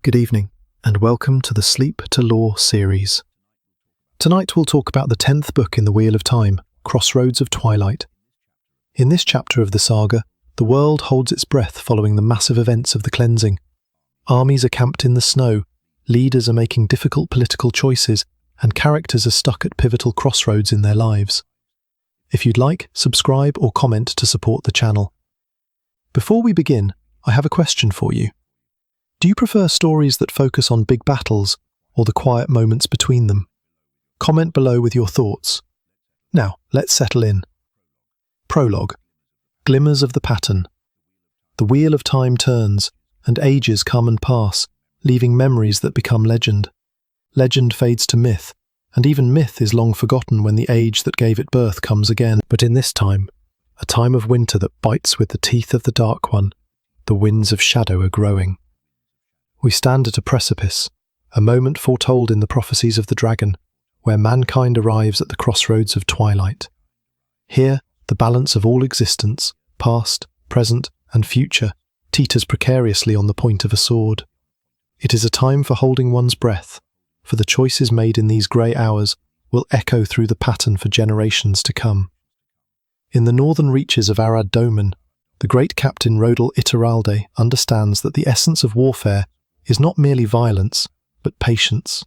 Good evening, and welcome to the Sleep to Lore series. Tonight we'll talk about the 10th book in the Wheel of Time, Crossroads of Twilight. In this chapter of the saga, the world holds its breath following the massive events of the cleansing. Armies are camped in the snow, leaders are making difficult political choices, and characters are stuck at pivotal crossroads in their lives. If you'd like, subscribe or comment to support the channel. Before we begin, I have a question for you. Do you prefer stories that focus on big battles or the quiet moments between them? Comment below with your thoughts. Now, let's settle in. Prologue. Glimmers of the pattern. The wheel of time turns, and ages come and pass, leaving memories that become legend. Legend fades to myth, and even myth is long forgotten when the age that gave it birth comes again. But in this time, a time of winter that bites with the teeth of the Dark One, the winds of shadow are growing. We stand at a precipice, a moment foretold in the prophecies of the dragon, where mankind arrives at the crossroads of twilight. Here, the balance of all existence, past, present, and future, teeters precariously on the point of a sword. It is a time for holding one's breath, for the choices made in these grey hours will echo through the pattern for generations to come. In the northern reaches of Arad Domen, the great captain Rodel Ituralde understands that the essence of warfare is not merely violence, but patience.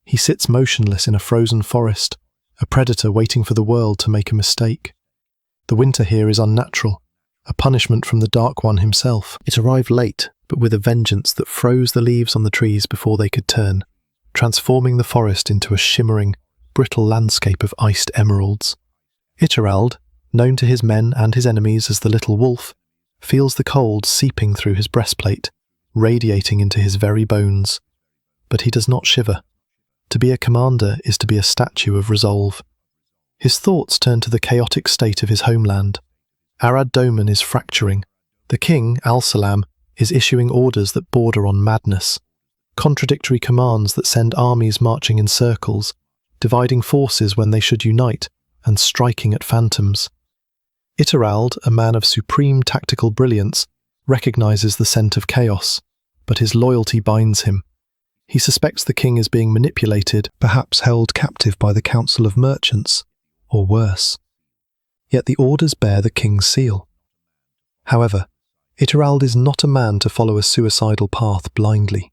He sits motionless in a frozen forest, a predator waiting for the world to make a mistake. The winter here is unnatural, a punishment from the Dark One himself. It arrived late, but with a vengeance that froze the leaves on the trees before they could turn, transforming the forest into a shimmering, brittle landscape of iced emeralds. Ituralde, known to his men and his enemies as the Little Wolf, feels the cold seeping through his breastplate, radiating into his very bones. But he does not shiver. To be a commander is to be a statue of resolve. His thoughts turn to the chaotic state of his homeland. Arad Domen is fracturing. The king, Al-Salam, is issuing orders that border on madness. Contradictory commands that send armies marching in circles, dividing forces when they should unite, and striking at phantoms. Ituralde, a man of supreme tactical brilliance, recognizes the scent of chaos, but his loyalty binds him. He suspects the king is being manipulated, perhaps held captive by the Council of Merchants, or worse. Yet the orders bear the king's seal. However, Ituralde is not a man to follow a suicidal path blindly.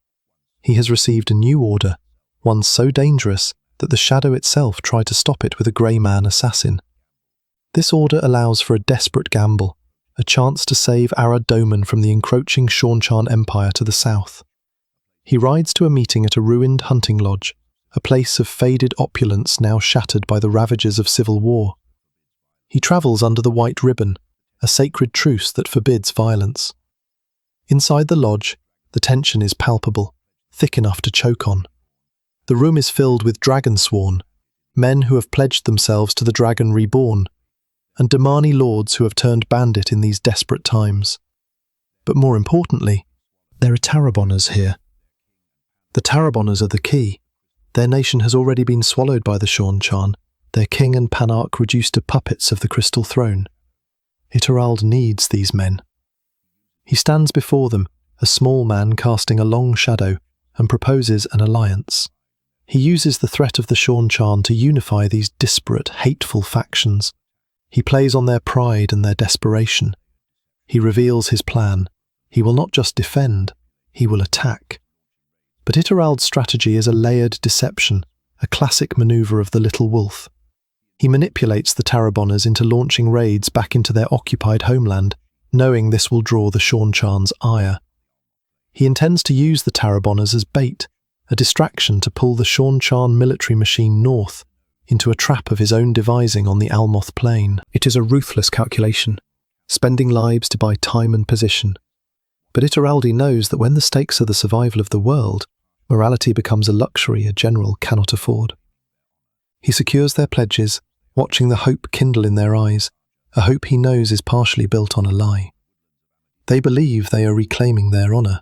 He has received a new order, one so dangerous that the shadow itself tried to stop it with a grey man assassin. This order allows for a desperate gamble, a chance to save Arad Domen from the encroaching Shaunchan Empire to the south. He rides to a meeting at a ruined hunting lodge, a place of faded opulence now shattered by the ravages of civil war. He travels under the white ribbon, a sacred truce that forbids violence. Inside the lodge, the tension is palpable, thick enough to choke on. The room is filled with dragon-sworn, men who have pledged themselves to the dragon reborn, and Damani lords who have turned bandit in these desperate times. But more importantly, there are Taraboners here. The Taraboners are the key. Their nation has already been swallowed by the Shaunchan, their king and panarch reduced to puppets of the Crystal Throne. Ituralde needs these men. He stands before them, a small man casting a long shadow, and proposes an alliance. He uses the threat of the Shaunchan to unify these disparate, hateful factions. He plays on their pride and their desperation. He reveals his plan. He will not just defend, he will attack. But Ituralde's strategy is a layered deception, a classic maneuver of the Little Wolf. He manipulates the Taraboners into launching raids back into their occupied homeland, knowing this will draw the Shaunchan's ire. He intends to use the Taraboners as bait, a distraction to pull the Shaunchan military machine north, into a trap of his own devising on the Almoth Plain. It is a ruthless calculation, spending lives to buy time and position. But Ituralde knows that when the stakes are the survival of the world, morality becomes a luxury a general cannot afford. He secures their pledges, watching the hope kindle in their eyes, a hope he knows is partially built on a lie. They believe they are reclaiming their honour.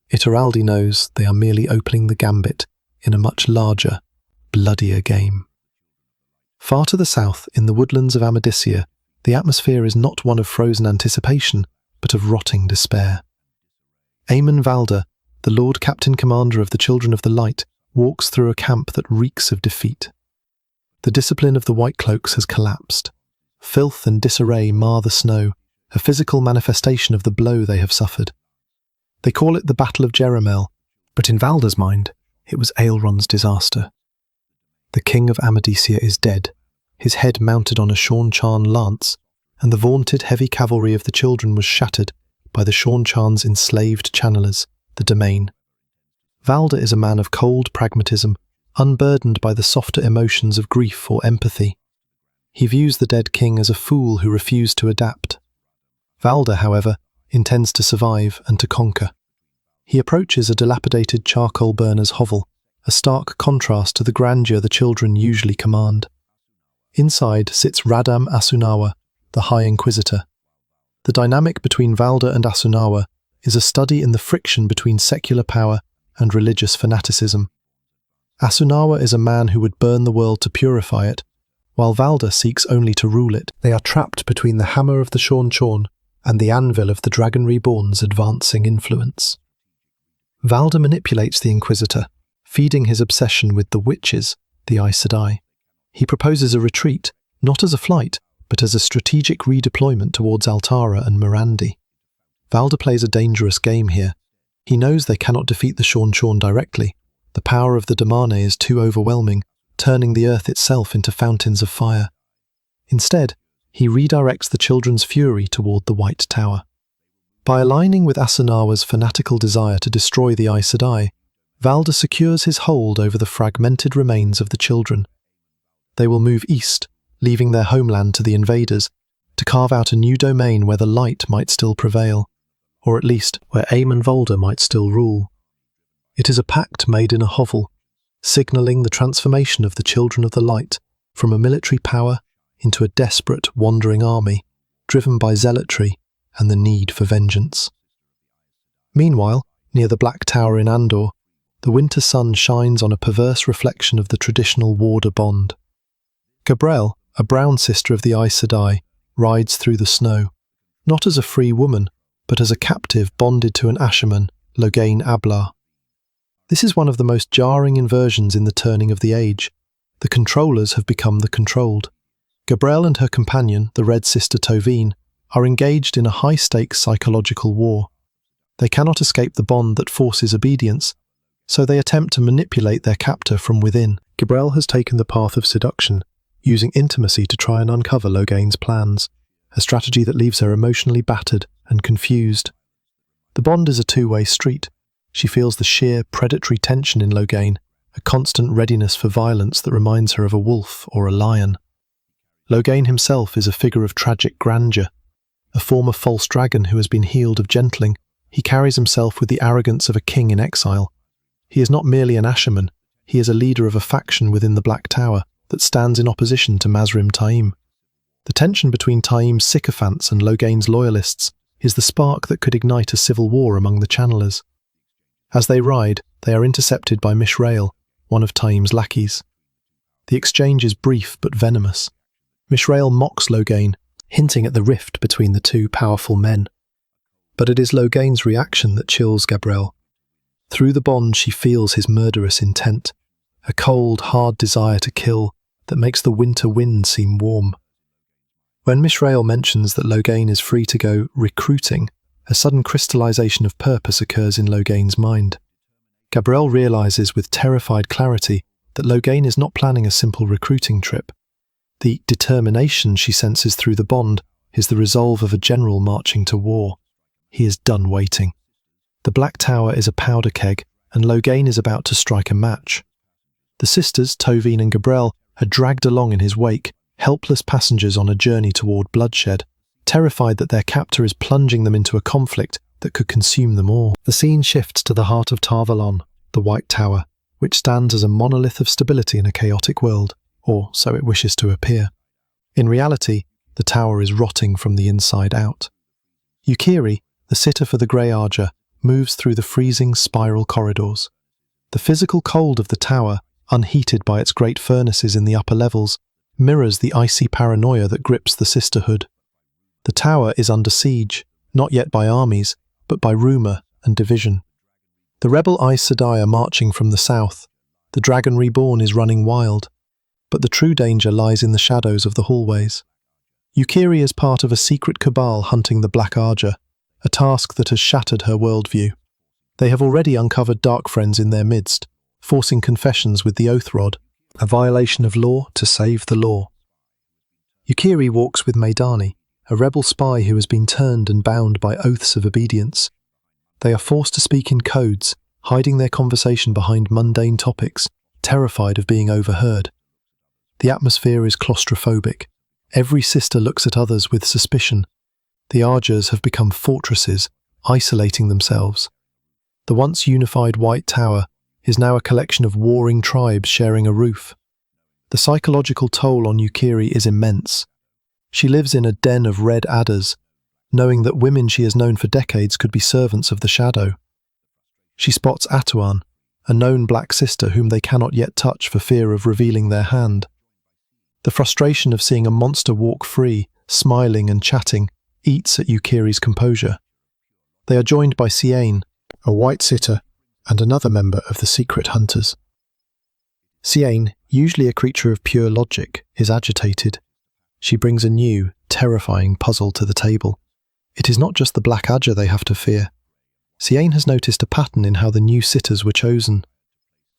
Ituralde knows they are merely opening the gambit in a much larger, bloodier game. Far to the south, in the woodlands of Amadisia, the atmosphere is not one of frozen anticipation, but of rotting despair. Eamon Valder, the Lord Captain Commander of the Children of the Light, walks through a camp that reeks of defeat. The discipline of the White Cloaks has collapsed. Filth and disarray mar the snow, a physical manifestation of the blow they have suffered. They call it the Battle of Jeremel, but in Valda's mind, it was Aelron's disaster. The King of Amadisia is dead, his head mounted on a Seanchan lance, and the vaunted heavy cavalry of the children was shattered by the Seanchan's enslaved channelers, the Domain. Valda is a man of cold pragmatism, unburdened by the softer emotions of grief or empathy. He views the dead king as a fool who refused to adapt. Valda, however, intends to survive and to conquer. He approaches a dilapidated charcoal burner's hovel, a stark contrast to the grandeur the children usually command. Inside sits Radam Asunawa, the High Inquisitor. The dynamic between Valda and Asunawa is a study in the friction between secular power and religious fanaticism. Asunawa is a man who would burn the world to purify it, while Valda seeks only to rule it. They are trapped between the hammer of the Seanchan and the anvil of the Dragon Reborn's advancing influence. Valda manipulates the Inquisitor, feeding his obsession with the witches, the Aes Sedai. He proposes a retreat, not as a flight, but as a strategic redeployment towards Altara and Mirandi. Valda plays a dangerous game here. He knows they cannot defeat the Seanchan directly. The power of the Damane is too overwhelming, turning the earth itself into fountains of fire. Instead, he redirects the children's fury toward the White Tower. By aligning with Asunawa's fanatical desire to destroy the Aes Sedai, Valda secures his hold over the fragmented remains of the children. They will move east, leaving their homeland to the invaders, to carve out a new domain where the light might still prevail, or at least where Aemon Volda might still rule. It is a pact made in a hovel, signalling the transformation of the Children of the Light from a military power into a desperate, wandering army, driven by zealotry and the need for vengeance. Meanwhile, near the Black Tower in Andor, the winter sun shines on a perverse reflection of the traditional warder bond. Gabrelle, a brown sister of the Aes Sedai, rides through the snow, not as a free woman, but as a captive bonded to an Asherman, Loghain Ablar. This is one of the most jarring inversions in the turning of the age. The controllers have become the controlled. Gabrelle and her companion, the Red Sister Tovine, are engaged in a high-stakes psychological war. They cannot escape the bond that forces obedience, so they attempt to manipulate their captor from within. Gabrelle has taken the path of seduction, using intimacy to try and uncover Loghain's plans, a strategy that leaves her emotionally battered and confused. The bond is a two-way street. She feels the sheer predatory tension in Loghain, a constant readiness for violence that reminds her of a wolf or a lion. Loghain himself is a figure of tragic grandeur. A former false dragon who has been healed of gentling, he carries himself with the arrogance of a king in exile. He is not merely an Asherman, he is a leader of a faction within the Black Tower that stands in opposition to Mazrim Taim. The tension between Taim's sycophants and Loghain's loyalists is the spark that could ignite a civil war among the channelers. As they ride, they are intercepted by Mishrael, one of Taim's lackeys. The exchange is brief but venomous. Mishrael mocks Loghain, hinting at the rift between the two powerful men. But it is Loghain's reaction that chills Gabrelle. Through the bond she feels his murderous intent, a cold, hard desire to kill that makes the winter wind seem warm. When Mishrael mentions that Loghain is free to go recruiting, a sudden crystallization of purpose occurs in Loghain's mind. Gabrelle realizes with terrified clarity that Loghain is not planning a simple recruiting trip. The determination she senses through the bond is the resolve of a general marching to war. He is done waiting. The Black Tower is a powder keg, and Loghain is about to strike a match. The sisters, Tovine and Gabrelle, are dragged along in his wake, helpless passengers on a journey toward bloodshed, terrified that their captor is plunging them into a conflict that could consume them all. The scene shifts to the heart of Tar Valon, the White Tower, which stands as a monolith of stability in a chaotic world, or so it wishes to appear. In reality, the tower is rotting from the inside out. Yukiri, the sitter for the Grey Archer, moves through the freezing spiral corridors. The physical cold of the tower, unheated by its great furnaces in the upper levels, mirrors the icy paranoia that grips the sisterhood. The tower is under siege, not yet by armies, but by rumour and division. The rebel Aes Sedai are marching from the south. The dragon reborn is running wild. But the true danger lies in the shadows of the hallways. Yukiri is part of a secret cabal hunting the Black Arger, a task that has shattered her worldview. They have already uncovered dark friends in their midst, forcing confessions with the Oath Rod, a violation of law to save the law. Yukiri walks with Maidani, a rebel spy who has been turned and bound by oaths of obedience. They are forced to speak in codes, hiding their conversation behind mundane topics, terrified of being overheard. The atmosphere is claustrophobic. Every sister looks at others with suspicion. The Argers have become fortresses, isolating themselves. The once unified White Tower is now a collection of warring tribes sharing a roof. The psychological toll on Yukiri is immense. She lives in a den of red adders, knowing that women she has known for decades could be servants of the Shadow. She spots Atuan, a known black sister whom they cannot yet touch for fear of revealing their hand. The frustration of seeing a monster walk free, smiling and chatting, eats at Yukiri's composure. They are joined by Siain, a white sitter, and another member of the Secret Hunters. Siain, usually a creature of pure logic, is agitated. She brings a new, terrifying puzzle to the table. It is not just the Black Adger they have to fear. Siain has noticed a pattern in how the new sitters were chosen.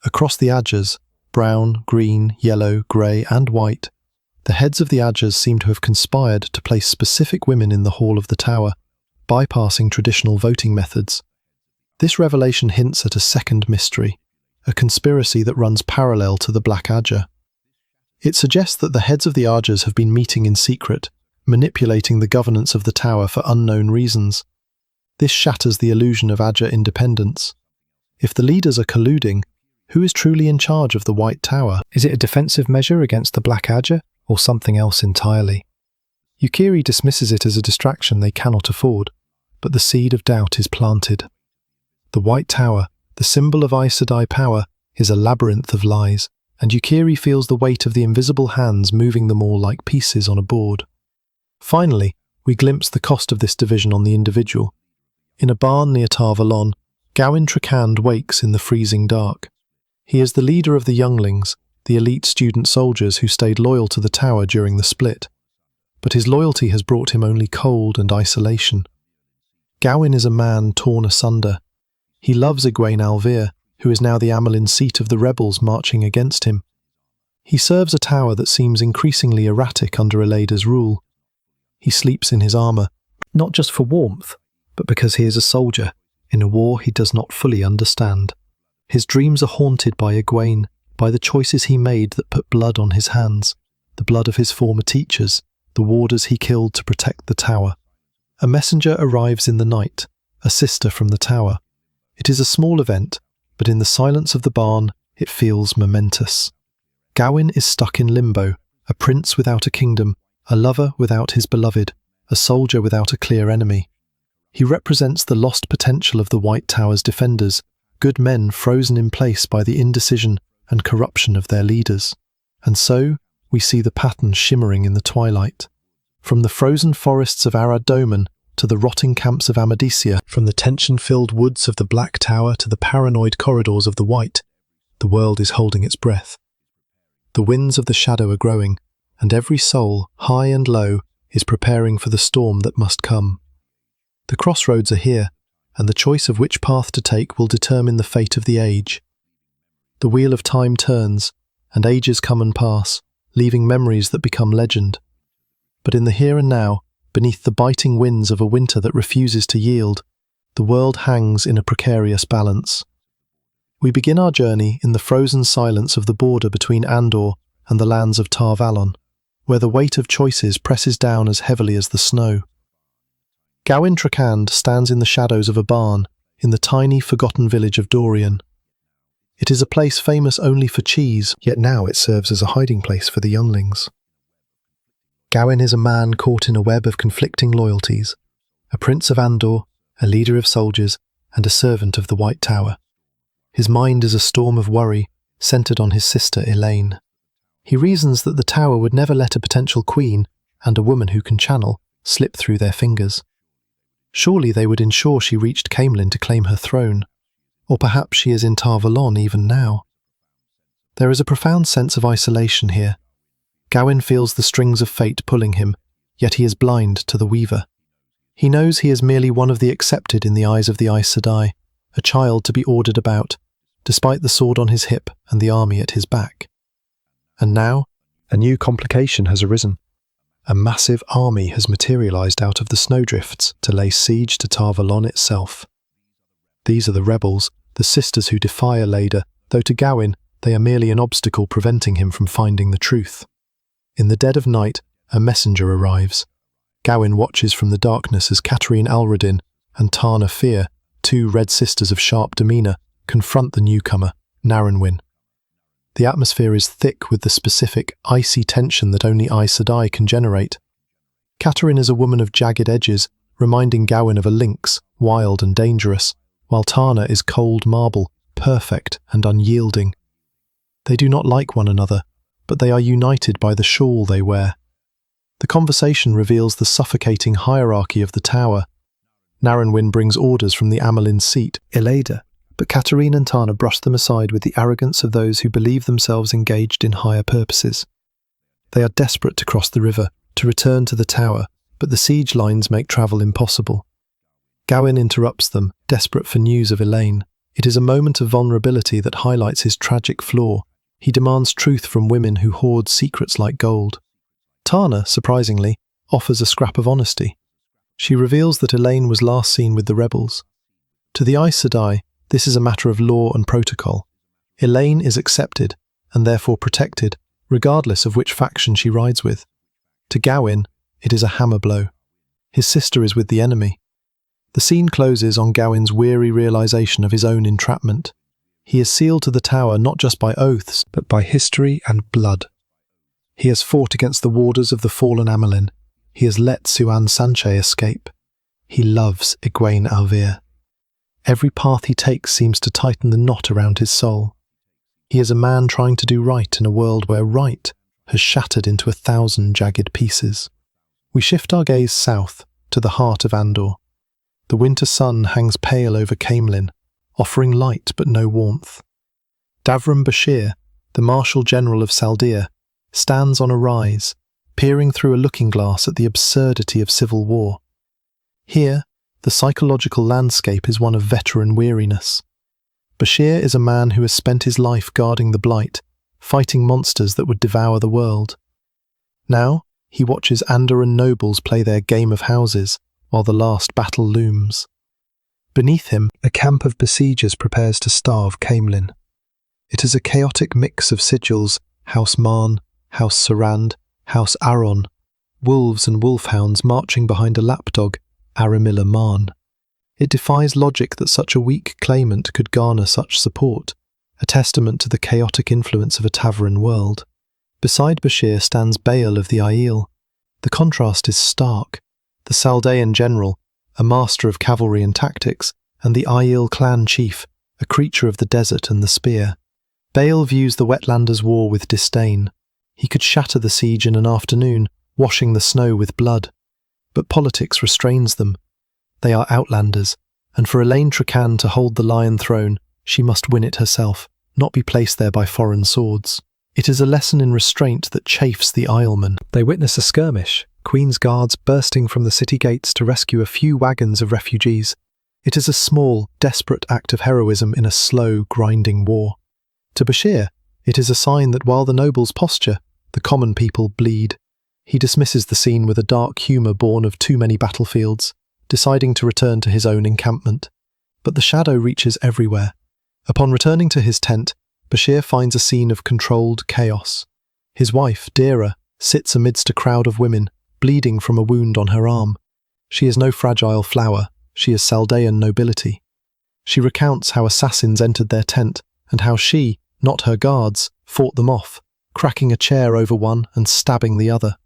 Across the Adgers, brown, green, yellow, grey and white, the heads of the Adgers seem to have conspired to place specific women in the hall of the tower, bypassing traditional voting methods. This revelation hints at a second mystery, a conspiracy that runs parallel to the Black Adger. It suggests that the heads of the Adgers have been meeting in secret, manipulating the governance of the tower for unknown reasons. This shatters the illusion of Adger independence. If the leaders are colluding, who is truly in charge of the White Tower? Is it a defensive measure against the Black Adger, or something else entirely? Yukiri dismisses it as a distraction they cannot afford, but the seed of doubt is planted. The White Tower, the symbol of Aes Sedai power, is a labyrinth of lies, and Yukiri feels the weight of the invisible hands moving them all like pieces on a board. Finally, we glimpse the cost of this division on the individual. In a barn near Tar Valon, Elayne Trakand wakes in the freezing dark. He is the leader of the younglings, the elite student soldiers who stayed loyal to the tower during the split. But his loyalty has brought him only cold and isolation. Gawain is a man torn asunder. He loves Egwene Alvear, who is now the Amelin seat of the rebels marching against him. He serves a tower that seems increasingly erratic under Eleida's rule. He sleeps in his armour, not just for warmth, but because he is a soldier in a war he does not fully understand. His dreams are haunted by Egwene, by the choices he made that put blood on his hands, the blood of his former teachers, the warders he killed to protect the tower. A messenger arrives in the night, a sister from the tower. It is a small event, but in the silence of the barn, it feels momentous. Gawain is stuck in limbo, a prince without a kingdom, a lover without his beloved, a soldier without a clear enemy. He represents the lost potential of the White Tower's defenders, good men frozen in place by the indecision and corruption of their leaders. And so, we see the pattern shimmering in the twilight. From the frozen forests of Arad Doman to the rotting camps of Amadisia, from the tension-filled woods of the Black Tower to the paranoid corridors of the White, the world is holding its breath. The winds of the shadow are growing, and every soul, high and low, is preparing for the storm that must come. The crossroads are here, and the choice of which path to take will determine the fate of the age. The wheel of time turns, and ages come and pass, leaving memories that become legend. But in the here and now, beneath the biting winds of a winter that refuses to yield, the world hangs in a precarious balance. We begin our journey in the frozen silence of the border between Andor and the lands of Tar Valon, where the weight of choices presses down as heavily as the snow. Elayne Trakand stands in the shadows of a barn in the tiny, forgotten village of Dorian. It is a place famous only for cheese, yet now it serves as a hiding place for the younglings. Gawain is a man caught in a web of conflicting loyalties, a prince of Andor, a leader of soldiers, and a servant of the White Tower. His mind is a storm of worry, centred on his sister Elayne. He reasons that the tower would never let a potential queen, and a woman who can channel, slip through their fingers. Surely they would ensure she reached Caemlyn to claim her throne. Or perhaps she is in Tar Valon even now. There is a profound sense of isolation here. Gawain feels the strings of fate pulling him, yet he is blind to the weaver. He knows he is merely one of the accepted in the eyes of the Aes Sedai, a child to be ordered about, despite the sword on his hip and the army at his back. And now, a new complication has arisen. A massive army has materialized out of the snowdrifts to lay siege to Tar Valon itself. These are the rebels, the sisters who defy Elayne, though to Gawain they are merely an obstacle preventing him from finding the truth. In the dead of night, a messenger arrives. Gawain watches from the darkness as Catarin Alredin and Tana Fear, two red sisters of sharp demeanour, confront the newcomer, Narenwin. The atmosphere is thick with the specific, icy tension that only Aes Sedai can generate. Catarin is a woman of jagged edges, reminding Gawain of a lynx, wild and dangerous, while Tana is cold marble, perfect and unyielding. They do not like one another, but they are united by the shawl they wear. The conversation reveals the suffocating hierarchy of the tower. Narenwin brings orders from the Amelin seat, Elayne, but Catarin and Tana brush them aside with the arrogance of those who believe themselves engaged in higher purposes. They are desperate to cross the river, to return to the tower, but the siege lines make travel impossible. Gawain interrupts them, desperate for news of Elayne. It is a moment of vulnerability that highlights his tragic flaw. He demands truth from women who hoard secrets like gold. Tana, surprisingly, offers a scrap of honesty. She reveals that Elayne was last seen with the rebels. To the Aes Sedai, this is a matter of law and protocol. Elayne is accepted, and therefore protected, regardless of which faction she rides with. To Gawain, it is a hammer blow. His sister is with the enemy. The scene closes on Gawain's weary realization of his own entrapment. He is sealed to the tower not just by oaths, but by history and blood. He has fought against the warders of the fallen Amelin. He has let Suan Sanche escape. He loves Egwene Alvir. Every path he takes seems to tighten the knot around his soul. He is a man trying to do right in a world where right has shattered into 1,000 jagged pieces. We shift our gaze south, to the heart of Andor. The winter sun hangs pale over Caemlyn, offering light but no warmth. Davram Bashir, the Marshal General of Saldir, stands on a rise, peering through a looking glass at the absurdity of civil war. Here, the psychological landscape is one of veteran weariness. Bashir is a man who has spent his life guarding the Blight, fighting monsters that would devour the world. Now, he watches Andoran nobles play their game of houses, while the last battle looms. Beneath him, a camp of besiegers prepares to starve Caemlyn. It is a chaotic mix of sigils, House Marn, House Sarand, House Aron, wolves and wolfhounds marching behind a lapdog, Aramilla Marn. It defies logic that such a weak claimant could garner such support, a testament to the chaotic influence of a Tavern world. Beside Bashir stands Bael of the Aiel. The contrast is stark. The Saldaean general, a master of cavalry and tactics, and the Aiel clan chief, a creature of the desert and the spear. Bael views the Wetlanders' war with disdain. He could shatter the siege in an afternoon, washing the snow with blood. But politics restrains them. They are outlanders, and for Elayne Trakand to hold the Lion Throne, she must win it herself, not be placed there by foreign swords. It is a lesson in restraint that chafes the Islemen. They witness a skirmish, Queen's guards bursting from the city gates to rescue a few wagons of refugees. It is a small, desperate act of heroism in a slow, grinding war. To Bashir, it is a sign that while the nobles posture, the common people bleed. He dismisses the scene with a dark humour born of too many battlefields, deciding to return to his own encampment. But the shadow reaches everywhere. Upon returning to his tent, Bashir finds a scene of controlled chaos. His wife, Dira, sits amidst a crowd of women, bleeding from a wound on her arm. She is no fragile flower, she is Saldaean nobility. She recounts how assassins entered their tent, and how she, not her guards, fought them off, cracking a chair over one and stabbing the other.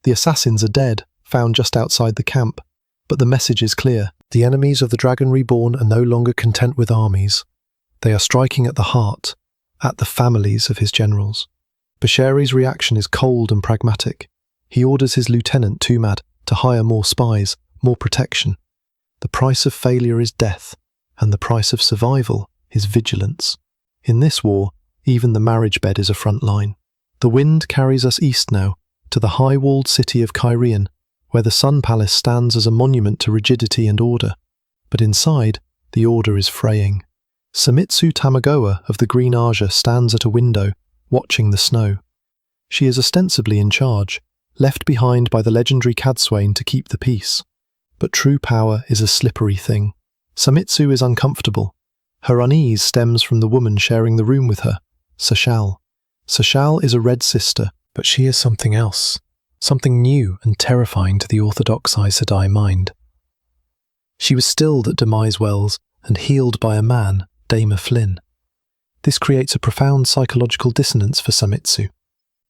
The assassins are dead, found just outside the camp, but the message is clear. The enemies of the Dragon Reborn are no longer content with armies. They are striking at the heart, at the families of his generals. Bashiri's reaction is cold and pragmatic. He orders his lieutenant, Tumad, to hire more spies, more protection. The price of failure is death, and the price of survival his vigilance. In this war, even the marriage bed is a front line. The wind carries us east now, to the high-walled city of Caemlyn, where the Sun Palace stands as a monument to rigidity and order. But inside, the order is fraying. Samitsu Tamagoa of the Green Aja stands at a window, watching the snow. She is ostensibly in charge, left behind by the legendary Cadswain to keep the peace. But true power is a slippery thing. Samitsu is uncomfortable. Her unease stems from the woman sharing the room with her, Sashal. Sashal is a Red Sister, but she is something else, something new and terrifying to the orthodox Aes Sedai mind. She was stilled at Demise Wells and healed by a man, Damer Flynn. This creates a profound psychological dissonance for Samitsu.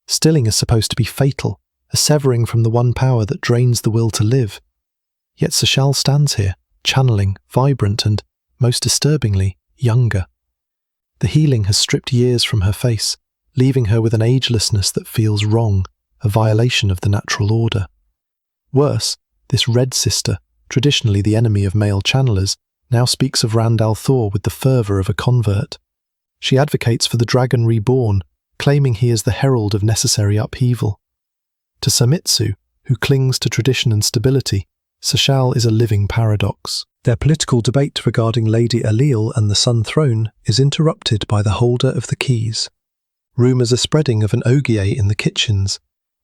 Stilling is supposed to be fatal, a severing from the one power that drains the will to live. Yet Sashal stands here, channeling, vibrant and, most disturbingly, younger. The healing has stripped years from her face, leaving her with an agelessness that feels wrong, a violation of the natural order. Worse, this Red Sister, traditionally the enemy of male channelers, now speaks of Rand al'Thor with the fervour of a convert. She advocates for the dragon reborn, claiming he is the herald of necessary upheaval. To Samitsu, who clings to tradition and stability, Sashal is a living paradox. Their political debate regarding Lady Alil and the Sun Throne is interrupted by the holder of the keys. Rumours are spreading of an Ogier in the kitchens,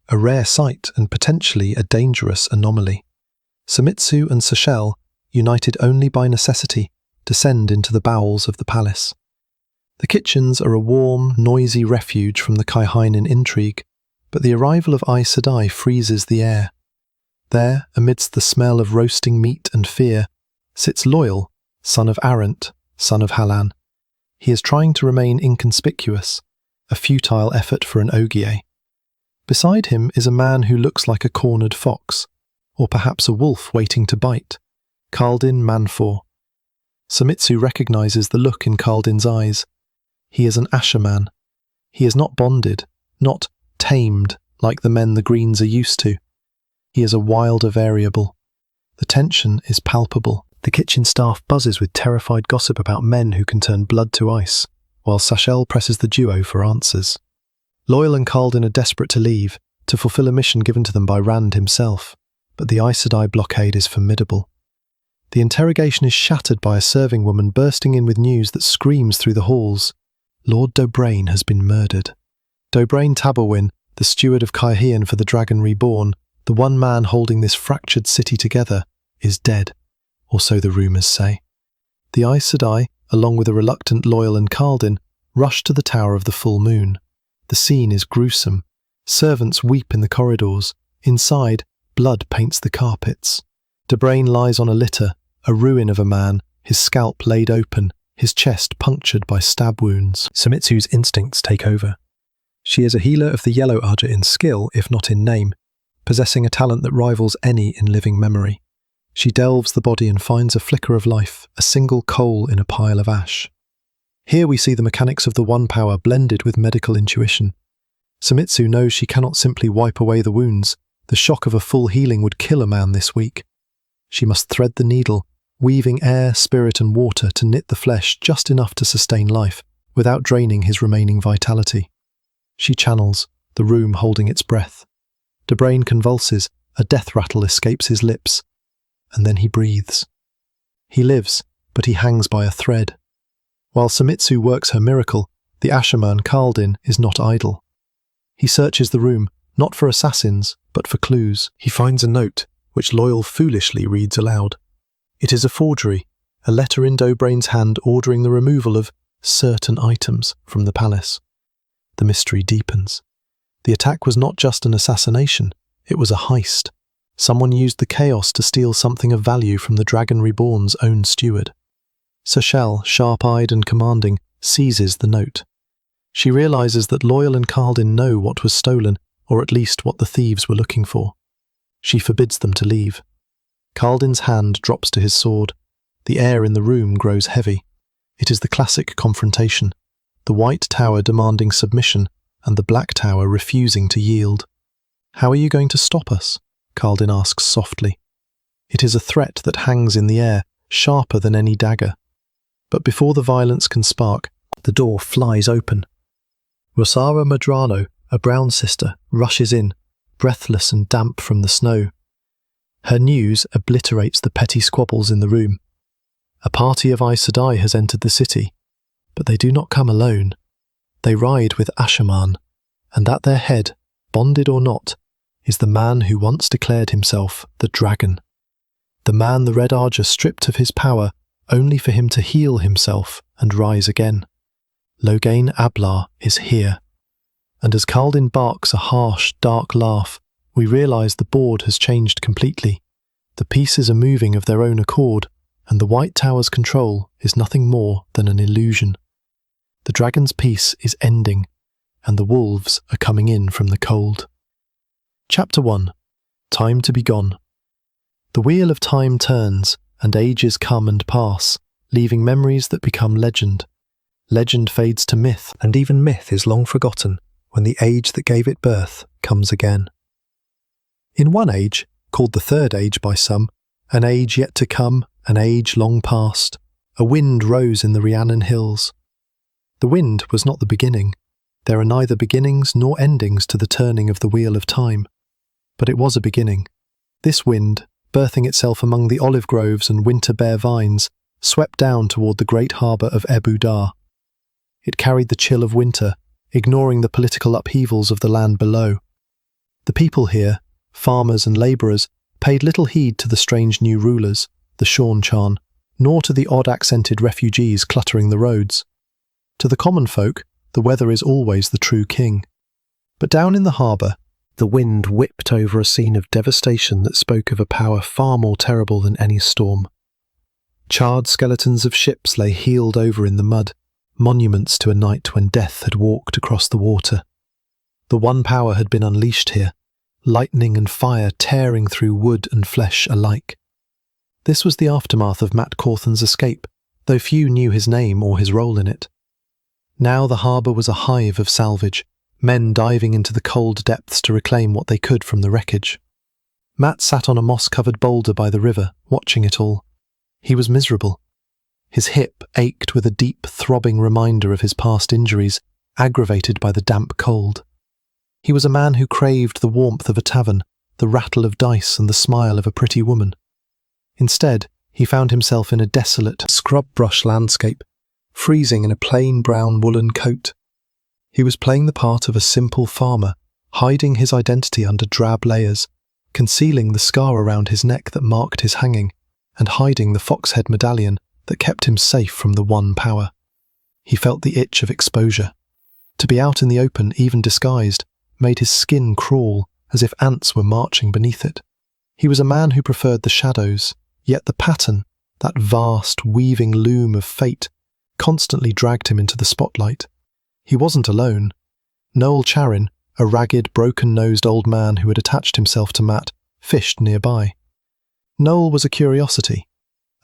a rare sight and potentially a dangerous anomaly. Samitsu and Sashal, united only by necessity, descend into the bowels of the palace. The kitchens are a warm, noisy refuge from the Kaihainen intrigue, but the arrival of Aes Sedai freezes the air. There, amidst the smell of roasting meat and fear, sits Loyal, son of Arent, son of Halan. He is trying to remain inconspicuous, a futile effort for an Ogier. Beside him is a man who looks like a cornered fox, or perhaps a wolf waiting to bite, Kaldin Manfor. Samitsu recognizes the look in Kaldin's eyes. He is an Asherman. He is not bonded, not tamed like the men the Greens are used to. He is a wilder variable. The tension is palpable. The kitchen staff buzzes with terrified gossip about men who can turn blood to ice, while Sashal presses the duo for answers. Loyal and Kaldin are desperate to leave, to fulfill a mission given to them by Rand himself, but the Aes Sedai blockade is formidable. The interrogation is shattered by a serving woman bursting in with news that screams through the halls. Lord Dobraine has been murdered. Dobraine Taborwin, the steward of Caerhien for the Dragon Reborn, the one man holding this fractured city together, is dead, or so the rumours say. The Aes Sedai, along with a reluctant Loyal and Kaldin, rush to the Tower of the Full Moon. The scene is gruesome. Servants weep in the corridors. Inside, blood paints the carpets. Dobraine lies on a litter, a ruin of a man, his scalp laid open, his chest punctured by stab wounds. Samitsu's instincts take over. She is a healer of the Yellow Aja in skill, if not in name, possessing a talent that rivals any in living memory. She delves the body and finds a flicker of life, a single coal in a pile of ash. Here we see the mechanics of the One Power blended with medical intuition. Samitsu knows she cannot simply wipe away the wounds. The shock of a full healing would kill a man this week. She must thread the needle, weaving air, spirit and water to knit the flesh just enough to sustain life, without draining his remaining vitality. She channels, the room holding its breath. Dobraine convulses, a death rattle escapes his lips, and then he breathes. He lives, but he hangs by a thread. While Samitsu works her miracle, the Asherman Kaldin is not idle. He searches the room, not for assassins, but for clues. He finds a note, which Loyal foolishly reads aloud. It is a forgery, a letter in Dobraine's hand ordering the removal of certain items from the palace. The mystery deepens. The attack was not just an assassination, it was a heist. Someone used the chaos to steal something of value from the Dragon Reborn's own steward. Sashal, sharp-eyed and commanding, seizes the note. She realizes that Loyal and Kaldin know what was stolen, or at least what the thieves were looking for. She forbids them to leave. Kaldin's hand drops to his sword. The air in the room grows heavy. It is the classic confrontation. The White Tower demanding submission, and the Black Tower refusing to yield. "How are you going to stop us?" Kaldin asks softly. It is a threat that hangs in the air, sharper than any dagger. But before the violence can spark, the door flies open. Rosara Madrano, a brown sister, rushes in, breathless and damp from the snow. Her news obliterates the petty squabbles in the room. A party of Aes Sedai has entered the city, but they do not come alone. They ride with Ashaman, and at their head, bonded or not, is the man who once declared himself the dragon. The man the Red Arger stripped of his power only for him to heal himself and rise again. Logain Ablar is here. And as Kaldin barks a harsh, dark laugh, we realise the board has changed completely. The pieces are moving of their own accord, and the White Tower's control is nothing more than an illusion. The dragon's peace is ending, and the wolves are coming in from the cold. Chapter 1. Time to be gone. The wheel of time turns, and ages come and pass, leaving memories that become legend. Legend fades to myth, and even myth is long forgotten when the age that gave it birth comes again. In one age, called the Third Age by some, an age yet to come, an age long past, a wind rose in the Rhiannon hills. The wind was not the beginning. There are neither beginnings nor endings to the turning of the wheel of time. But it was a beginning. This wind, birthing itself among the olive groves and winter-bare vines, swept down toward the great harbour of Ebu Dar. It carried the chill of winter, ignoring the political upheavals of the land below. The people here, farmers and labourers, paid little heed to the strange new rulers, the Seanchan, nor to the odd-accented refugees cluttering the roads. To the common folk, the weather is always the true king. But down in the harbour, the wind whipped over a scene of devastation that spoke of a power far more terrible than any storm. Charred skeletons of ships lay heeled over in the mud, monuments to a night when death had walked across the water. The one power had been unleashed here, lightning and fire tearing through wood and flesh alike. This was the aftermath of Mat Cauthon's escape, though few knew his name or his role in it. Now the harbour was a hive of salvage, men diving into the cold depths to reclaim what they could from the wreckage. Mat sat on a moss-covered boulder by the river, watching it all. He was miserable. His hip ached with a deep, throbbing reminder of his past injuries, aggravated by the damp cold. He was a man who craved the warmth of a tavern, the rattle of dice and the smile of a pretty woman. Instead, he found himself in a desolate, scrub-brush landscape, freezing in a plain brown woolen coat. He was playing the part of a simple farmer, hiding his identity under drab layers, concealing the scar around his neck that marked his hanging, and hiding the fox-head medallion that kept him safe from the one power. He felt the itch of exposure. To be out in the open, even disguised, made his skin crawl as if ants were marching beneath it. He was a man who preferred the shadows, yet the pattern, that vast, weaving loom of fate, constantly dragged him into the spotlight. He wasn't alone. Noel Charin, a ragged, broken-nosed old man who had attached himself to Mat, fished nearby. Noel was a curiosity,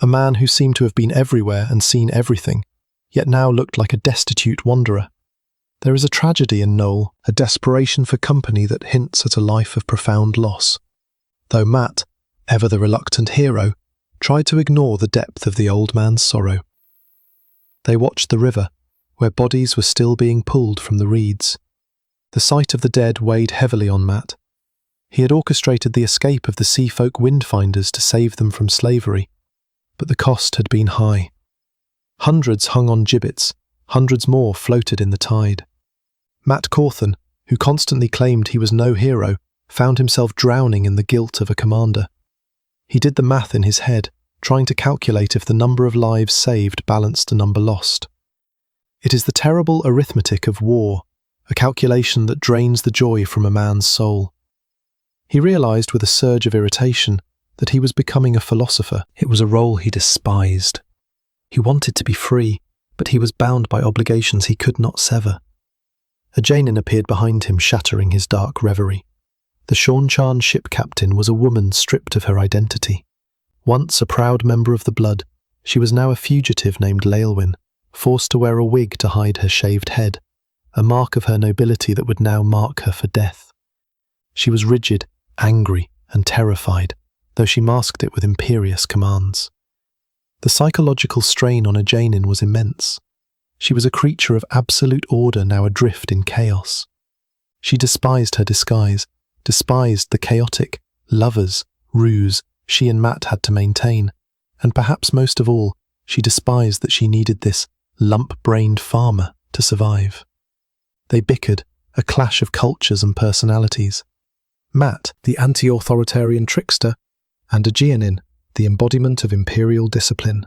a man who seemed to have been everywhere and seen everything, yet now looked like a destitute wanderer. There is a tragedy in Noel, a desperation for company that hints at a life of profound loss. Though Mat, ever the reluctant hero, tried to ignore the depth of the old man's sorrow. They watched the river, where bodies were still being pulled from the reeds. The sight of the dead weighed heavily on Mat. He had orchestrated the escape of the sea folk windfinders to save them from slavery, but the cost had been high. Hundreds hung on gibbets, hundreds more floated in the tide. Mat Cauthon, who constantly claimed he was no hero, found himself drowning in the guilt of a commander. He did the math in his head, trying to calculate if the number of lives saved balanced a number lost. It is the terrible arithmetic of war, a calculation that drains the joy from a man's soul. He realised with a surge of irritation that he was becoming a philosopher. It was a role he despised. He wanted to be free, but he was bound by obligations he could not sever. A Jainin appeared behind him, shattering his dark reverie. The Seanchan ship captain was a woman stripped of her identity. Once a proud member of the blood, she was now a fugitive named Laelwyn, forced to wear a wig to hide her shaved head, a mark of her nobility that would now mark her for death. She was rigid, angry, and terrified, though she masked it with imperious commands. The psychological strain on Elayne was immense. She was a creature of absolute order now adrift in chaos. She despised her disguise, despised the chaotic lovers' ruse she and Mat had to maintain, and perhaps most of all, she despised that she needed this lump-brained farmer to survive. They bickered, a clash of cultures and personalities. Mat, the anti-authoritarian trickster, and Elayne, the embodiment of imperial discipline.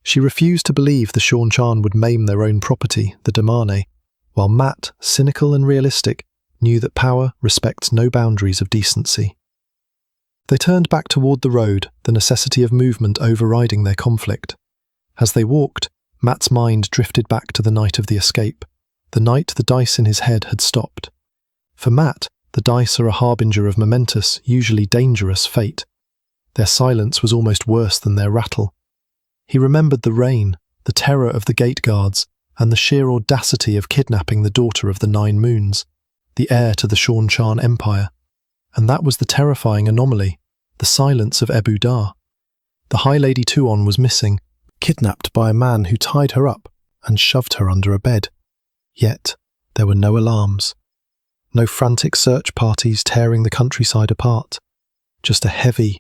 She refused to believe the Seanchan would maim their own property, the Damane, while Mat, cynical and realistic, knew that power respects no boundaries of decency. They turned back toward the road, the necessity of movement overriding their conflict. As they walked, Mat's mind drifted back to the night of the escape, the night the dice in his head had stopped. For Mat, the dice are a harbinger of momentous, usually dangerous fate. Their silence was almost worse than their rattle. He remembered the rain, the terror of the gate guards, and the sheer audacity of kidnapping the daughter of the Nine Moons, the heir to the Seanchan Empire. And that was the terrifying anomaly, the silence of Ebu Dar. The High Lady Tuon was missing, kidnapped by a man who tied her up and shoved her under a bed. Yet, there were no alarms. No frantic search parties tearing the countryside apart. Just a heavy,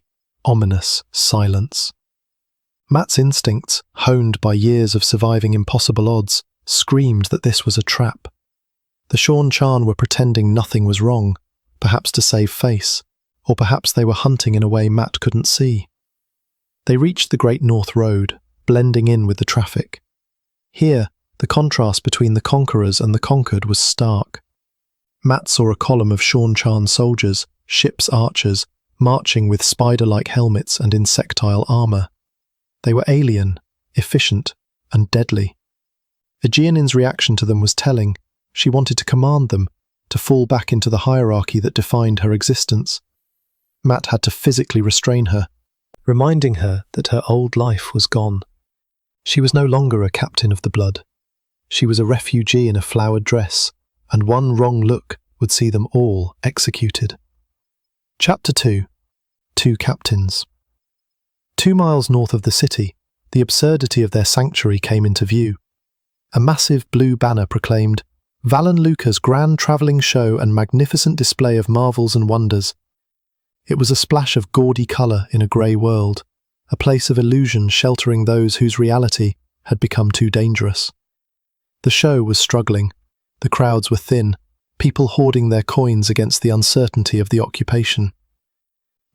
ominous silence. Mat's instincts, honed by years of surviving impossible odds, screamed that this was a trap. The Seanchan were pretending nothing was wrong, perhaps to save face, or perhaps they were hunting in a way Mat couldn't see. They reached the Great North Road, blending in with the traffic. Here, the contrast between the conquerors and the conquered was stark. Mat saw a column of Seanchan soldiers, ship's archers, marching with spider-like helmets and insectile armour. They were alien, efficient, and deadly. Elayne's reaction to them was telling. She wanted to command them, to fall back into the hierarchy that defined her existence. Mat had to physically restrain her, reminding her that her old life was gone. She was no longer a captain of the blood. She was a refugee in a flowered dress, and one wrong look would see them all executed. Chapter 2. Two Captains. 2 miles north of the city, the absurdity of their sanctuary came into view. A massive blue banner proclaimed, "Valan Luca's grand travelling show and magnificent display of marvels and wonders." It was a splash of gaudy colour in a grey world, a place of illusion sheltering those whose reality had become too dangerous. The show was struggling. The crowds were thin, people hoarding their coins against the uncertainty of the occupation.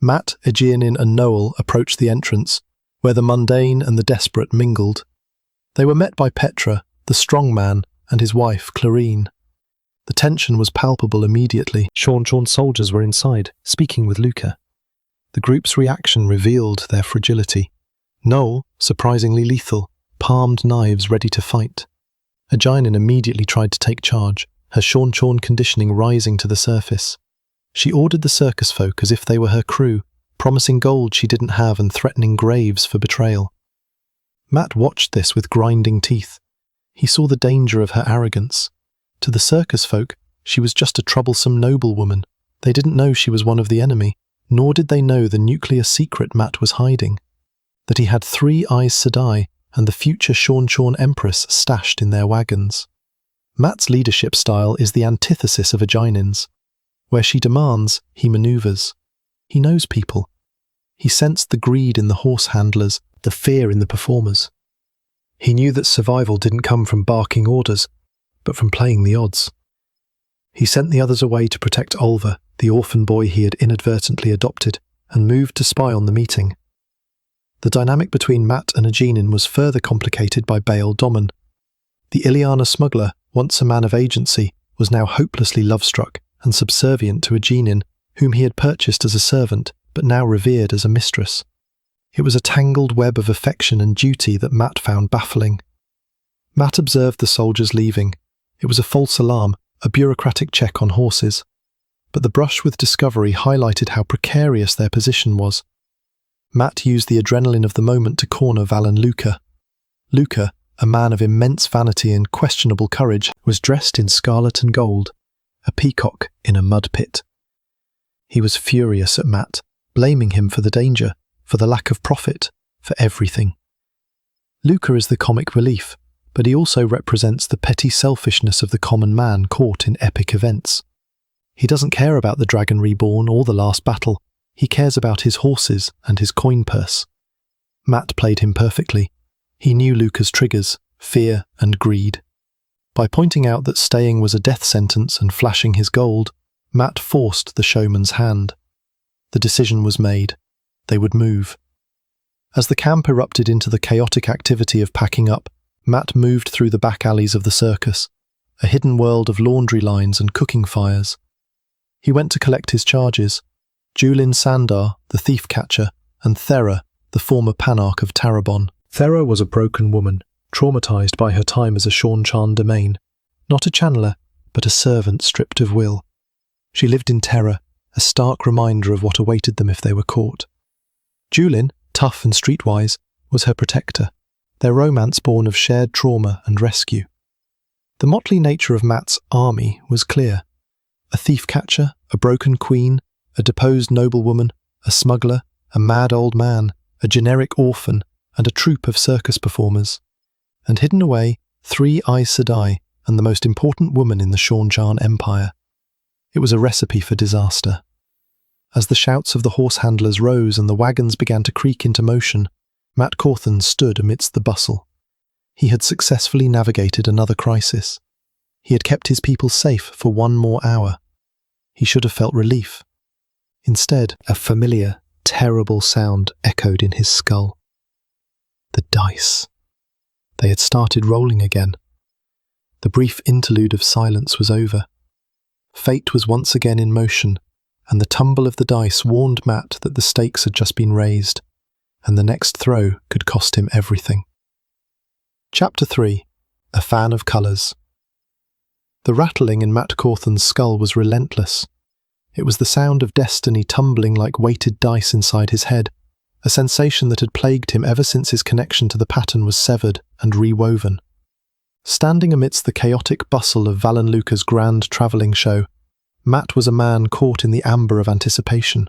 Mat, Elayne and Noel approached the entrance, where the mundane and the desperate mingled. They were met by Petra, the strong man, and his wife, Clarine. The tension was palpable immediately. Seanchan soldiers were inside, speaking with Luca. The group's reaction revealed their fragility. Noel, surprisingly lethal, palmed knives ready to fight. Elayne immediately tried to take charge, her Seanchan conditioning rising to the surface. She ordered the circus folk as if they were her crew, promising gold she didn't have and threatening graves for betrayal. Mat watched this with grinding teeth. He saw the danger of her arrogance. To the circus folk, she was just a troublesome noblewoman. They didn't know she was one of the enemy, nor did they know the nuclear secret Mat was hiding. That he had 3 Aes Sedai and the future Seanchan Empress stashed in their wagons. Mat's leadership style is the antithesis of Elayne's. Where she demands, he manoeuvres. He knows people. He sensed the greed in the horse handlers, the fear in the performers. He knew that survival didn't come from barking orders, but from playing the odds. He sent the others away to protect Olva, the orphan boy he had inadvertently adopted, and moved to spy on the meeting. The dynamic between Mat and Elayne was further complicated by Bael Domon. The Ileana smuggler, once a man of agency, was now hopelessly love-struck and subservient to Elayne, whom he had purchased as a servant, but now revered as a mistress. It was a tangled web of affection and duty that Mat found baffling. Mat observed the soldiers leaving. It was a false alarm, a bureaucratic check on horses. But the brush with discovery highlighted how precarious their position was. Mat used the adrenaline of the moment to corner Valan Luca. Luca, a man of immense vanity and questionable courage, was dressed in scarlet and gold, a peacock in a mud pit. He was furious at Mat, blaming him for the danger, for the lack of profit, for everything. Luca is the comic relief, but he also represents the petty selfishness of the common man caught in epic events. He doesn't care about the dragon reborn or the last battle. He cares about his horses and his coin purse. Mat played him perfectly. He knew Luca's triggers, fear and greed. By pointing out that staying was a death sentence and flashing his gold, Mat forced the showman's hand. The decision was made. They would move. As the camp erupted into the chaotic activity of packing up, Mat moved through the back alleys of the circus, a hidden world of laundry lines and cooking fires. He went to collect his charges: Julin Sandar, the thief-catcher, and Thera, the former panarch of Tarabon. Thera was a broken woman, traumatized by her time as a Seanchan domain, not a channeler, but a servant stripped of will. She lived in terror, a stark reminder of what awaited them if they were caught. Julin, tough and streetwise, was her protector, their romance born of shared trauma and rescue. The motley nature of Mat's army was clear. A thief-catcher, a broken queen, a deposed noblewoman, a smuggler, a mad old man, a generic orphan, and a troupe of circus performers. And hidden away, 3 Aes Sedai and the most important woman in the Seanchan Empire. It was a recipe for disaster. As the shouts of the horse handlers rose and the wagons began to creak into motion, Mat Cauthon stood amidst the bustle. He had successfully navigated another crisis. He had kept his people safe for 1 more hour. He should have felt relief. Instead, a familiar, terrible sound echoed in his skull. The dice. They had started rolling again. The brief interlude of silence was over. Fate was once again in motion, and the tumble of the dice warned Mat that the stakes had just been raised, and the next throw could cost him everything. Chapter 3. A Fan of Colours. The rattling in Mat Cauthon's skull was relentless. It was the sound of destiny tumbling like weighted dice inside his head, a sensation that had plagued him ever since his connection to the pattern was severed and rewoven. Standing amidst the chaotic bustle of Valan Luca's grand travelling show, Mat was a man caught in the amber of anticipation.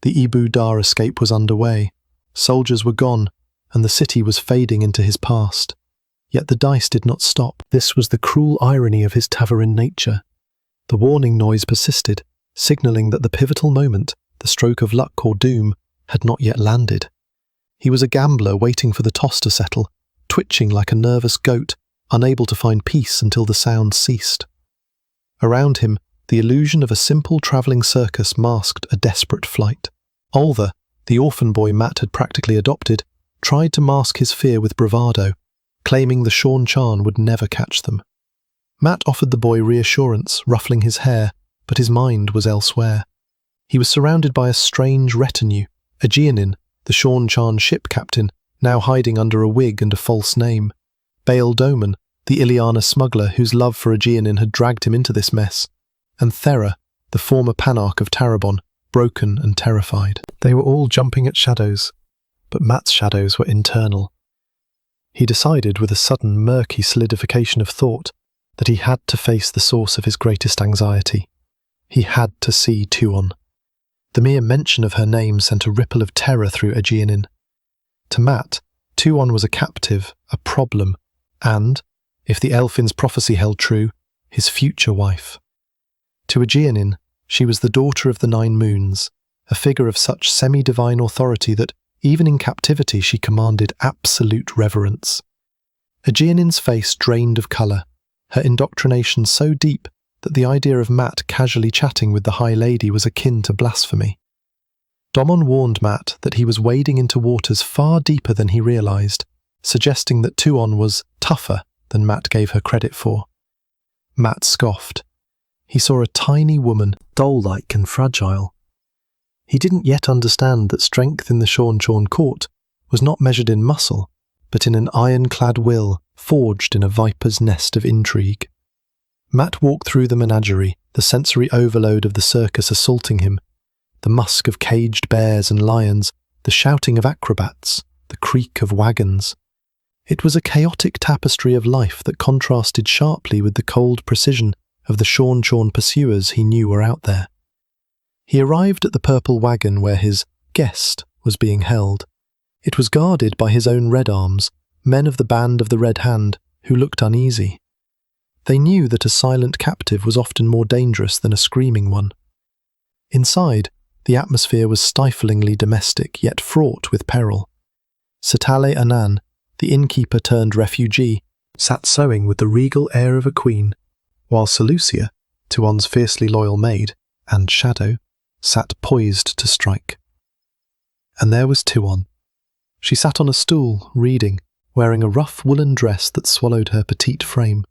The Ibu Dar escape was underway, soldiers were gone, and the city was fading into his past. Yet the dice did not stop. This was the cruel irony of his Ta'veren nature. The warning noise persisted, signalling that the pivotal moment, the stroke of luck or doom, had not yet landed. He was a gambler waiting for the toss to settle, twitching like a nervous goat, unable to find peace until the sound ceased. Around him, the illusion of a simple travelling circus masked a desperate flight. Olther, the orphan boy Mat had practically adopted, tried to mask his fear with bravado, claiming the Seanchan would never catch them. Mat offered the boy reassurance, ruffling his hair, but his mind was elsewhere. He was surrounded by a strange retinue, Aegeanin, the Seanchan ship captain, now hiding under a wig and a false name, Bael Doman, the Ileana smuggler whose love for Aegeanin had dragged him into this mess, and Thera, the former panarch of Tarabon, broken and terrified. They were all jumping at shadows, but Mat's shadows were internal. He decided with a sudden murky solidification of thought that he had to face the source of his greatest anxiety. He had to see Tuon. The mere mention of her name sent a ripple of terror through Aegeanin. To Mat, Tuon was a captive, a problem, and, if the Elfin's prophecy held true, his future wife. To Aegeanin, she was the daughter of the 9 Moons, a figure of such semi-divine authority that, even in captivity, she commanded absolute reverence. Aegeanin's face drained of colour, her indoctrination so deep that the idea of Mat casually chatting with the High Lady was akin to blasphemy. Domon warned Mat that he was wading into waters far deeper than he realised, suggesting that Tuon was tougher than Mat gave her credit for. Mat scoffed. He saw a tiny woman, doll-like and fragile. He didn't yet understand that strength in the Seanchan court was not measured in muscle, but in an ironclad will forged in a viper's nest of intrigue. Mat walked through the menagerie, the sensory overload of the circus assaulting him, the musk of caged bears and lions, the shouting of acrobats, the creak of wagons. It was a chaotic tapestry of life that contrasted sharply with the cold precision of the Seanchan pursuers he knew were out there. He arrived at the purple wagon where his guest was being held. It was guarded by his own red arms, men of the Band of the Red Hand, who looked uneasy. They knew that a silent captive was often more dangerous than a screaming one. Inside, the atmosphere was stiflingly domestic, yet fraught with peril. Setale Anan, the innkeeper turned refugee, sat sewing with the regal air of a queen, while Seleucia, Tuon's fiercely loyal maid, and Shaido, sat poised to strike. And there was Tuon. She sat on a stool, reading, wearing a rough woolen dress that swallowed her petite frame.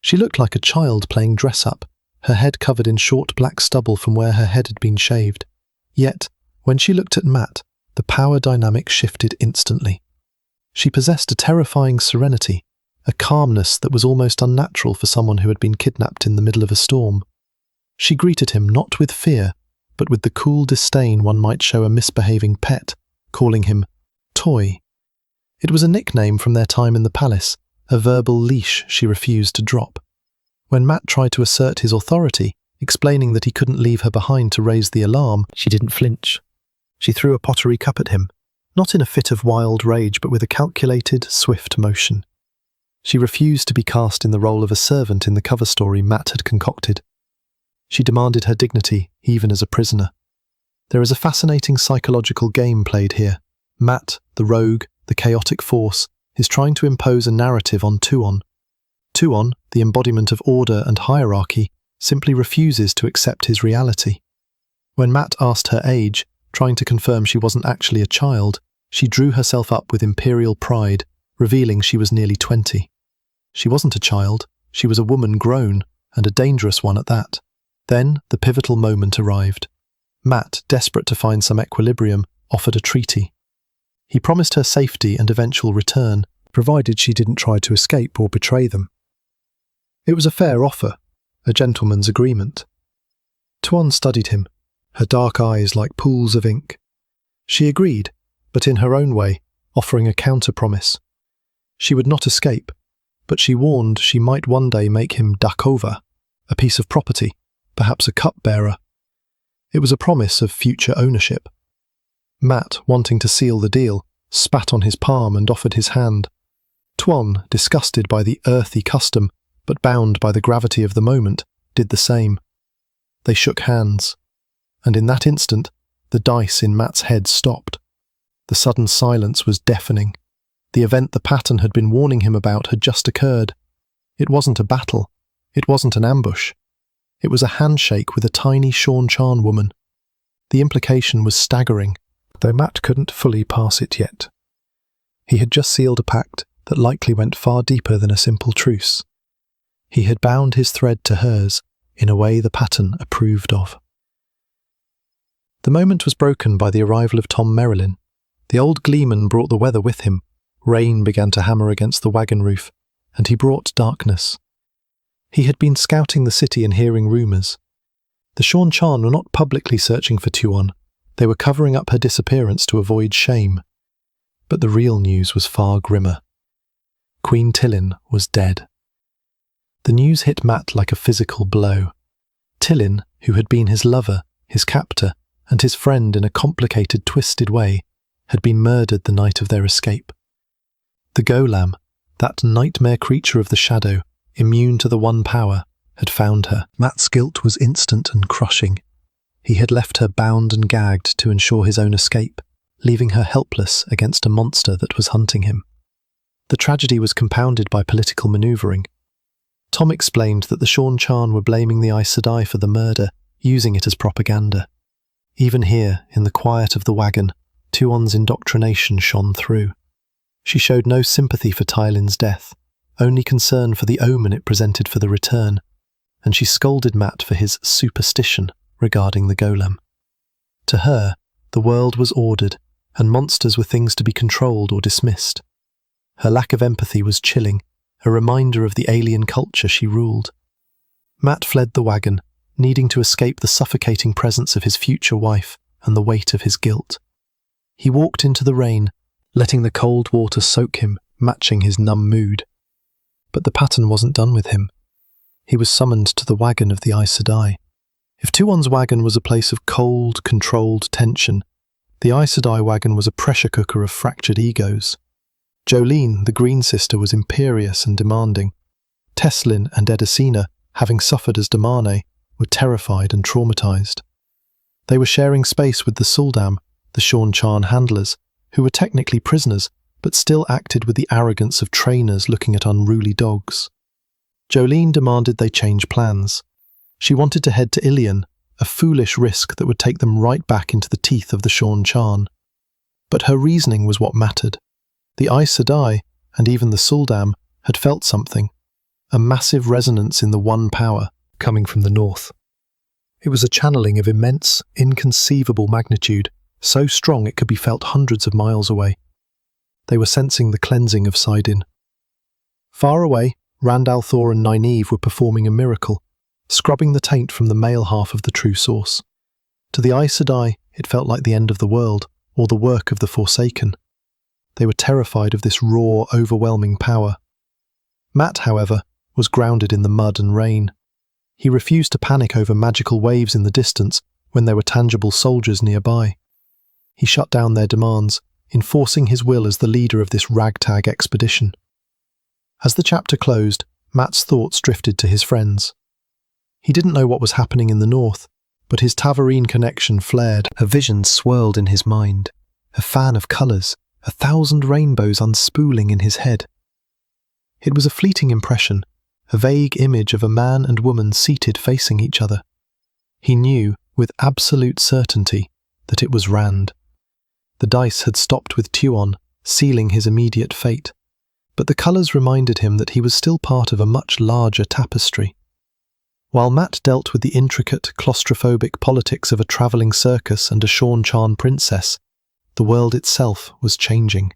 She looked like a child playing dress-up, her head covered in short black stubble from where her head had been shaved. Yet, when she looked at Mat, the power dynamic shifted instantly. She possessed a terrifying serenity, a calmness that was almost unnatural for someone who had been kidnapped in the middle of a storm. She greeted him not with fear, but with the cool disdain one might show a misbehaving pet, calling him Toy. It was a nickname from their time in the palace, a verbal leash she refused to drop. When Mat tried to assert his authority, explaining that he couldn't leave her behind to raise the alarm, she didn't flinch. She threw a pottery cup at him, not in a fit of wild rage, but with a calculated, swift motion. She refused to be cast in the role of a servant in the cover story Mat had concocted. She demanded her dignity, even as a prisoner. There is a fascinating psychological game played here. Mat, the rogue, the chaotic force, is trying to impose a narrative on Tuon. Tuon, the embodiment of order and hierarchy, simply refuses to accept his reality. When Mat asked her age, trying to confirm she wasn't actually a child, she drew herself up with imperial pride, revealing she was nearly 20. She wasn't a child, she was a woman grown, and a dangerous one at that. Then the pivotal moment arrived. Mat, desperate to find some equilibrium, offered a treaty. He promised her safety and eventual return, provided she didn't try to escape or betray them. It was a fair offer, a gentleman's agreement. Tuon studied him, her dark eyes like pools of ink. She agreed, but in her own way, offering a counter-promise. She would not escape, but she warned she might one day make him Dakova, a piece of property, perhaps a cup-bearer. It was a promise of future ownership. Mat, wanting to seal the deal, spat on his palm and offered his hand. Tuon, disgusted by the earthy custom, but bound by the gravity of the moment, did the same. They shook hands, and in that instant, the dice in Mat's head stopped. The sudden silence was deafening. The event the pattern had been warning him about had just occurred. It wasn't a battle. It wasn't an ambush. It was a handshake with a tiny Sean-Chan woman. The implication was staggering, though Mat couldn't fully pass it yet. He had just sealed a pact that likely went far deeper than a simple truce. He had bound his thread to hers in a way the pattern approved of. The moment was broken by the arrival of Tom Merrilin. The old gleeman brought the weather with him. Rain began to hammer against the wagon roof, and he brought darkness. He had been scouting the city and hearing rumours. The Sean-Chan were not publicly searching for Tuon. They were covering up her disappearance to avoid shame. But the real news was far grimmer. Queen Tillin was dead. The news hit Mat like a physical blow. Tillin, who had been his lover, his captor, and his friend in a complicated, twisted way, had been murdered the night of their escape. The Golem, that nightmare creature of the shadow, immune to the one power, had found her. Mat's guilt was instant and crushing. He had left her bound and gagged to ensure his own escape, leaving her helpless against a monster that was hunting him. The tragedy was compounded by political manoeuvring. Tom explained that the Sean-Chan were blaming the Aes Sedai for the murder, using it as propaganda. Even here, in the quiet of the wagon, Tuon's indoctrination shone through. She showed no sympathy for Tylin's death, only concern for the omen it presented for the return, and she scolded Mat for his superstition regarding the golem. To her, the world was ordered, and monsters were things to be controlled or dismissed. Her lack of empathy was chilling, a reminder of the alien culture she ruled. Mat fled the wagon, needing to escape the suffocating presence of his future wife and the weight of his guilt. He walked into the rain, letting the cold water soak him, matching his numb mood. But the pattern wasn't done with him. He was summoned to the wagon of the Aes Sedai. If Tuon's wagon was a place of cold, controlled tension, the Aes Sedai wagon was a pressure cooker of fractured egos. Jolene, the Green Sister, was imperious and demanding. Teslin and Edicina, having suffered as Damane, were terrified and traumatized. They were sharing space with the Suldam, the Sean-Chan handlers, who were technically prisoners, but still acted with the arrogance of trainers looking at unruly dogs. Jolene demanded they change plans. She wanted to head to Ilion, a foolish risk that would take them right back into the teeth of the Sean-Chan. But her reasoning was what mattered. The Aes Sedai, and even the Suldam, had felt something, a massive resonance in the one power coming from the north. It was a channeling of immense, inconceivable magnitude, so strong it could be felt hundreds of miles away. They were sensing the cleansing of Saidin. Far away, Rand al'Thor and Nynaeve were performing a miracle, scrubbing the taint from the male half of the true source. To the Aes Sedai, it felt like the end of the world, or the work of the Forsaken. They were terrified of this raw, overwhelming power. Mat, however, was grounded in the mud and rain. He refused to panic over magical waves in the distance when there were tangible soldiers nearby. He shut down their demands, enforcing his will as the leader of this ragtag expedition. As the chapter closed, Mat's thoughts drifted to his friends. He didn't know what was happening in the north, but his Tavarine connection flared. A vision swirled in his mind, a fan of colours, 1,000 rainbows unspooling in his head. It was a fleeting impression, a vague image of a man and woman seated facing each other. He knew, with absolute certainty, that it was Rand. The dice had stopped with Tuon, sealing his immediate fate, but the colours reminded him that he was still part of a much larger tapestry. While Mat dealt with the intricate, claustrophobic politics of a travelling circus and a Sean-Chan princess, the world itself was changing.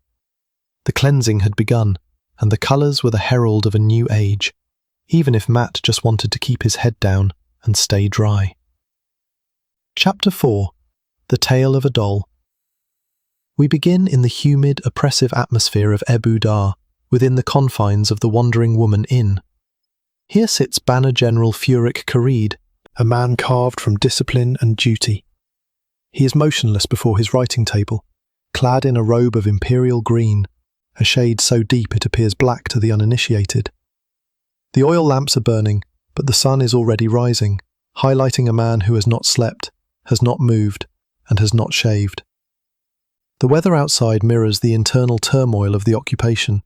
The cleansing had begun, and the colours were the herald of a new age, even if Mat just wanted to keep his head down and stay dry. Chapter 4. The Tale of a Doll. We begin in the humid, oppressive atmosphere of Ebu Dar, within the confines of the Wandering Woman Inn. Here sits Banner General Furik Kharid, a man carved from discipline and duty. He is motionless before his writing table, clad in a robe of imperial green, a shade so deep it appears black to the uninitiated. The oil lamps are burning, but the sun is already rising, highlighting a man who has not slept, has not moved, and has not shaved. The weather outside mirrors the internal turmoil of the occupation,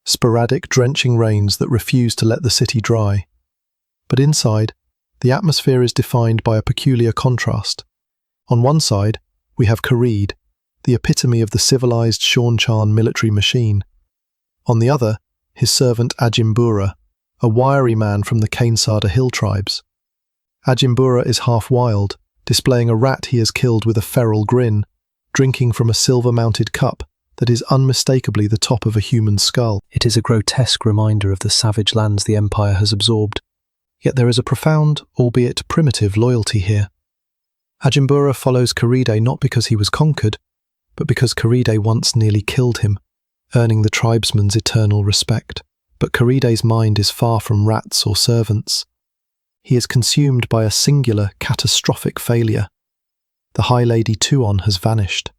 sporadic, drenching rains that refuse to let the city dry. But inside, the atmosphere is defined by a peculiar contrast. On one side, we have Kharid, the epitome of the civilized Sean-Chan military machine. On the other, his servant Ajimbura, a wiry man from the Caemlyn hill tribes. Ajimbura is half wild, displaying a rat he has killed with a feral grin, drinking from a silver-mounted cup that is unmistakably the top of a human skull. It is a grotesque reminder of the savage lands the Empire has absorbed. Yet there is a profound, albeit primitive, loyalty here. Ajimbura follows Kharid not because he was conquered, but because Kharid once nearly killed him, earning the tribesman's eternal respect. But Kharid's mind is far from rats or servants. He is consumed by a singular, catastrophic failure. The High Lady Tuon has vanished.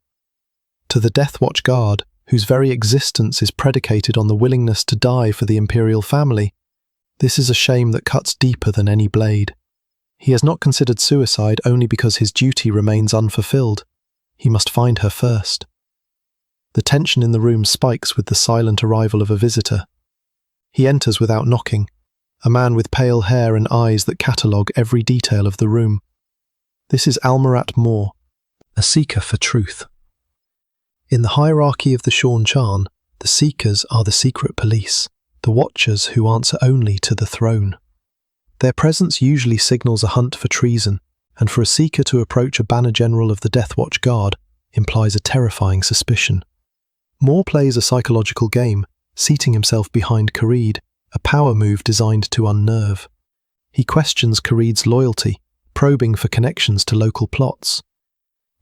To the Death Watch Guard, whose very existence is predicated on the willingness to die for the imperial family, this is a shame that cuts deeper than any blade. He has not considered suicide only because his duty remains unfulfilled. He must find her first. The tension in the room spikes with the silent arrival of a visitor. He enters without knocking, a man with pale hair and eyes that catalogue every detail of the room. This is Almarat Moore, a seeker for truth. In the hierarchy of the Sean-Chan, the seekers are the secret police, the watchers who answer only to the throne. Their presence usually signals a hunt for treason, and for a seeker to approach a banner general of the Death Watch Guard implies a terrifying suspicion. Moore plays a psychological game, seating himself behind Kharid, a power move designed to unnerve. He questions Kharid's loyalty, probing for connections to local plots.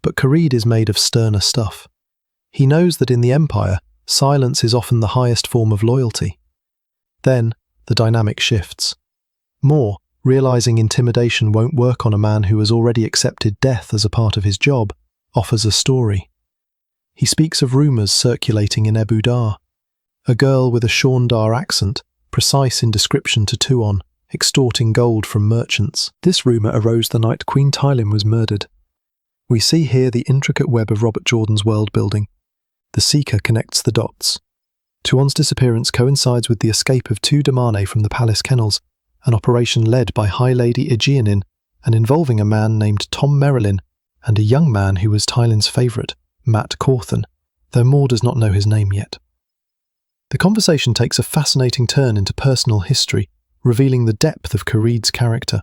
But Kharid is made of sterner stuff. He knows that in the Empire, silence is often the highest form of loyalty. Then, the dynamic shifts. Moore, realizing intimidation won't work on a man who has already accepted death as a part of his job, offers a story. He speaks of rumours circulating in Ebu Dar. a girl with a Shaundar accent, precise in description to Tuon, extorting gold from merchants. This rumour arose the night Queen Tylin was murdered. We see here the intricate web of Robert Jordan's world-building. The seeker connects the dots. Tuon's disappearance coincides with the escape of 2 Damane from the palace kennels, an operation led by High Lady Aegianin and involving a man named Tom Merrilin and a young man who was Tylin's favourite, Mat Cauthon, though Moore does not know his name yet. The conversation takes a fascinating turn into personal history, revealing the depth of Carid's character.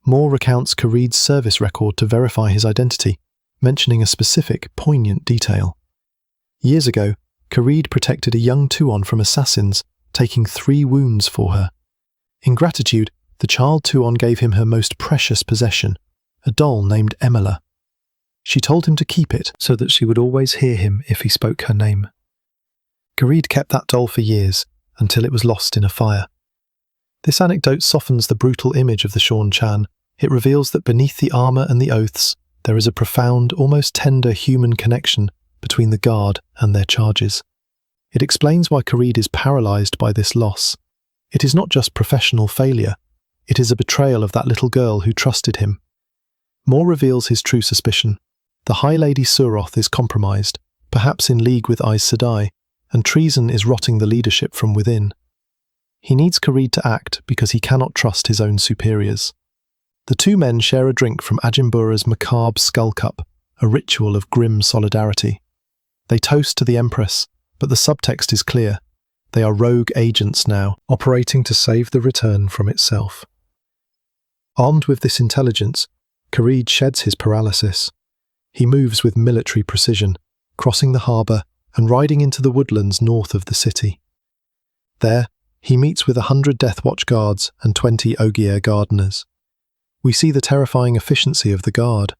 Moore recounts Carid's service record to verify his identity, mentioning a specific, poignant detail. Years ago, Carid protected a young Tuon from assassins, taking 3 wounds for her. In gratitude, the child Tuon gave him her most precious possession, a doll named Emela. She told him to keep it so that she would always hear him if he spoke her name. Carid kept that doll for years, until it was lost in a fire. This anecdote softens the brutal image of the Seanchan. It reveals that beneath the armour and the oaths, there is a profound, almost tender human connection between the guard and their charges. It explains why Carid is paralysed by this loss. It is not just professional failure, it is a betrayal of that little girl who trusted him. Moore reveals his true suspicion. The High Lady Suroth is compromised, perhaps in league with Aes Sedai, and treason is rotting the leadership from within. He needs Carid to act because he cannot trust his own superiors. The 2 men share a drink from Ajimbura's macabre skull cup, a ritual of grim solidarity. They toast to the Empress, but the subtext is clear. They are rogue agents now, operating to save the return from itself. Armed with this intelligence, Carid sheds his paralysis. He moves with military precision, crossing the harbour and riding into the woodlands north of the city. There, he meets with 100 Death Watch guards and 20 Ogier gardeners. We see the terrifying efficiency of the guard.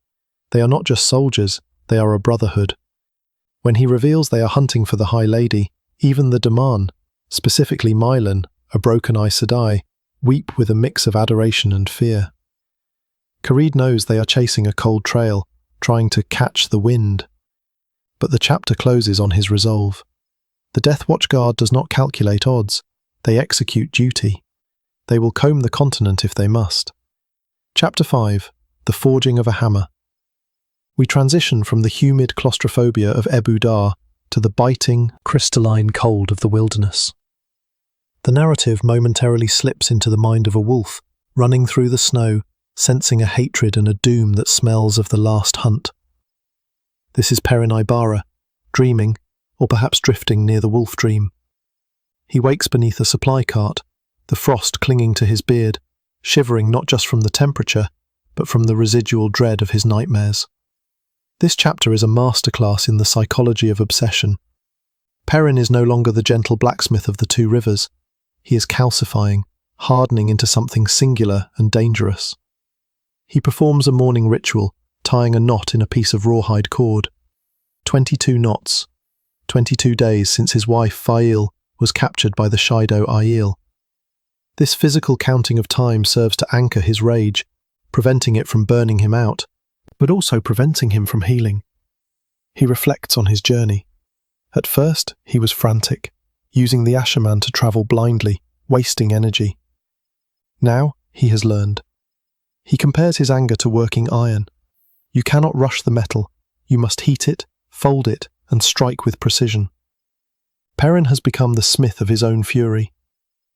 They are not just soldiers, they are a brotherhood. When he reveals they are hunting for the High Lady, even the Daman, specifically Mylan, a broken Aes Sedai, weep with a mix of adoration and fear. Carid knows they are chasing a cold trail, trying to catch the wind. But the chapter closes on his resolve. The Death Watch Guard does not calculate odds, they execute duty. They will comb the continent if they must. Chapter 5. The Forging of a Hammer. We transition from the humid claustrophobia of Ebu Dar to the biting, crystalline cold of the wilderness. The narrative momentarily slips into the mind of a wolf, running through the snow, sensing a hatred and a doom that smells of the last hunt. This is Perrin Aybara, dreaming, or perhaps drifting near the wolf dream. He wakes beneath a supply cart, the frost clinging to his beard, shivering not just from the temperature, but from the residual dread of his nightmares. This chapter is a masterclass in the psychology of obsession. Perrin is no longer the gentle blacksmith of the 2 rivers. He is calcifying, hardening into something singular and dangerous. He performs a morning ritual, tying a knot in a piece of rawhide cord. 22 knots. 22 days since his wife Fail was captured by the Shaido Aiel. This physical counting of time serves to anchor his rage, preventing it from burning him out, but also preventing him from healing. He reflects on his journey. At first, he was frantic, using the Asherman to travel blindly, wasting energy. Now, he has learned. He compares his anger to working iron. You cannot rush the metal. You must heat it, fold it, and strike with precision. Perrin has become the smith of his own fury.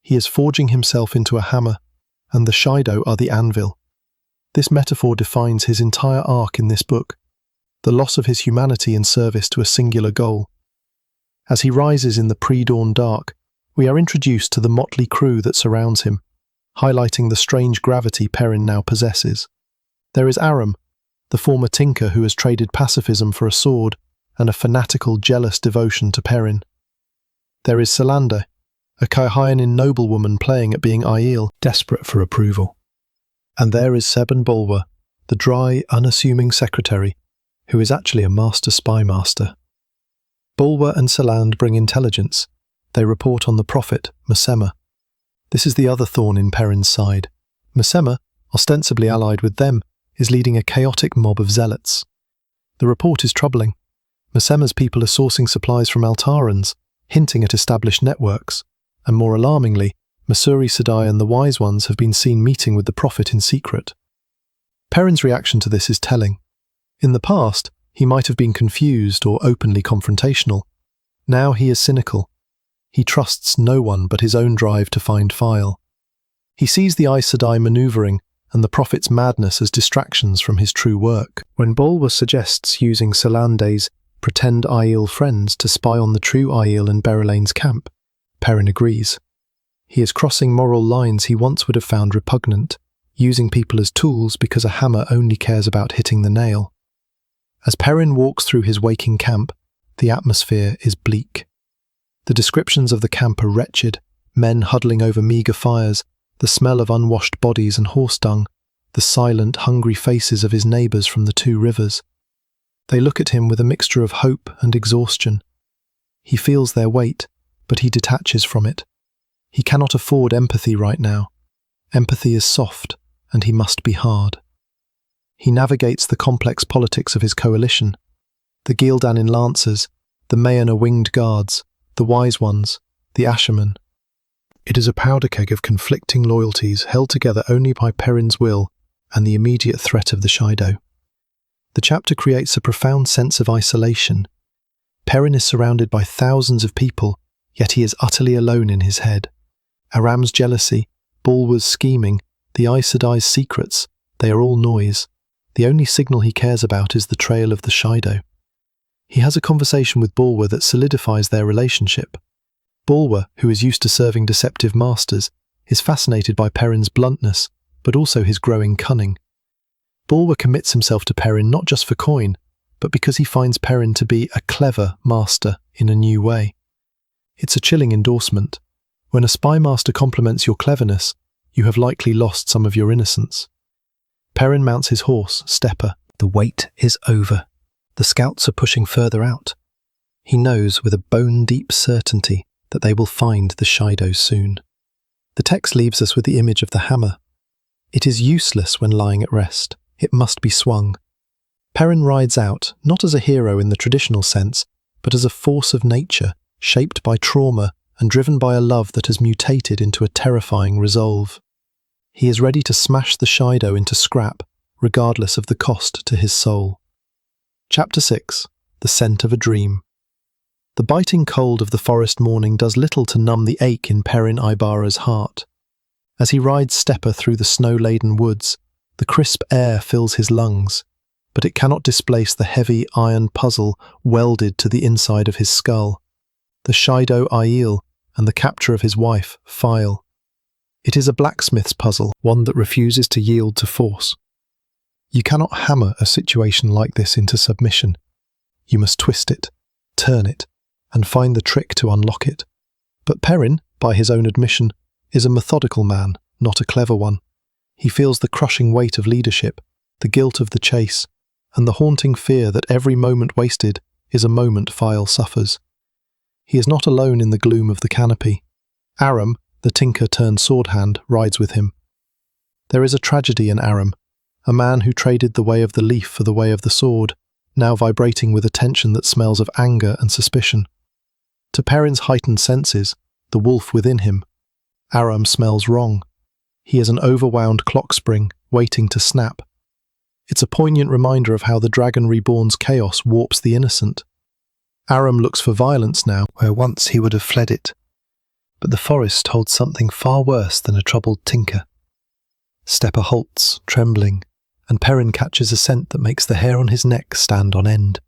He is forging himself into a hammer, and the Shaido are the anvil. This metaphor defines his entire arc in this book, the loss of his humanity in service to a singular goal. As he rises in the pre-dawn dark, we are introduced to the motley crew that surrounds him, highlighting the strange gravity Perrin now possesses. There is Aram, the former tinker who has traded pacifism for a sword and a fanatical, jealous devotion to Perrin. There is Selanda, a Kaihayanin noblewoman playing at being Aiel, desperate for approval. And there is Sebon Bulwer, the dry, unassuming secretary, who is actually a master spy master. Bulwer and Seland bring intelligence. They report on the prophet, Masema. This is the other thorn in Perrin's side. Masema, ostensibly allied with them, is leading a chaotic mob of zealots. The report is troubling. Masema's people are sourcing supplies from Altarans, hinting at established networks, and more alarmingly, Wintery and the Wise Ones have been seen meeting with the Prophet in secret. Perrin's reaction to this is telling. In the past, he might have been confused or openly confrontational. Now he is cynical. He trusts no one but his own drive to find file. He sees the Aes Sedai manoeuvring and the Prophet's madness as distractions from his true work. When Bulwer suggests using Solande's pretend Aiel friends to spy on the true Aiel in Berylaine's camp, Perrin agrees. He is crossing moral lines he once would have found repugnant, using people as tools because a hammer only cares about hitting the nail. As Perrin walks through his waking camp, the atmosphere is bleak. The descriptions of the camp are wretched, men huddling over meagre fires, the smell of unwashed bodies and horse dung, the silent, hungry faces of his neighbours from the 2 rivers. They look at him with a mixture of hope and exhaustion. He feels their weight, but he detaches from it. He cannot afford empathy right now. Empathy is soft, and he must be hard. He navigates the complex politics of his coalition. The Gildan in lancers, the Mayana winged guards, the Wise Ones, the Ashermen. It is a powder keg of conflicting loyalties held together only by Perrin's will and the immediate threat of the Shaido. The chapter creates a profound sense of isolation. Perrin is surrounded by thousands of people, yet he is utterly alone in his head. Aram's jealousy, Bulwer's scheming, the Aes Sedai's secrets, they are all noise. The only signal he cares about is the trail of the Shaido. He has a conversation with Bulwer that solidifies their relationship. Bulwer, who is used to serving deceptive masters, is fascinated by Perrin's bluntness, but also his growing cunning. Bulwer commits himself to Perrin not just for coin, but because he finds Perrin to be a clever master in a new way. It's a chilling endorsement. When a spy master compliments your cleverness, you have likely lost some of your innocence. Perrin mounts his horse, Stepper. The wait is over. The scouts are pushing further out. He knows with a bone-deep certainty that they will find the Shaido soon. The text leaves us with the image of the hammer. It is useless when lying at rest. It must be swung. Perrin rides out, not as a hero in the traditional sense, but as a force of nature, shaped by trauma and driven by a love that has mutated into a terrifying resolve. He is ready to smash the Shaido into scrap, regardless of the cost to his soul. Chapter 6. The Scent of a Dream. The biting cold of the forest morning does little to numb the ache in Perrin Aybara's heart. As he rides Stepper through the snow-laden woods, the crisp air fills his lungs, but it cannot displace the heavy iron puzzle welded to the inside of his skull. The Shaido Aiel and the capture of his wife, File. It is a blacksmith's puzzle, one that refuses to yield to force. You cannot hammer a situation like this into submission. You must twist it, turn it, and find the trick to unlock it. But Perrin, by his own admission, is a methodical man, not a clever one. He feels the crushing weight of leadership, the guilt of the chase, and the haunting fear that every moment wasted is a moment File suffers. He is not alone in the gloom of the canopy. Aram, the tinker-turned-sword hand, rides with him. There is a tragedy in Aram, a man who traded the way of the leaf for the way of the sword, now vibrating with a tension that smells of anger and suspicion. To Perrin's heightened senses, the wolf within him, Aram smells wrong. He is an overwound clock spring, waiting to snap. It's a poignant reminder of how the dragon reborn's chaos warps the innocent. Aram looks for violence now, where once he would have fled it. But the forest holds something far worse than a troubled tinker. Stepper halts, trembling, and Perrin catches a scent that makes the hair on his neck stand on end.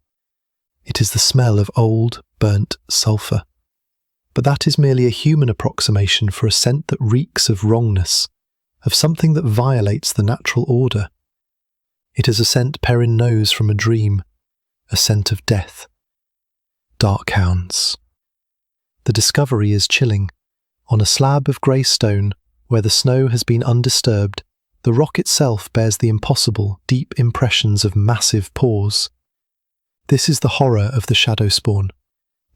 It is the smell of old, burnt sulphur. But that is merely a human approximation for a scent that reeks of wrongness, of something that violates the natural order. It is a scent Perrin knows from a dream, a scent of death. Dark hounds. The discovery is chilling. On a slab of grey stone, where the snow has been undisturbed, the rock itself bears the impossible, deep impressions of massive paws. This is the horror of the shadow spawn.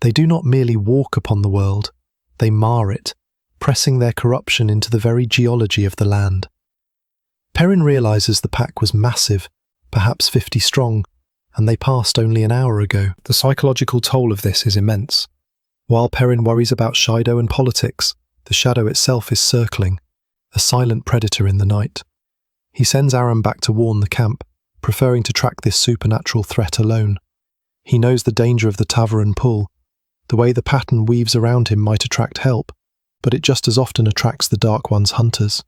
They do not merely walk upon the world, they mar it, pressing their corruption into the very geology of the land. Perrin realises the pack was massive, perhaps 50 strong, and they passed only an hour ago. The psychological toll of this is immense. While Perrin worries about Shaido and politics, the shadow itself is circling, a silent predator in the night. He sends Aram back to warn the camp, preferring to track this supernatural threat alone. He knows the danger of the Tavaran pull. The way the pattern weaves around him might attract help, but it just as often attracts the Dark One's hunters.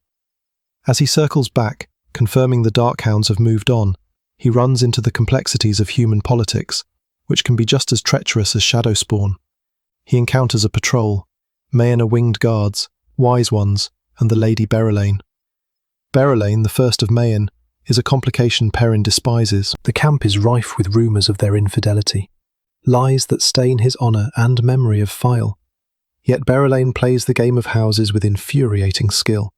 As he circles back, confirming the Darkhounds have moved on, he runs into the complexities of human politics, which can be just as treacherous as shadow spawn. He encounters a patrol, Mayana winged guards, wise ones, and the Lady Elayne. Elayne, the first of Mayan, is a complication Perrin despises. The camp is rife with rumours of their infidelity, lies that stain his honour and memory of File. Yet Elayne plays the game of houses with infuriating skill.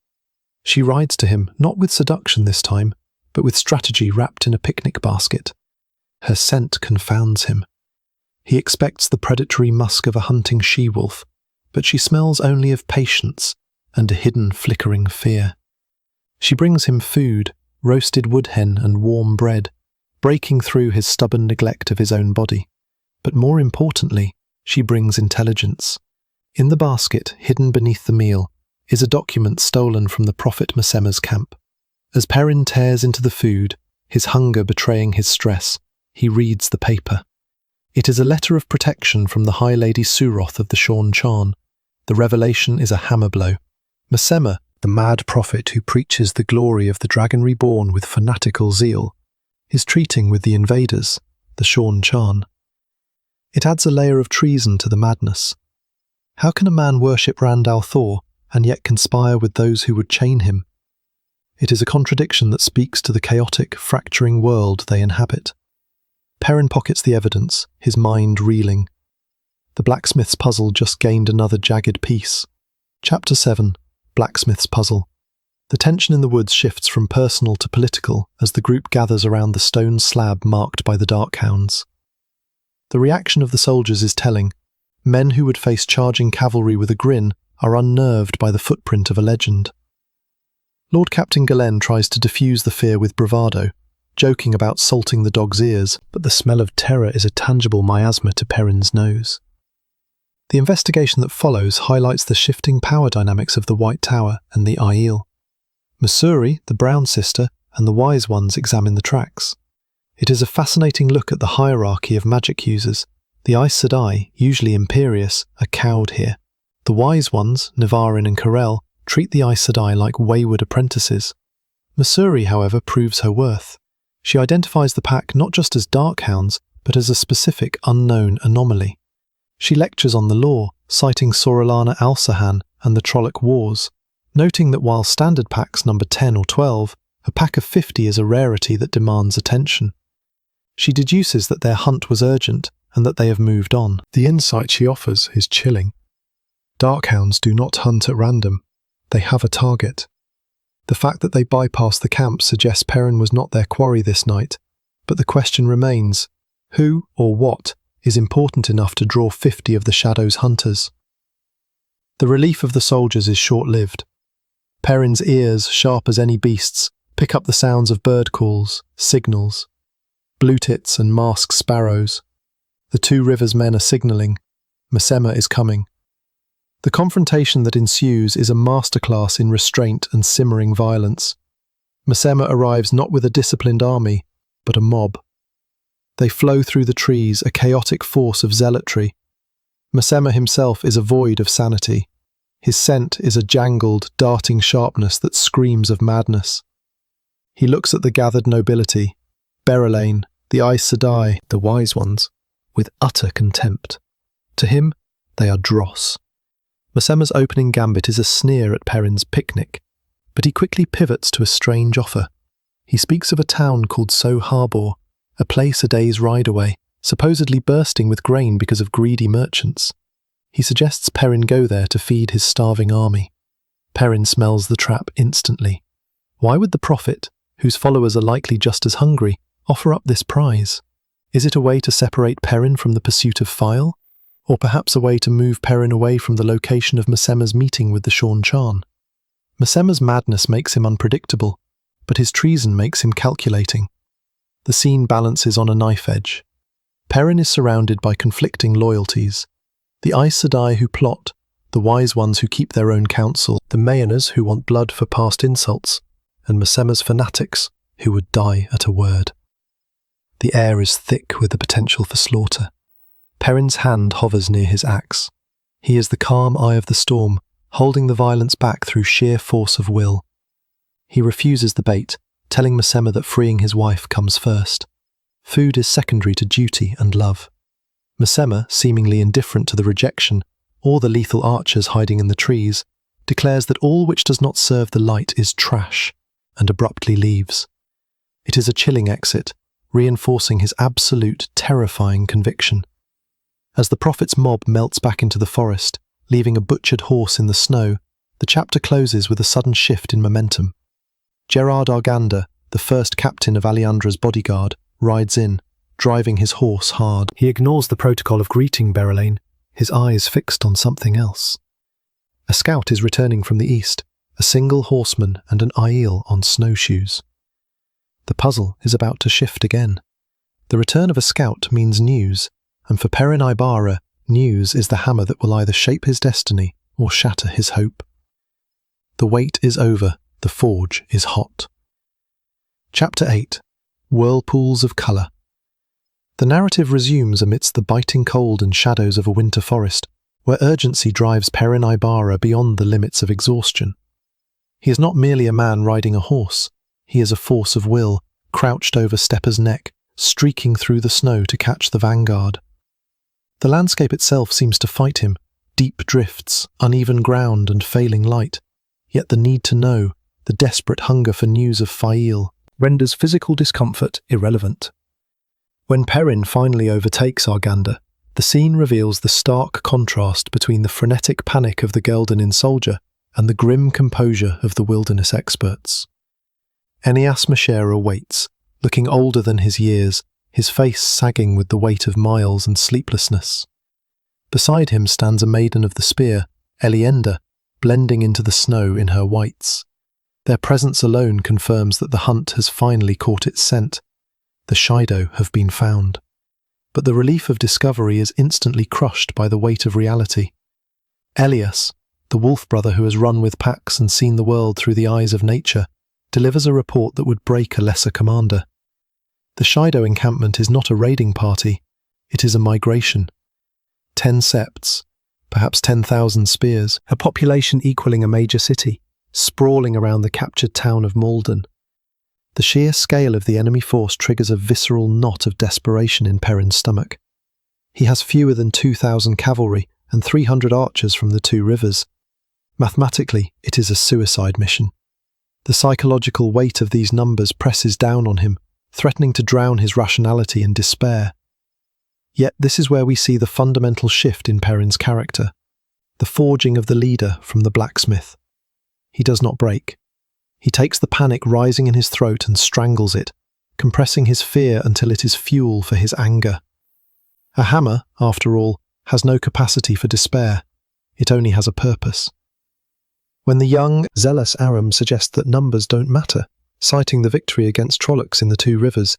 She rides to him, not with seduction this time, but with strategy wrapped in a picnic basket. Her scent confounds him. He expects the predatory musk of a hunting she-wolf, but she smells only of patience and a hidden flickering fear. She brings him food, roasted wood hen and warm bread, breaking through his stubborn neglect of his own body. But more importantly, she brings intelligence. In the basket, hidden beneath the meal, is a document stolen from the prophet Masema's camp. As Perrin tears into the food, his hunger betraying his stress, he reads the paper. It is a letter of protection from the High Lady Suroth of the Shorn Charn. The revelation is a hammer blow. Masema, the mad prophet who preaches the glory of the dragon reborn with fanatical zeal, is treating with the invaders, the Shorn Charn. It adds a layer of treason to the madness. How can a man worship Rand al'Thor and yet conspire with those who would chain him? It is a contradiction that speaks to the chaotic, fracturing world they inhabit. Perrin pockets the evidence, his mind reeling. The blacksmith's puzzle just gained another jagged piece. Chapter 7, Blacksmith's Puzzle. The tension in the woods shifts from personal to political as the group gathers around the stone slab marked by the Darkhounds. The reaction of the soldiers is telling. Men who would face charging cavalry with a grin are unnerved by the footprint of a legend. Lord Captain Galen tries to diffuse the fear with bravado, joking about salting the dog's ears, but the smell of terror is a tangible miasma to Perrin's nose. The investigation that follows highlights the shifting power dynamics of the White Tower and the Aiel. Missouri, the Brown sister, and the Wise Ones examine the tracks. It is a fascinating look at the hierarchy of magic users. The Aes Sedai, usually imperious, are cowed here. The Wise Ones, Navarin and Corel, treat the Aes Sedai like wayward apprentices. Missouri, however, proves her worth. She identifies the pack not just as Darkhounds, but as a specific unknown anomaly. She lectures on the law, citing Sorolana Alsahan and the Trolloc Wars, noting that while standard packs number 10 or 12, a pack of 50 is a rarity that demands attention. She deduces that their hunt was urgent and that they have moved on. The insight she offers is chilling. Darkhounds do not hunt at random. They have a target. The fact that they bypassed the camp suggests Perrin was not their quarry this night, but the question remains, who or what is important enough to draw 50 of the Shadow's hunters? The relief of the soldiers is short-lived. Perrin's ears, sharp as any beast's, pick up the sounds of bird calls, signals, blue-tits and masked sparrows. The Two Rivers men are signalling. Masema is coming. The confrontation that ensues is a masterclass in restraint and simmering violence. Masema arrives not with a disciplined army, but a mob. They flow through the trees, a chaotic force of zealotry. Masema himself is a void of sanity. His scent is a jangled, darting sharpness that screams of madness. He looks at the gathered nobility, Elayne, the Aes Sedai, the Wise Ones, with utter contempt. To him, they are dross. Masema's opening gambit is a sneer at Perrin's picnic, but he quickly pivots to a strange offer. He speaks of a town called So Harbor, a place a day's ride away, supposedly bursting with grain because of greedy merchants. He suggests Perrin go there to feed his starving army. Perrin smells the trap instantly. Why would the prophet, whose followers are likely just as hungry, offer up this prize? Is it a way to separate Perrin from the pursuit of File? Or perhaps a way to move Perrin away from the location of Masema's meeting with the Shorn Charn? Masema's madness makes him unpredictable, but his treason makes him calculating. The scene balances on a knife edge. Perrin is surrounded by conflicting loyalties. The Aes Sedai who plot, the wise ones who keep their own counsel, the Mayoners who want blood for past insults, and Masema's fanatics who would die at a word. The air is thick with the potential for slaughter. Perrin's hand hovers near his axe. He is the calm eye of the storm, holding the violence back through sheer force of will. He refuses the bait, telling Masema that freeing his wife comes first. Food is secondary to duty and love. Masema, seemingly indifferent to the rejection, or the lethal archers hiding in the trees, declares that all which does not serve the light is trash, and abruptly leaves. It is a chilling exit, reinforcing his absolute, terrifying conviction. As the prophet's mob melts back into the forest, leaving a butchered horse in the snow, the chapter closes with a sudden shift in momentum. Gerard Arganda, the first captain of Alyandra's bodyguard, rides in, driving his horse hard. He ignores the protocol of greeting Elayne, his eyes fixed on something else. A scout is returning from the east, a single horseman and an Aiel on snowshoes. The puzzle is about to shift again. The return of a scout means news, and for Perrin Aybara, news is the hammer that will either shape his destiny or shatter his hope. The wait is over, the forge is hot. Chapter 8. Whirlpools of Colour. The narrative resumes amidst the biting cold and shadows of a winter forest, where urgency drives Perrin Aybara beyond the limits of exhaustion. He is not merely a man riding a horse, he is a force of will, crouched over Stepper's neck, streaking through the snow to catch the vanguard. The landscape itself seems to fight him, deep drifts, uneven ground and failing light, yet the need to know, the desperate hunger for news of Fail, renders physical discomfort irrelevant. When Perrin finally overtakes Arganda, the scene reveals the stark contrast between the frenetic panic of the Geldonin soldier and the grim composure of the wilderness experts. Eneas Mashera waits, looking older than his years, his face sagging with the weight of miles and sleeplessness. Beside him stands a maiden of the spear, Elienda, blending into the snow in her whites. Their presence alone confirms that the hunt has finally caught its scent. The Shaido have been found. But the relief of discovery is instantly crushed by the weight of reality. Elias, the wolf brother who has run with packs and seen the world through the eyes of nature, delivers a report that would break a lesser commander. The Shaido encampment is not a raiding party, it is a migration. 10 septs, perhaps 10,000 spears, a population equaling a major city, sprawling around the captured town of Malden. The sheer scale of the enemy force triggers a visceral knot of desperation in Perrin's stomach. He has fewer than 2,000 cavalry and 300 archers from the two rivers. Mathematically, it is a suicide mission. The psychological weight of these numbers presses down on him, threatening to drown his rationality in despair. Yet this is where we see the fundamental shift in Perrin's character, the forging of the leader from the blacksmith. He does not break. He takes the panic rising in his throat and strangles it, compressing his fear until it is fuel for his anger. A hammer, after all, has no capacity for despair. It only has a purpose. When the young, zealous Aram suggests that numbers don't matter, citing the victory against Trollocs in the two rivers,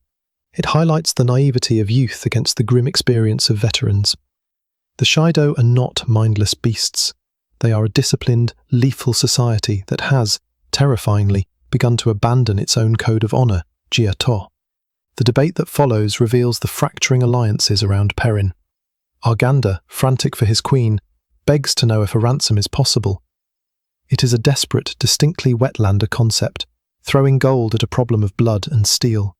it highlights the naivety of youth against the grim experience of veterans. The Shaido are not mindless beasts. They are a disciplined, lethal society that has, terrifyingly, begun to abandon its own code of honour, Jia To. The debate that follows reveals the fracturing alliances around Perrin. Arganda, frantic for his queen, begs to know if a ransom is possible. It is a desperate, distinctly Wetlander concept, throwing gold at a problem of blood and steel.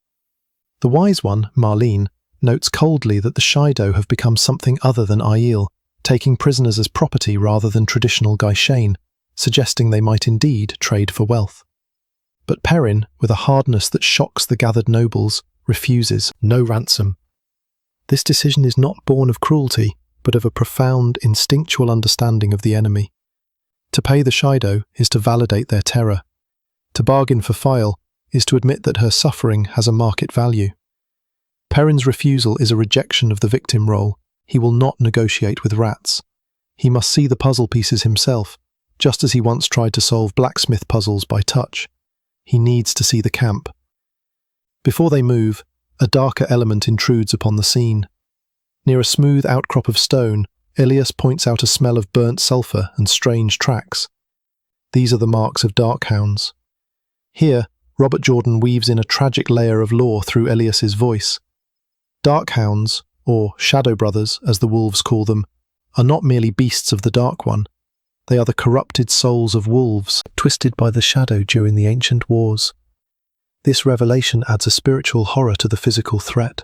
The wise one, Marlene, notes coldly that the Shaido have become something other than Aiel, taking prisoners as property rather than traditional Gaishain, suggesting they might indeed trade for wealth. But Perrin, with a hardness that shocks the gathered nobles, refuses no ransom. This decision is not born of cruelty, but of a profound, instinctual understanding of the enemy. To pay the Shaido is to validate their terror. To bargain for Fail is to admit that her suffering has a market value. Perrin's refusal is a rejection of the victim role. He will not negotiate with rats. He must see the puzzle pieces himself, just as he once tried to solve blacksmith puzzles by touch. He needs to see the camp. Before they move, a darker element intrudes upon the scene. Near a smooth outcrop of stone, Ilias points out a smell of burnt sulphur and strange tracks. These are the marks of darkhounds. Here, Robert Jordan weaves in a tragic layer of lore through Elias's voice. Darkhounds, or shadow brothers as the wolves call them, are not merely beasts of the Dark One. They are the corrupted souls of wolves, twisted by the shadow during the ancient wars. This revelation adds a spiritual horror to the physical threat.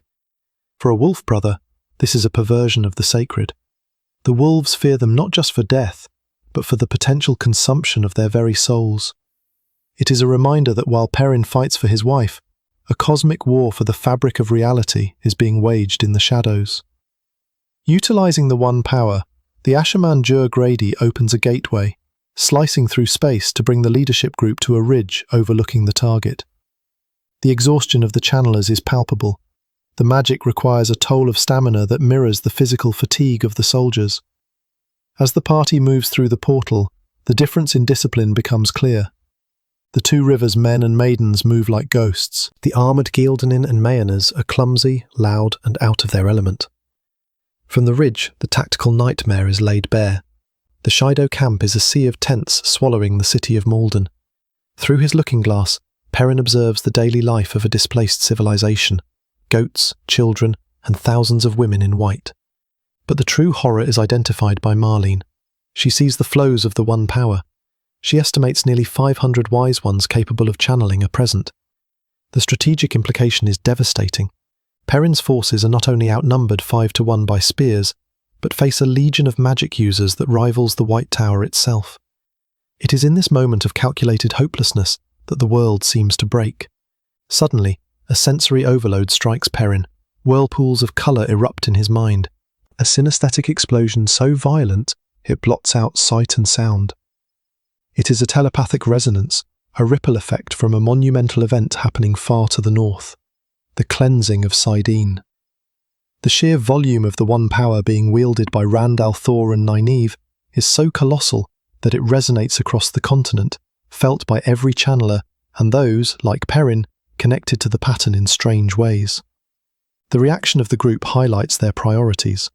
For a wolf brother, this is a perversion of the sacred. The wolves fear them not just for death, but for the potential consumption of their very souls. It is a reminder that while Perrin fights for his wife, a cosmic war for the fabric of reality is being waged in the shadows. Utilizing the One Power, the Ashaman Jur Grady opens a gateway, slicing through space to bring the leadership group to a ridge overlooking the target. The exhaustion of the channelers is palpable. The magic requires a toll of stamina that mirrors the physical fatigue of the soldiers. As the party moves through the portal, the difference in discipline becomes clear. The two rivers' men and maidens move like ghosts. The armoured Gildanin and Mayanas are clumsy, loud, and out of their element. From the ridge, the tactical nightmare is laid bare. The Shaido camp is a sea of tents swallowing the city of Malden. Through his looking glass, Perrin observes the daily life of a displaced civilization, goats, children, and thousands of women in white. But the true horror is identified by Marlene. She sees the flows of the One Power. She estimates nearly 500 Wise Ones capable of channeling are present. The strategic implication is devastating. Perrin's forces are not only outnumbered 5-1 by spears, but face a legion of magic users that rivals the White Tower itself. It is in this moment of calculated hopelessness that the world seems to break. Suddenly, a sensory overload strikes Perrin. Whirlpools of colour erupt in his mind. A synesthetic explosion so violent, it blots out sight and sound. It is a telepathic resonance, a ripple effect from a monumental event happening far to the north. The cleansing of Saidin. The sheer volume of the One Power being wielded by Rand al'Thor and Nynaeve is so colossal that it resonates across the continent, felt by every channeler, and those, like Perrin, connected to the pattern in strange ways. The reaction of the group highlights their priorities.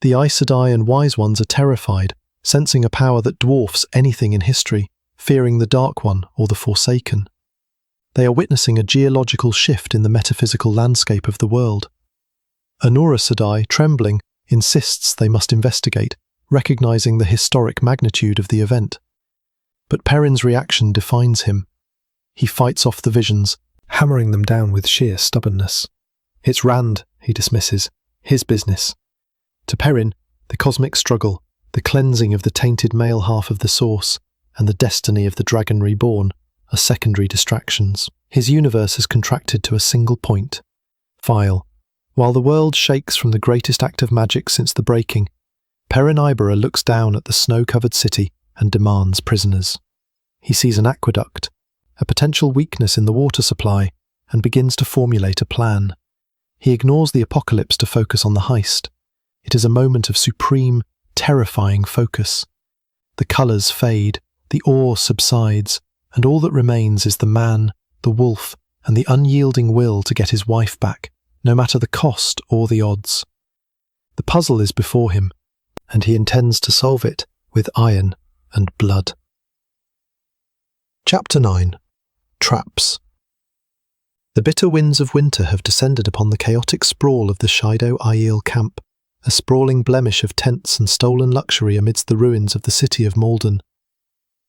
The Aes Sedai and Wise Ones are terrified, sensing a power that dwarfs anything in history, fearing the Dark One or the Forsaken. They are witnessing a geological shift in the metaphysical landscape of the world. Anura Sedai, trembling, insists they must investigate, recognizing the historic magnitude of the event. But Perrin's reaction defines him. He fights off the visions, hammering them down with sheer stubbornness. It's Rand, he dismisses, his business. To Perrin, the cosmic struggle, the cleansing of the tainted male half of the source, and the destiny of the dragon reborn are secondary distractions. His universe has contracted to a single point. File. While the world shakes from the greatest act of magic since the breaking, Perrin Aybara looks down at the snow-covered city and demands prisoners. He sees an aqueduct, a potential weakness in the water supply, and begins to formulate a plan. He ignores the apocalypse to focus on the heist. It is a moment of supreme, terrifying focus. The colours fade, the awe subsides, and all that remains is the man, the wolf, and the unyielding will to get his wife back, no matter the cost or the odds. The puzzle is before him, and he intends to solve it with iron and blood. Chapter 9. Traps. The bitter winds of winter have descended upon the chaotic sprawl of the Shaido Aiel camp, a sprawling blemish of tents and stolen luxury amidst the ruins of the city of Malden.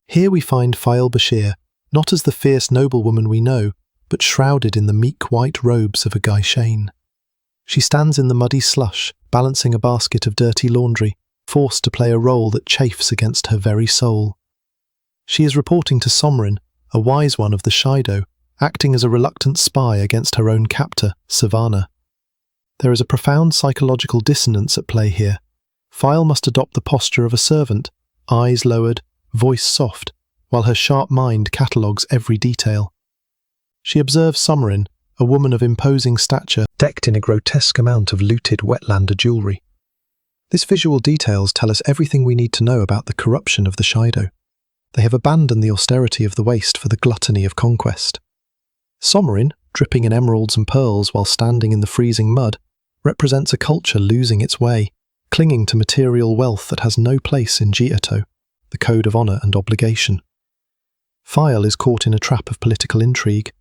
Here we find Fael Bashir, not as the fierce noblewoman we know, but shrouded in the meek white robes of a Gaishane. She stands in the muddy slush, balancing a basket of dirty laundry, forced to play a role that chafes against her very soul. She is reporting to Somrin, a wise one of the Shaido, acting as a reluctant spy against her own captor, Savannah. There is a profound psychological dissonance at play here. Fael must adopt the posture of a servant, eyes lowered, voice soft, while her sharp mind catalogues every detail. She observes Somrin, a woman of imposing stature, decked in a grotesque amount of looted Wetlander jewellery. This visual details tell us everything we need to know about the corruption of the Shaido. They have abandoned the austerity of the waste for the gluttony of conquest. Somrin, dripping in emeralds and pearls while standing in the freezing mud, represents a culture losing its way, clinging to material wealth that has no place in Giotto, the code of honour and obligation. File is caught in a trap of political intrigue.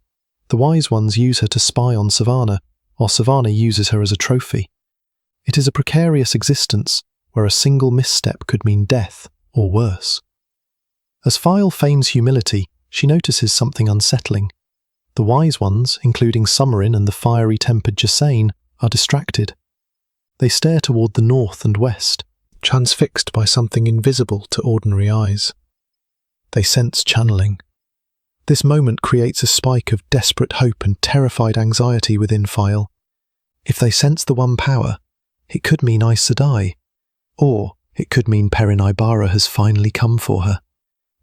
The wise ones use her to spy on Savannah, while Savannah uses her as a trophy. It is a precarious existence where a single misstep could mean death or worse. As File feigns humility, she notices something unsettling. The wise ones, including Summarin and the fiery-tempered Jasane, are distracted. They stare toward the north and west, transfixed by something invisible to ordinary eyes. They sense channeling. This moment creates a spike of desperate hope and terrified anxiety within File. If they sense the one power, it could mean Aes Sedai, or it could mean Perrin Aybara has finally come for her.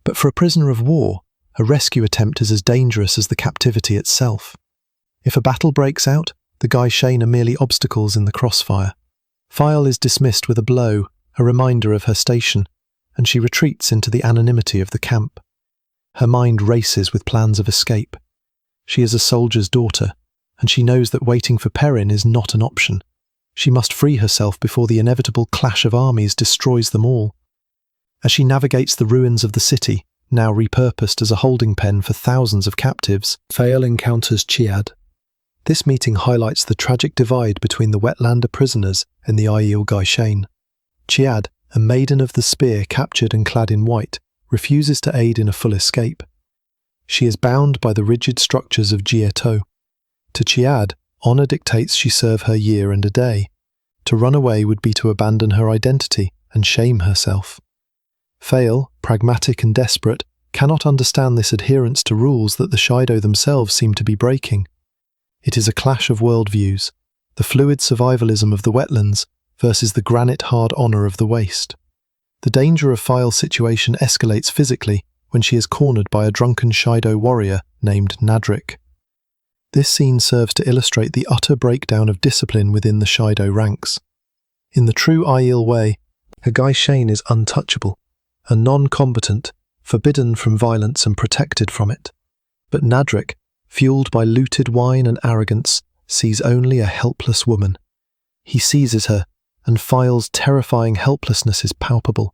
But for a prisoner of war, a rescue attempt is as dangerous as the captivity itself. If a battle breaks out, the Gai'Shane are merely obstacles in the crossfire. File is dismissed with a blow, a reminder of her station, and she retreats into the anonymity of the camp. Her mind races with plans of escape. She is a soldier's daughter, and she knows that waiting for Perrin is not an option. She must free herself before the inevitable clash of armies destroys them all. As she navigates the ruins of the city, now repurposed as a holding pen for thousands of captives, Fale encounters Chiad. This meeting highlights the tragic divide between the Wetlander prisoners and the Aiel Gai'Shane. Chiad, a maiden of the spear captured and clad in white, refuses to aid in a full escape. She is bound by the rigid structures of Giotto. To Chiad, honour dictates she serve her year and a day. To run away would be to abandon her identity and shame herself. Fale, pragmatic and desperate, cannot understand this adherence to rules that the Shaido themselves seem to be breaking. It is a clash of worldviews, the fluid survivalism of the wetlands versus the granite-hard honour of the waste. The danger of File's situation escalates physically when she is cornered by a drunken Shaido warrior named Nadrik. This scene serves to illustrate the utter breakdown of discipline within the Shaido ranks. In the true Aiel way, a Gai'Shane is untouchable, a non-combatant, forbidden from violence and protected from it. But Nadrik, fueled by looted wine and arrogance, sees only a helpless woman. He seizes her, and File's terrifying helplessness is palpable.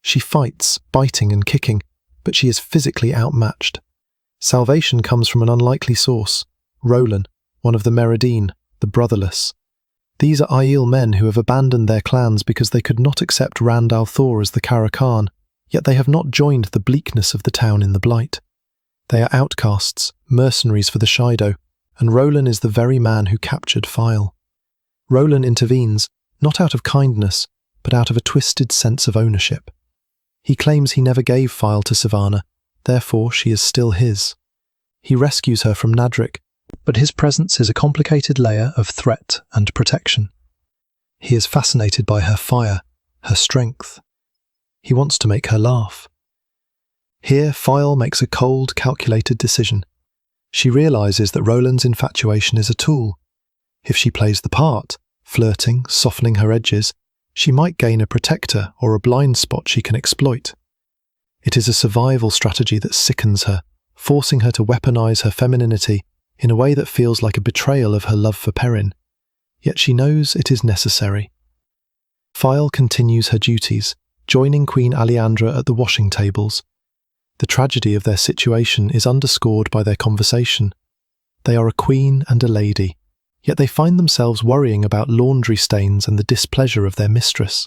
She fights, biting and kicking, but she is physically outmatched. Salvation comes from an unlikely source, Rolan, one of the Meridine, the brotherless. These are Aiel men who have abandoned their clans because they could not accept Rand al'Thor as the Karakan, yet they have not joined the bleakness of the town in the Blight. They are outcasts, mercenaries for the Shaido, and Rolan is the very man who captured File. Rolan intervenes, not out of kindness, but out of a twisted sense of ownership. He claims he never gave File to Savannah, therefore she is still his. He rescues her from Nadrik, but his presence is a complicated layer of threat and protection. He is fascinated by her fire, her strength. He wants to make her laugh. Here, File makes a cold, calculated decision. She realises that Roland's infatuation is a tool. If she plays the part, flirting, softening her edges, she might gain a protector or a blind spot she can exploit. It is a survival strategy that sickens her, forcing her to weaponize her femininity in a way that feels like a betrayal of her love for Perrin. Yet she knows it is necessary. File continues her duties, joining Queen Aleandra at the washing tables. The tragedy of their situation is underscored by their conversation. They are a queen and a lady, yet they find themselves worrying about laundry stains and the displeasure of their mistress.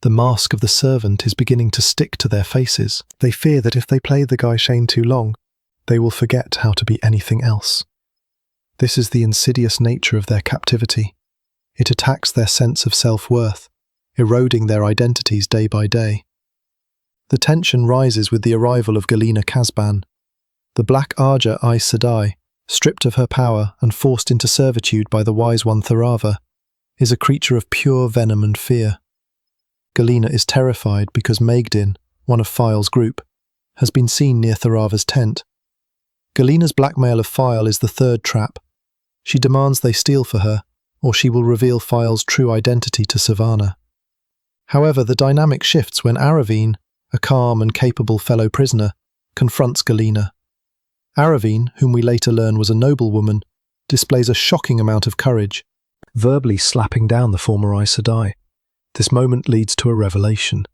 The mask of the servant is beginning to stick to their faces. They fear that if they play the Gai'Shane too long, they will forget how to be anything else. This is the insidious nature of their captivity. It attacks their sense of self-worth, eroding their identities day by day. The tension rises with the arrival of Galina Casban. The Black Arger Aes Sedai, stripped of her power and forced into servitude by the Wise One Tharava, is a creature of pure venom and fear. Galina is terrified because Maegdin, one of File's group, has been seen near Tharava's tent. Galina's blackmail of File is the third trap. She demands they steal for her, or she will reveal File's true identity to Savannah. However, the dynamic shifts when Aravine, a calm and capable fellow prisoner, confronts Galina. Aravine, whom we later learn was a noblewoman, displays a shocking amount of courage, verbally slapping down the former Aes Sedai. This moment leads to a revelation.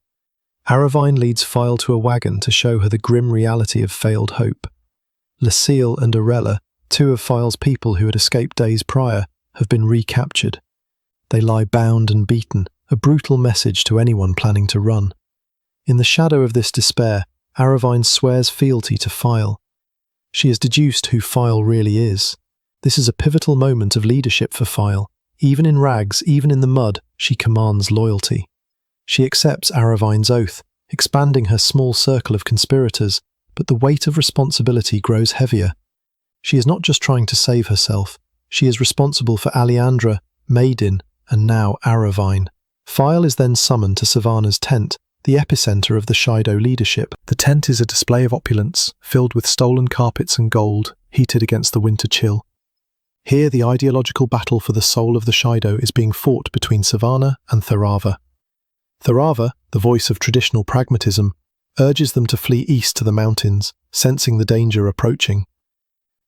Aravine leads File to a wagon to show her the grim reality of failed hope. Lucille and Arella, two of File's people who had escaped days prior, have been recaptured. They lie bound and beaten, a brutal message to anyone planning to run. In the shadow of this despair, Aravine swears fealty to File. She has deduced who File really is. This is a pivotal moment of leadership for File. Even in rags, even in the mud, she commands loyalty. She accepts Aravine's oath, expanding her small circle of conspirators, but the weight of responsibility grows heavier. She is not just trying to save herself, she is responsible for Aleandra, Maiden, and now Aravine. File is then summoned to Savannah's tent, the epicenter of the Shaido leadership. The tent is a display of opulence, filled with stolen carpets and gold, heated against the winter chill. Here the ideological battle for the soul of the Shaido is being fought between Savannah and Tharava. Tharava, the voice of traditional pragmatism, urges them to flee east to the mountains, sensing the danger approaching.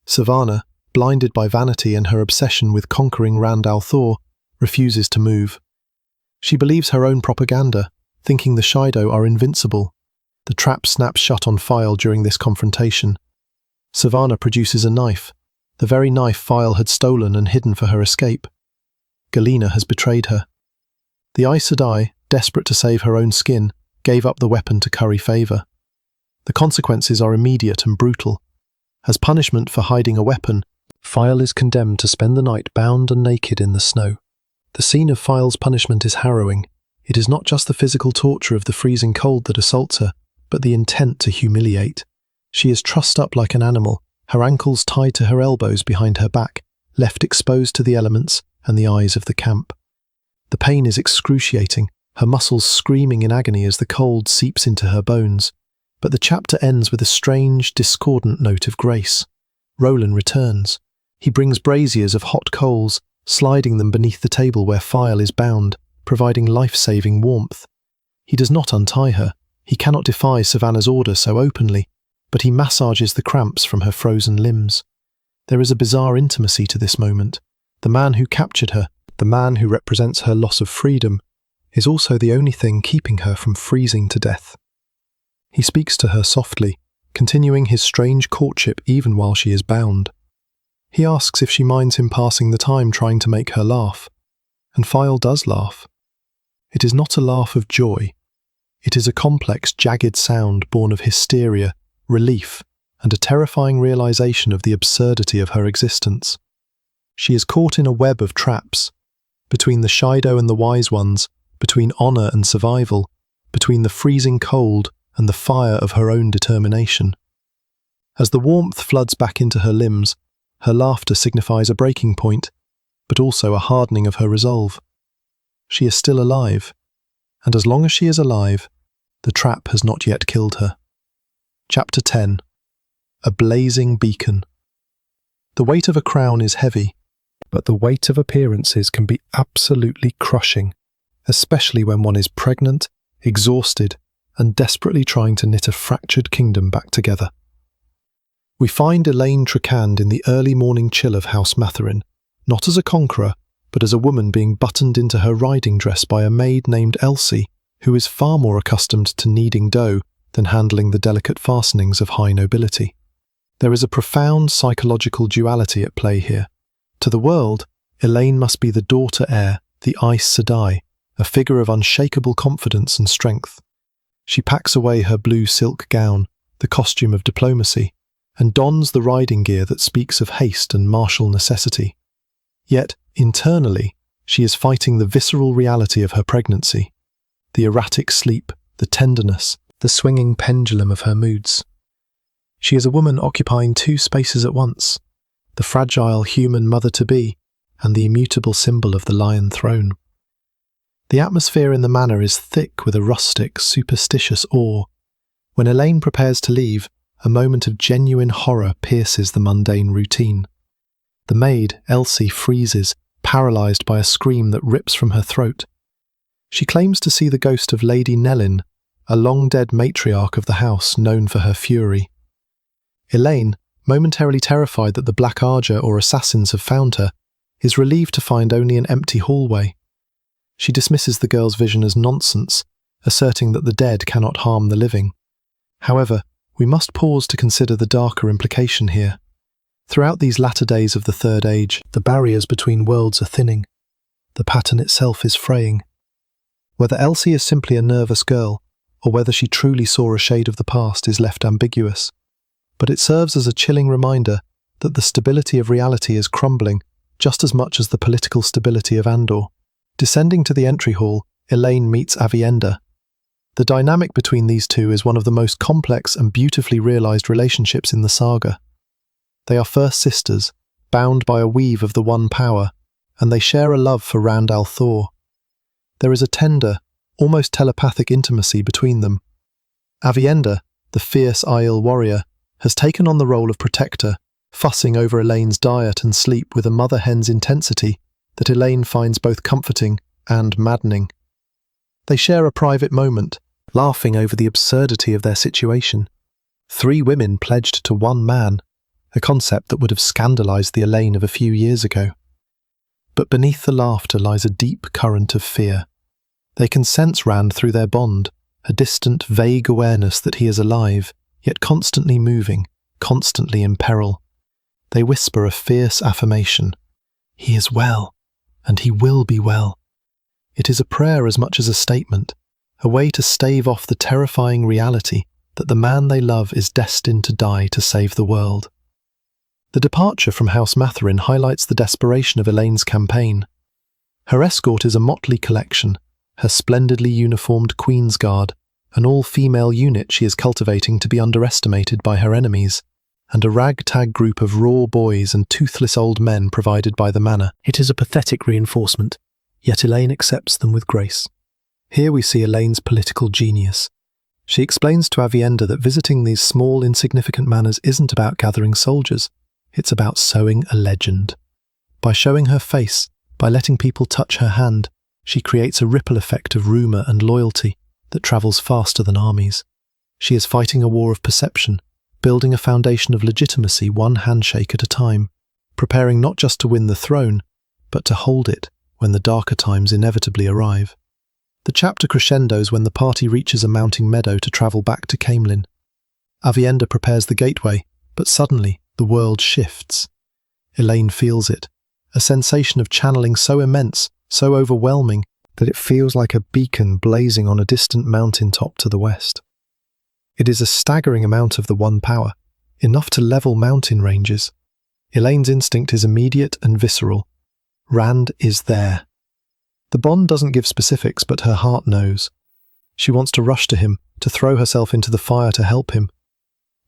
Savannah, blinded by vanity and her obsession with conquering Rand al'Thor, refuses to move. She believes her own propaganda, thinking the Shaido are invincible. The trap snaps shut on File during this confrontation. Savannah produces a knife, the very knife File had stolen and hidden for her escape. Galena has betrayed her. The Aes Sedai, desperate to save her own skin, gave up the weapon to curry favour. The consequences are immediate and brutal. As punishment for hiding a weapon, File is condemned to spend the night bound and naked in the snow. The scene of File's punishment is harrowing. It is not just the physical torture of the freezing cold that assaults her, but the intent to humiliate. She is trussed up like an animal, her ankles tied to her elbows behind her back, left exposed to the elements and the eyes of the camp. The pain is excruciating, her muscles screaming in agony as the cold seeps into her bones. But the chapter ends with a strange, discordant note of grace. Roland returns. He brings braziers of hot coals, sliding them beneath the table where File is bound, providing life-saving warmth. He does not untie her. He cannot defy Savannah's order so openly, but he massages the cramps from her frozen limbs. There is a bizarre intimacy to this moment. The man who captured her, the man who represents her loss of freedom, is also the only thing keeping her from freezing to death. He speaks to her softly, continuing his strange courtship even while she is bound. He asks if she minds him passing the time trying to make her laugh, and File does laugh. It is not a laugh of joy. It is a complex, jagged sound born of hysteria, relief, and a terrifying realization of the absurdity of her existence. She is caught in a web of traps, between the Shaido and the Wise Ones, between honor and survival, between the freezing cold and the fire of her own determination. As the warmth floods back into her limbs, her laughter signifies a breaking point, but also a hardening of her resolve. She is still alive, and as long as she is alive, the trap has not yet killed her. Chapter 10. A Blazing Beacon. The weight of a crown is heavy, but the weight of appearances can be absolutely crushing, especially when one is pregnant, exhausted, and desperately trying to knit a fractured kingdom back together. We find Elayne Trakand in the early morning chill of House Matherin, not as a conqueror, but as a woman being buttoned into her riding dress by a maid named Elsie, who is far more accustomed to kneading dough than handling the delicate fastenings of high nobility. There is a profound psychological duality at play here. To the world, Elayne must be the daughter heir, the Aes Sedai, a figure of unshakable confidence and strength. She packs away her blue silk gown, the costume of diplomacy, and dons the riding gear that speaks of haste and martial necessity. Yet, internally, she is fighting the visceral reality of her pregnancy, the erratic sleep, the tenderness, the swinging pendulum of her moods. She is a woman occupying two spaces at once, the fragile human mother-to-be and the immutable symbol of the Lion Throne. The atmosphere in the manor is thick with a rustic, superstitious awe. When Elayne prepares to leave, a moment of genuine horror pierces the mundane routine. The maid, Elsie, freezes, paralysed by a scream that rips from her throat. She claims to see the ghost of Lady Nellin, a long-dead matriarch of the house known for her fury. Elayne, momentarily terrified that the Black Arger or assassins have found her, is relieved to find only an empty hallway. She dismisses the girl's vision as nonsense, asserting that the dead cannot harm the living. However, we must pause to consider the darker implication here. Throughout these latter days of the Third Age, the barriers between worlds are thinning. The pattern itself is fraying. Whether Elsie is simply a nervous girl, or whether she truly saw a shade of the past is left ambiguous. But it serves as a chilling reminder that the stability of reality is crumbling just as much as the political stability of Andor. Descending to the entry hall, Elayne meets Aviendha. The dynamic between these two is one of the most complex and beautifully realised relationships in the saga. They are first sisters, bound by a weave of the One Power, and they share a love for Rand al'Thor. There is a tender, almost telepathic intimacy between them. Aviendha, the fierce Aiel warrior, has taken on the role of protector, fussing over Elayne's diet and sleep with a mother hen's intensity that Elayne finds both comforting and maddening. They share a private moment, laughing over the absurdity of their situation. 3 women pledged to one man, a concept that would have scandalised the Elayne of a few years ago. But beneath the laughter lies a deep current of fear. They can sense Rand through their bond, a distant, vague awareness that he is alive, yet constantly moving, constantly in peril. They whisper a fierce affirmation. He is well, and he will be well. It is a prayer as much as a statement, a way to stave off the terrifying reality that the man they love is destined to die to save the world. The departure from House Matherin highlights the desperation of Elayne's campaign. Her escort is a motley collection, her splendidly uniformed Queen's Guard, an all-female unit she is cultivating to be underestimated by her enemies, and a ragtag group of raw boys and toothless old men provided by the manor. It is a pathetic reinforcement, yet Elayne accepts them with grace. Here we see Elayne's political genius. She explains to Aviendha that visiting these small, insignificant manors isn't about gathering soldiers, it's about sowing a legend. By showing her face, by letting people touch her hand, she creates a ripple effect of rumour and loyalty that travels faster than armies. She is fighting a war of perception, building a foundation of legitimacy one handshake at a time, preparing not just to win the throne, but to hold it when the darker times inevitably arrive. The chapter crescendos when the party reaches a mounting meadow to travel back to Caemlyn. Aviendha prepares the gateway, but suddenly the world shifts. Elayne feels it, a sensation of channeling so immense, so overwhelming, that it feels like a beacon blazing on a distant mountain top to the west. It is a staggering amount of the One Power, enough to level mountain ranges. Elayne's instinct is immediate and visceral. Rand is there. The bond doesn't give specifics, but her heart knows. She wants to rush to him, to throw herself into the fire to help him.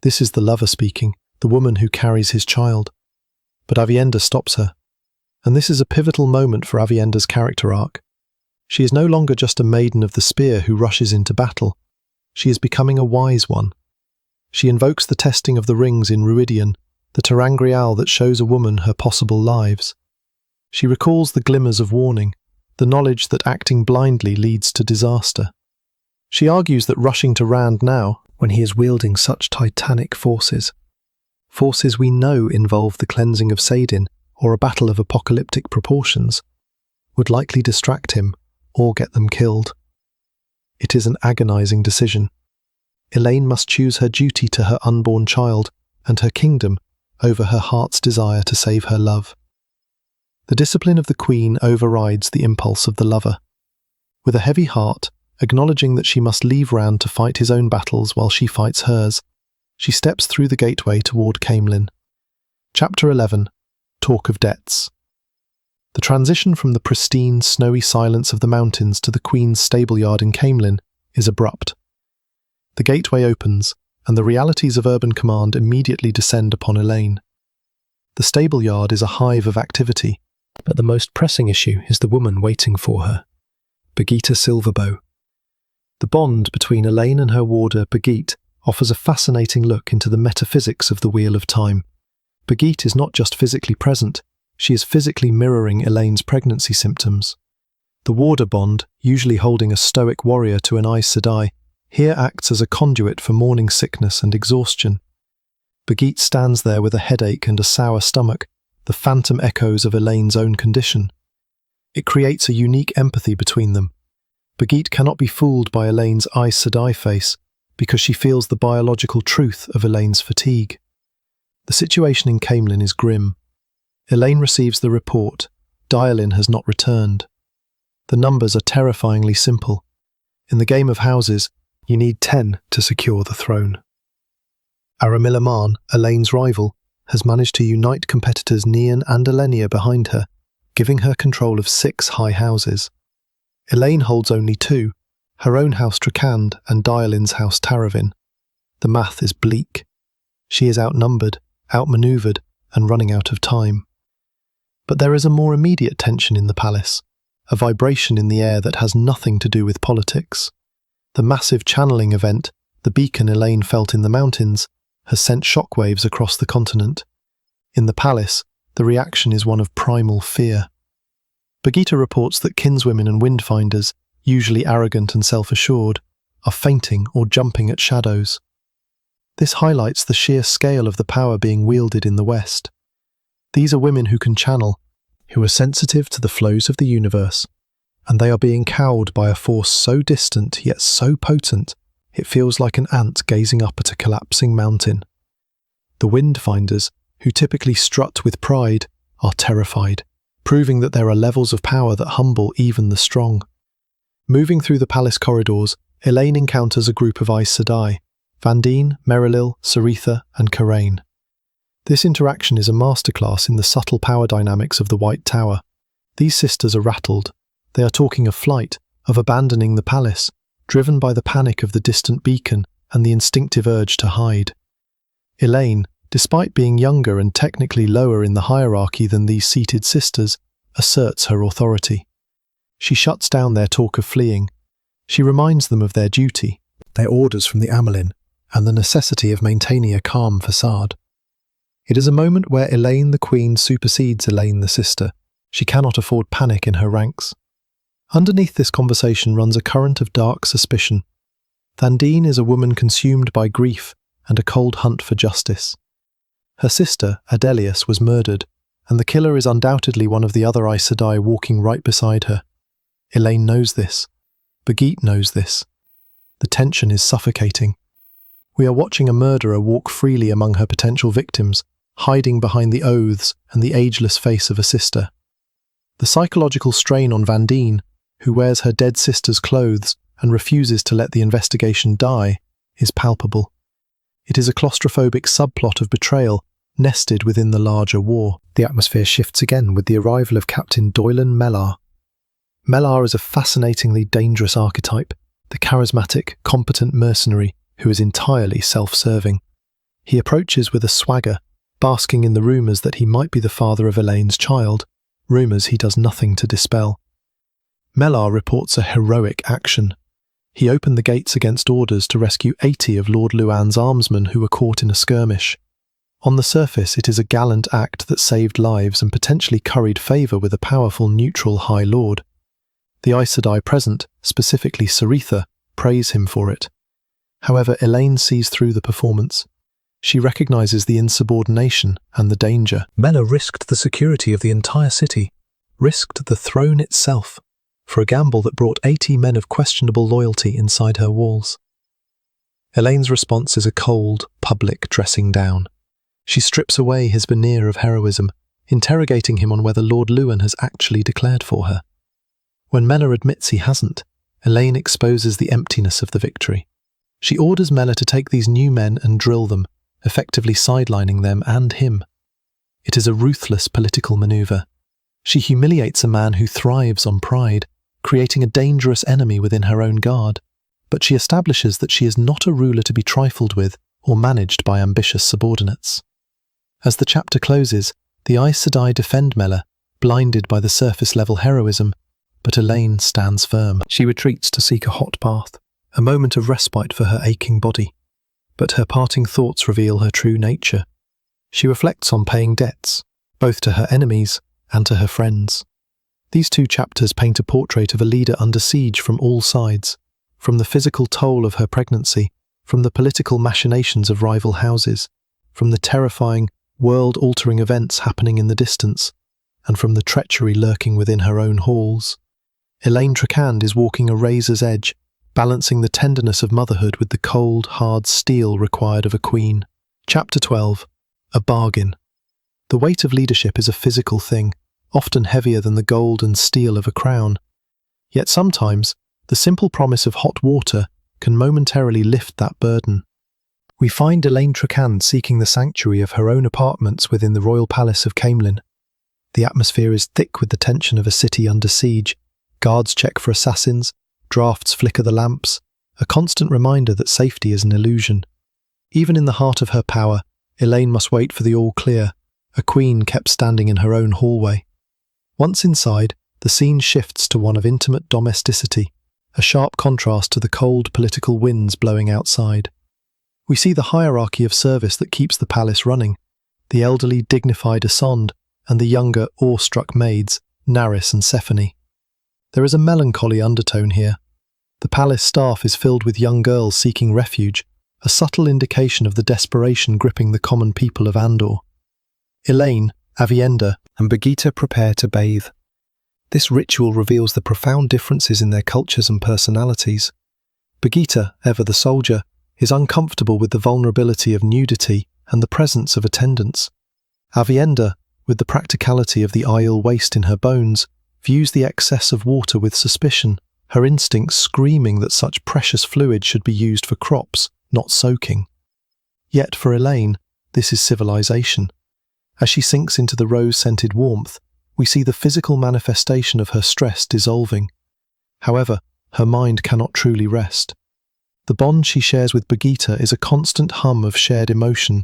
This is the lover speaking, the woman who carries his child. But Aviendha stops her. And this is a pivotal moment for Aviendha's character arc. She is no longer just a maiden of the spear who rushes into battle. She is becoming a wise one. She invokes the testing of the rings in Ruidian, the ter'angreal that shows a woman her possible lives. She recalls the glimmers of warning, the knowledge that acting blindly leads to disaster. She argues that rushing to Rand now, when he is wielding such titanic forces we know involve the cleansing of Saidin or a battle of apocalyptic proportions, would likely distract him or get them killed. It is an agonizing decision. Elayne must choose her duty to her unborn child and her kingdom over her heart's desire to save her love. The discipline of the queen overrides the impulse of the lover. With a heavy heart, acknowledging that she must leave Rand to fight his own battles while she fights hers, she steps through the gateway toward Caemlyn. Chapter 11. Talk of Debts. The transition from the pristine, snowy silence of the mountains to the Queen's stableyard in Caemlyn is abrupt. The gateway opens, and the realities of urban command immediately descend upon Elayne. The stableyard is a hive of activity, but the most pressing issue is the woman waiting for her, Birgitte Silverbow. The bond between Elayne and her warder, Birgitte, offers a fascinating look into the metaphysics of the Wheel of Time. Birgitte is not just physically present, she is physically mirroring Elayne's pregnancy symptoms. The warder bond, usually holding a stoic warrior to an Aes Sedai, here acts as a conduit for morning sickness and exhaustion. Birgitte stands there with a headache and a sour stomach, the phantom echoes of Elayne's own condition. It creates a unique empathy between them. Birgitte cannot be fooled by Elayne's Aes Sedai face because she feels the biological truth of Elayne's fatigue. The situation in Caemlyn is grim. Elayne receives the report, Dialin has not returned. The numbers are terrifyingly simple. In the game of houses, you need 10 to secure the throne. Aramilla, Elayne's rival, has managed to unite competitors Nian and Elenia behind her, giving her control of 6 high houses. Elayne holds only 2, her own house Trakand and Dialin's house Taravin. The math is bleak. She is outnumbered, outmaneuvered, and running out of time. But there is a more immediate tension in the palace, a vibration in the air that has nothing to do with politics. The massive channeling event, the beacon Elayne felt in the mountains, has sent shockwaves across the continent. In the palace, the reaction is one of primal fear. Birgitte reports that kinswomen and windfinders, usually arrogant and self-assured, are fainting or jumping at shadows. This highlights the sheer scale of the power being wielded in the West. These are women who can channel, who are sensitive to the flows of the universe, and they are being cowed by a force so distant yet so potent, it feels like an ant gazing up at a collapsing mountain. The windfinders, who typically strut with pride, are terrified, proving that there are levels of power that humble even the strong. Moving through the palace corridors, Elayne encounters a group of Aes Sedai, Vandene, Merilil, Saritha, and Karain. This interaction is a masterclass in the subtle power dynamics of the White Tower. These sisters are rattled. They are talking of flight, of abandoning the palace, driven by the panic of the distant beacon and the instinctive urge to hide. Elayne, despite being younger and technically lower in the hierarchy than these seated sisters, asserts her authority. She shuts down their talk of fleeing. She reminds them of their duty, their orders from the Amelin, and the necessity of maintaining a calm facade. It is a moment where Elayne the Queen supersedes Elayne the sister. She cannot afford panic in her ranks. Underneath this conversation runs a current of dark suspicion. Vandene is a woman consumed by grief and a cold hunt for justice. Her sister, Adelius, was murdered, and the killer is undoubtedly one of the other Aes Sedai walking right beside her. Elayne knows this. Birgitte knows this. The tension is suffocating. We are watching a murderer walk freely among her potential victims, hiding behind the oaths and the ageless face of a sister. The psychological strain on Vandene, who wears her dead sister's clothes and refuses to let the investigation die, is palpable. It is a claustrophobic subplot of betrayal nested within the larger war. The atmosphere shifts again with the arrival of Captain Doylan Mellar. Mellar is a fascinatingly dangerous archetype, the charismatic, competent mercenary who is entirely self-serving. He approaches with a swagger, basking in the rumours that he might be the father of Elayne's child, rumours he does nothing to dispel. Mellar reports a heroic action. He opened the gates against orders to rescue 80 of Lord Luan's armsmen who were caught in a skirmish. On the surface, it is a gallant act that saved lives and potentially curried favour with a powerful neutral High Lord. The Aes Sedai present, specifically Saritha, praise him for it. However, Elayne sees through the performance. She recognises the insubordination and the danger. Mellar risked the security of the entire city, risked the throne itself, for a gamble that brought 80 men of questionable loyalty inside her walls. Elayne's response is a cold, public dressing down. She strips away his veneer of heroism, interrogating him on whether Lord Luan has actually declared for her. When Mellar admits he hasn't, Elayne exposes the emptiness of the victory. She orders Mellar to take these new men and drill them, effectively sidelining them and him. It is a ruthless political maneuver. She humiliates a man who thrives on pride, creating a dangerous enemy within her own guard, but she establishes that she is not a ruler to be trifled with or managed by ambitious subordinates. As the chapter closes, the Aes Sedai defend Mellar, blinded by the surface-level heroism, but Elayne stands firm. She retreats to seek a hot bath, a moment of respite for her aching body, but her parting thoughts reveal her true nature. She reflects on paying debts, both to her enemies and to her friends. These 2 chapters paint a portrait of a leader under siege from all sides, from the physical toll of her pregnancy, from the political machinations of rival houses, from the terrifying, world-altering events happening in the distance, and from the treachery lurking within her own halls. Elayne Trakand is walking a razor's edge, balancing the tenderness of motherhood with the cold, hard steel required of a queen. Chapter 12. A bargain. The weight of leadership is a physical thing, often heavier than the gold and steel of a crown. Yet sometimes, the simple promise of hot water can momentarily lift that burden. We find Elayne Trakand seeking the sanctuary of her own apartments within the royal palace of Caemlyn. The atmosphere is thick with the tension of a city under siege. Guards check for assassins, drafts flicker the lamps, a constant reminder that safety is an illusion. Even in the heart of her power, Elayne must wait for the all-clear, a queen kept standing in her own hallway. Once inside, the scene shifts to one of intimate domesticity, a sharp contrast to the cold political winds blowing outside. We see the hierarchy of service that keeps the palace running, the elderly, dignified Asond, and the younger, awe-struck maids, Naris and Sephane. There is a melancholy undertone here. The palace staff is filled with young girls seeking refuge, a subtle indication of the desperation gripping the common people of Andor. Elayne, Aviendha, and Birgitte prepare to bathe. This ritual reveals the profound differences in their cultures and personalities. Birgitte, ever the soldier, is uncomfortable with the vulnerability of nudity and the presence of attendants. Aviendha, with the practicality of the Aiel waste in her bones, views the excess of water with suspicion, her instincts screaming that such precious fluid should be used for crops, not soaking. Yet for Elayne, this is civilization. As she sinks into the rose-scented warmth, we see the physical manifestation of her stress dissolving. However, her mind cannot truly rest. The bond she shares with Birgitte is a constant hum of shared emotion,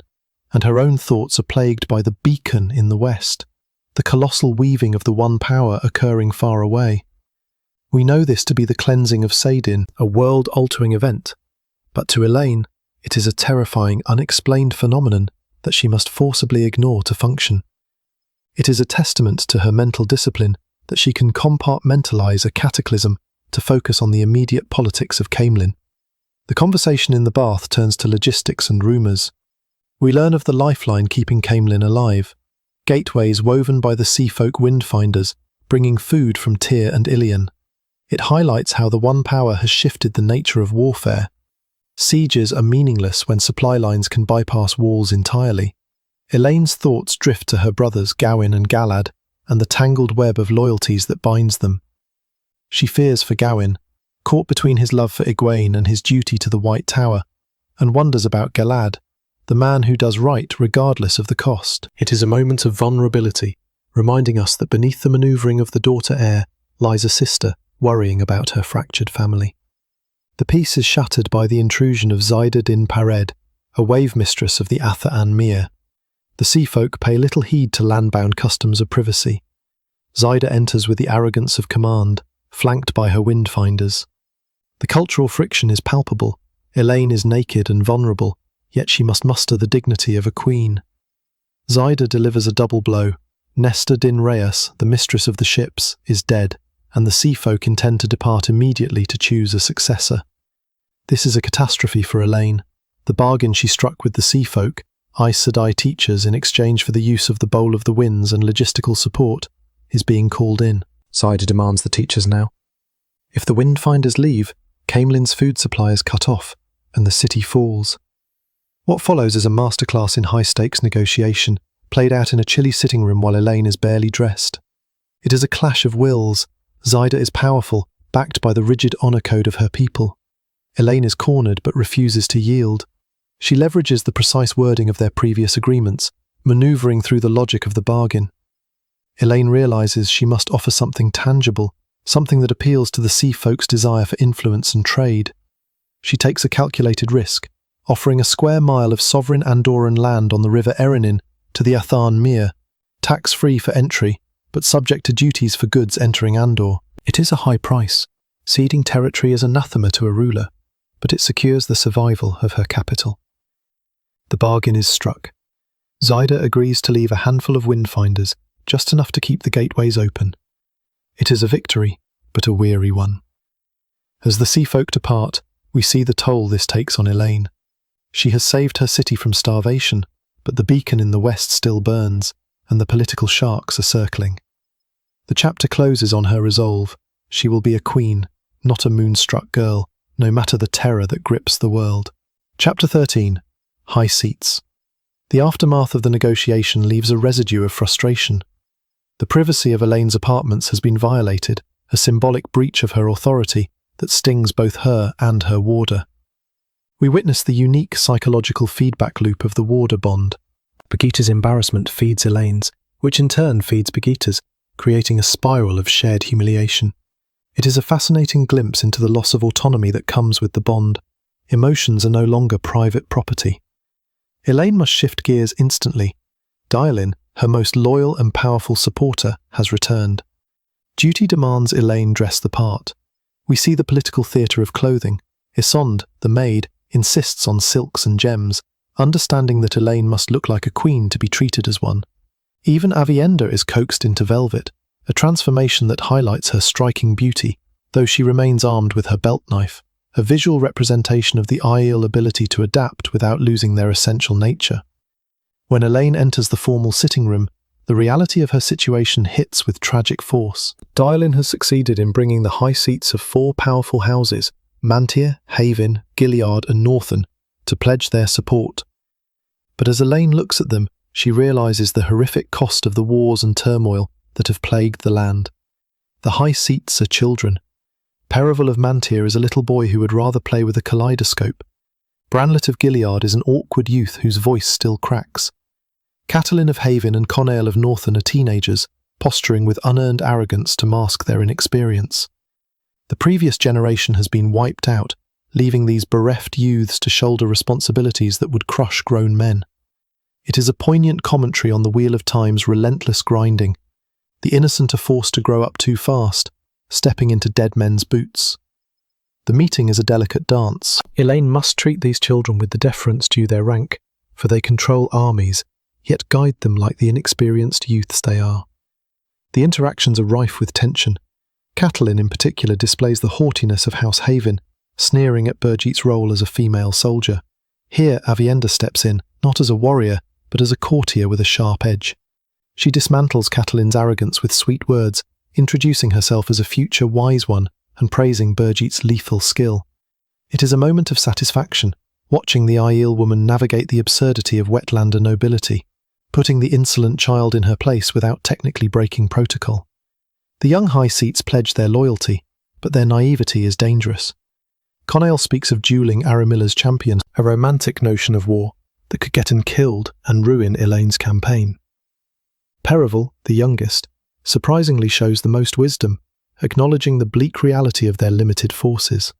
and her own thoughts are plagued by the beacon in the west, the colossal weaving of the one power occurring far away. We know this to be the cleansing of Saidin, a world-altering event, but to Elayne, it is a terrifying, unexplained phenomenon that she must forcibly ignore to function. It is a testament to her mental discipline that she can compartmentalize a cataclysm to focus on the immediate politics of Caemlyn. The conversation in the bath turns to logistics and rumours. We learn of the lifeline keeping Caemlyn alive, gateways woven by the seafolk windfinders, bringing food from Tyr and Ilion. It highlights how the One Power has shifted the nature of warfare. Sieges are meaningless when supply lines can bypass walls entirely. Elayne's thoughts drift to her brothers Gawyn and Galad, and the tangled web of loyalties that binds them. She fears for Gawyn, caught between his love for Egwene and his duty to the White Tower, and wonders about Galad, the man who does right regardless of the cost. It is a moment of vulnerability, reminding us that beneath the manoeuvring of the daughter heir lies a sister worrying about her fractured family. The peace is shattered by the intrusion of Zyda din Pared, a wave mistress of the Atha-an Mir. The seafolk pay little heed to land-bound customs of privacy. Zyda enters with the arrogance of command, flanked by her windfinders. The cultural friction is palpable. Elayne is naked and vulnerable, yet she must muster the dignity of a queen. Zyda delivers a double blow. Nesta din Reyes, the mistress of the ships, is dead, and the seafolk intend to depart immediately to choose a successor. This is a catastrophe for Elayne. The bargain she struck with the seafolk, Aes Sedai teachers in exchange for the use of the Bowl of the Winds and logistical support, is being called in. Zyda demands the teachers now. If the Windfinders leave, Caemlyn's food supply is cut off, and the city falls. What follows is a masterclass in high-stakes negotiation, played out in a chilly sitting room while Elayne is barely dressed. It is a clash of wills. Zyda is powerful, backed by the rigid honour code of her people. Elayne is cornered but refuses to yield. She leverages the precise wording of their previous agreements, manoeuvring through the logic of the bargain. Elayne realises she must offer something tangible, something that appeals to the sea folk's desire for influence and trade. She takes a calculated risk, offering a square mile of sovereign Andoran land on the river Erenin to the Atha-an Mir, tax-free for entry, but subject to duties for goods entering Andor. It is a high price. Ceding territory is anathema to a ruler, but it secures the survival of her capital. The bargain is struck. Zyda agrees to leave a handful of windfinders, just enough to keep the gateways open. It is a victory, but a weary one. As the seafolk depart, we see the toll this takes on Elayne. She has saved her city from starvation, but the beacon in the west still burns, and the political sharks are circling. The chapter closes on her resolve. She will be a queen, not a moonstruck girl, no matter the terror that grips the world. Chapter 13. High Seats. The aftermath of the negotiation leaves a residue of frustration. The privacy of Elayne's apartments has been violated, a symbolic breach of her authority that stings both her and her warder. We witness the unique psychological feedback loop of the warder bond. Birgitte's embarrassment feeds Elayne's, which in turn feeds Birgitte's, creating a spiral of shared humiliation. It is a fascinating glimpse into the loss of autonomy that comes with the bond. Emotions are no longer private property. Elayne must shift gears instantly. Dyelin, her most loyal and powerful supporter, has returned. Duty demands Elayne dress the part. We see the political theatre of clothing. Isonde, the maid, insists on silks and gems, understanding that Elayne must look like a queen to be treated as one. Even Aviendha is coaxed into velvet, a transformation that highlights her striking beauty, though she remains armed with her belt knife, a visual representation of the Aiel ability to adapt without losing their essential nature. When Elayne enters the formal sitting room, the reality of her situation hits with tragic force. Dyelin has succeeded in bringing the high seats of 4 powerful houses, Mantyr, Haven, Gilead and Northern, to pledge their support. But as Elayne looks at them, she realises the horrific cost of the wars and turmoil that have plagued the land. The high seats are children. Percival of Mantyr is a little boy who would rather play with a kaleidoscope. Branlet of Gilead is an awkward youth whose voice still cracks. Catelyn of Haven and Conail of Northern are teenagers, posturing with unearned arrogance to mask their inexperience. The previous generation has been wiped out, leaving these bereft youths to shoulder responsibilities that would crush grown men. It is a poignant commentary on the wheel of time's relentless grinding. The innocent are forced to grow up too fast, stepping into dead men's boots. The meeting is a delicate dance. Elayne must treat these children with the deference due their rank, for they control armies, yet guide them like the inexperienced youths they are. The interactions are rife with tension. Catelyn in particular displays the haughtiness of House Haven, sneering at Birgitte's role as a female soldier. Here Aviendha steps in, not as a warrior, but as a courtier with a sharp edge. She dismantles Catelyn's arrogance with sweet words, introducing herself as a future wise one and praising Birgitte's lethal skill. It is a moment of satisfaction, watching the Aiel woman navigate the absurdity of wetlander nobility, putting the insolent child in her place without technically breaking protocol. The young high seats pledge their loyalty, but their naivety is dangerous. Conail speaks of duelling Aramilla's champion, a romantic notion of war that could get him killed and ruin Elayne's campaign. Percival, the youngest, surprisingly shows the most wisdom, acknowledging the bleak reality of their limited forces.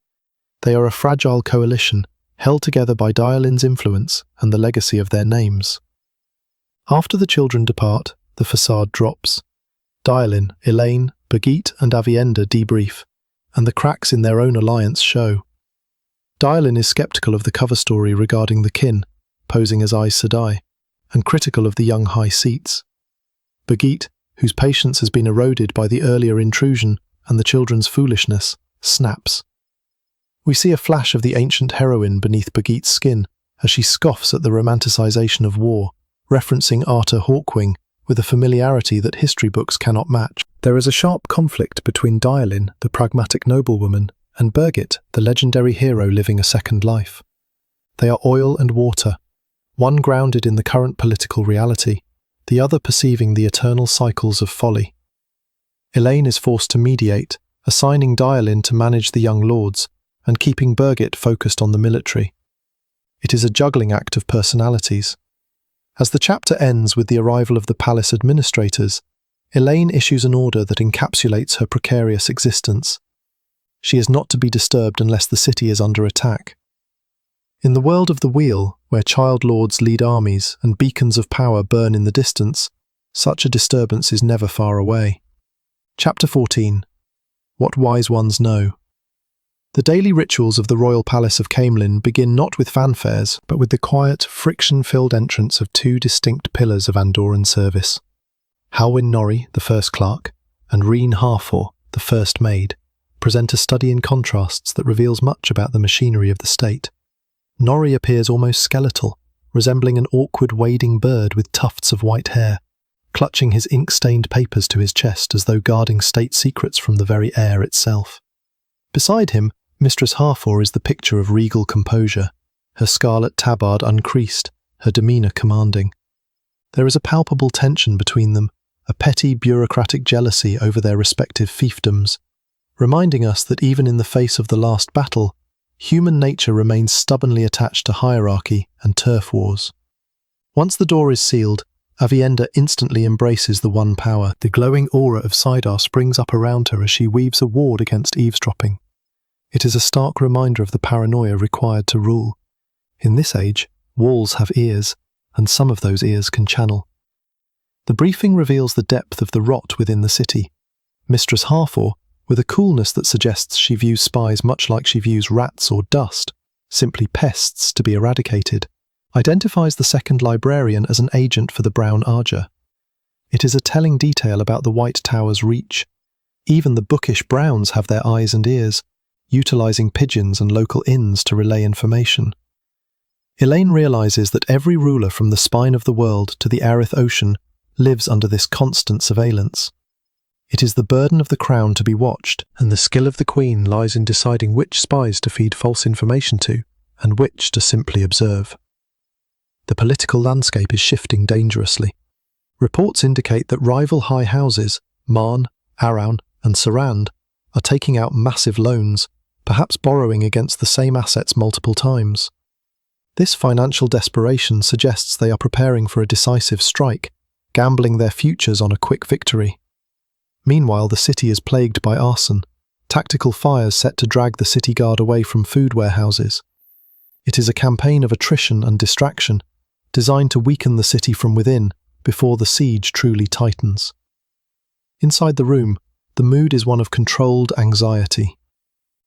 They are a fragile coalition, held together by Dyelin's influence and the legacy of their names. After the children depart, the facade drops. Dyelin, Elayne, Birgitte and Aviendha debrief, and the cracks in their own alliance show. Dyelin is sceptical of the cover story regarding the kin, posing as Aes Sedai, and critical of the young high seats. Birgitte, whose patience has been eroded by the earlier intrusion and the children's foolishness, snaps. We see a flash of the ancient heroine beneath Birgitte's skin as she scoffs at the romanticization of war, referencing Arthur Hawkwing with a familiarity that history books cannot match. There is a sharp conflict between Dyelin, the pragmatic noblewoman, and Birgitte, the legendary hero living a second life. They are oil and water, one grounded in the current political reality, the other perceiving the eternal cycles of folly. Elayne is forced to mediate, assigning Dyelin to manage the young lords, and keeping Birgitte focused on the military. It is a juggling act of personalities. As the chapter ends with the arrival of the palace administrators, Elayne issues an order that encapsulates her precarious existence. She is not to be disturbed unless the city is under attack. In the world of the Wheel, where child lords lead armies and beacons of power burn in the distance, such a disturbance is never far away. Chapter 14. What Wise Ones Know. The daily rituals of the royal palace of Caemlyn begin not with fanfares, but with the quiet, friction-filled entrance of 2 distinct pillars of Andorran service. Halwyn Norrie, the first clerk, and Reen Harfor, the first maid, present a study in contrasts that reveals much about the machinery of the state. Norrie appears almost skeletal, resembling an awkward wading bird with tufts of white hair. clutching his ink-stained papers to his chest as though guarding state secrets from the very air itself. Beside him, Mistress Harfor is the picture of regal composure, her scarlet tabard uncreased, her demeanour commanding. There is a palpable tension between them, a petty bureaucratic jealousy over their respective fiefdoms, reminding us that even in the face of the last battle, human nature remains stubbornly attached to hierarchy and turf wars. Once the door is sealed, Aviendha instantly embraces the one power. The glowing aura of Saidar springs up around her as she weaves a ward against eavesdropping. It is a stark reminder of the paranoia required to rule. In this age, walls have ears, and some of those ears can channel. The briefing reveals the depth of the rot within the city. Mistress Harfor, with a coolness that suggests she views spies much like she views rats or dust, simply pests to be eradicated, identifies the second librarian as an agent for the Brown Arger. It is a telling detail about the White Tower's reach. Even the bookish Browns have their eyes and ears, utilising pigeons and local inns to relay information. Elayne realises that every ruler from the spine of the world to the Aerith Ocean lives under this constant surveillance. It is the burden of the crown to be watched, and the skill of the queen lies in deciding which spies to feed false information to, and which to simply observe. The political landscape is shifting dangerously. Reports indicate that rival high houses, Marn, Araun, and Sarand, are taking out massive loans, perhaps borrowing against the same assets multiple times. This financial desperation suggests they are preparing for a decisive strike, gambling their futures on a quick victory. Meanwhile, the city is plagued by arson, tactical fires set to drag the city guard away from food warehouses. It is a campaign of attrition and distraction, designed to weaken the city from within before the siege truly tightens. Inside the room, the mood is one of controlled anxiety.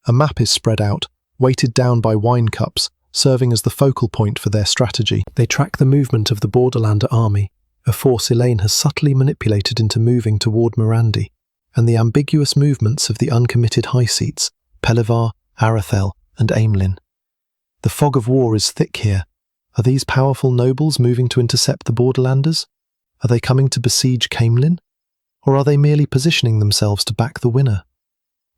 A map is spread out, weighted down by wine cups, serving as the focal point for their strategy. They track the movement of the Borderlander army, a force Elayne has subtly manipulated into moving toward Mirandi, and the ambiguous movements of the uncommitted high seats, Pelivar, Arathel, and Caemlyn. The fog of war is thick here. Are these powerful nobles moving to intercept the Borderlanders? Are they coming to besiege Caemlyn? Or are they merely positioning themselves to back the winner?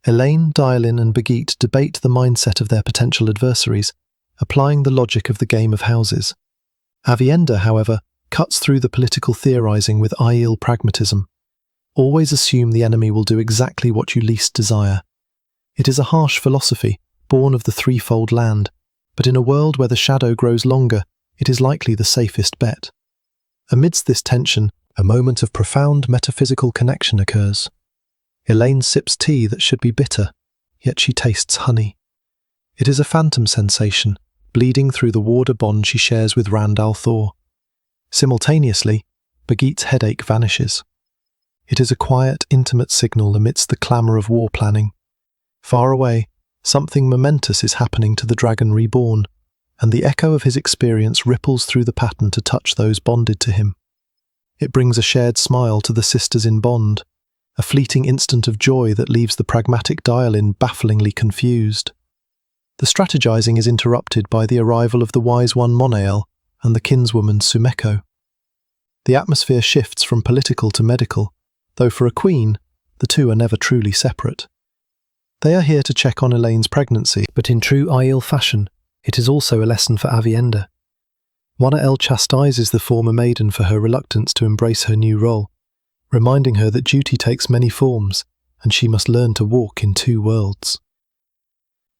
Elayne, Daielin, and Birgitte debate the mindset of their potential adversaries, applying the logic of the game of houses. Aviendha, however, cuts through the political theorizing with Aiel pragmatism. Always assume the enemy will do exactly what you least desire. It is a harsh philosophy, born of the threefold land, but in a world where the shadow grows longer, it is likely the safest bet. Amidst this tension, a moment of profound metaphysical connection occurs. Elayne sips tea that should be bitter, yet she tastes honey. It is a phantom sensation, bleeding through the warder bond she shares with Rand al'Thor. Simultaneously, Birgitte's headache vanishes. It is a quiet, intimate signal amidst the clamour of war planning. Far away, something momentous is happening to the dragon reborn, and the echo of his experience ripples through the pattern to touch those bonded to him. It brings a shared smile to the sisters in bond, a fleeting instant of joy that leaves the pragmatic Daielin bafflingly confused. The strategizing is interrupted by the arrival of the wise one Monael and the kinswoman Sumeko. The atmosphere shifts from political to medical, though for a queen, the two are never truly separate. They are here to check on Elayne's pregnancy, but in true Aiel fashion, it is also a lesson for Aviendha. Monael chastises the former maiden for her reluctance to embrace her new role, reminding her that duty takes many forms, and she must learn to walk in two worlds.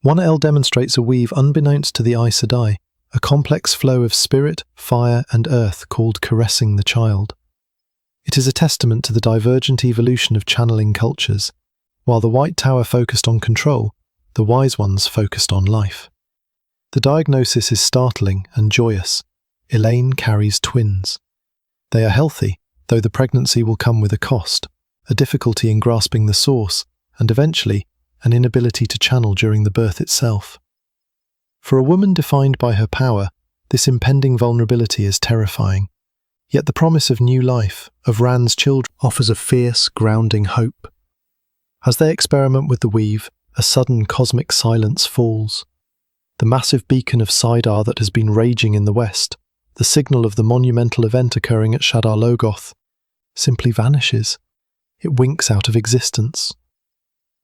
Monael demonstrates a weave unbeknownst to the Aes Sedai, a complex flow of spirit, fire, and earth called caressing the child. It is a testament to the divergent evolution of channeling cultures. While the White Tower focused on control, the Wise Ones focused on life. The diagnosis is startling and joyous. Elayne carries twins. They are healthy, though the pregnancy will come with a cost, a difficulty in grasping the source, and eventually, an inability to channel during the birth itself. For a woman defined by her power, this impending vulnerability is terrifying. Yet the promise of new life, of Rand's children, offers a fierce, grounding hope. As they experiment with the weave, a sudden cosmic silence falls. The massive beacon of Saidar that has been raging in the west, the signal of the monumental event occurring at Shadar Logoth, simply vanishes. It winks out of existence.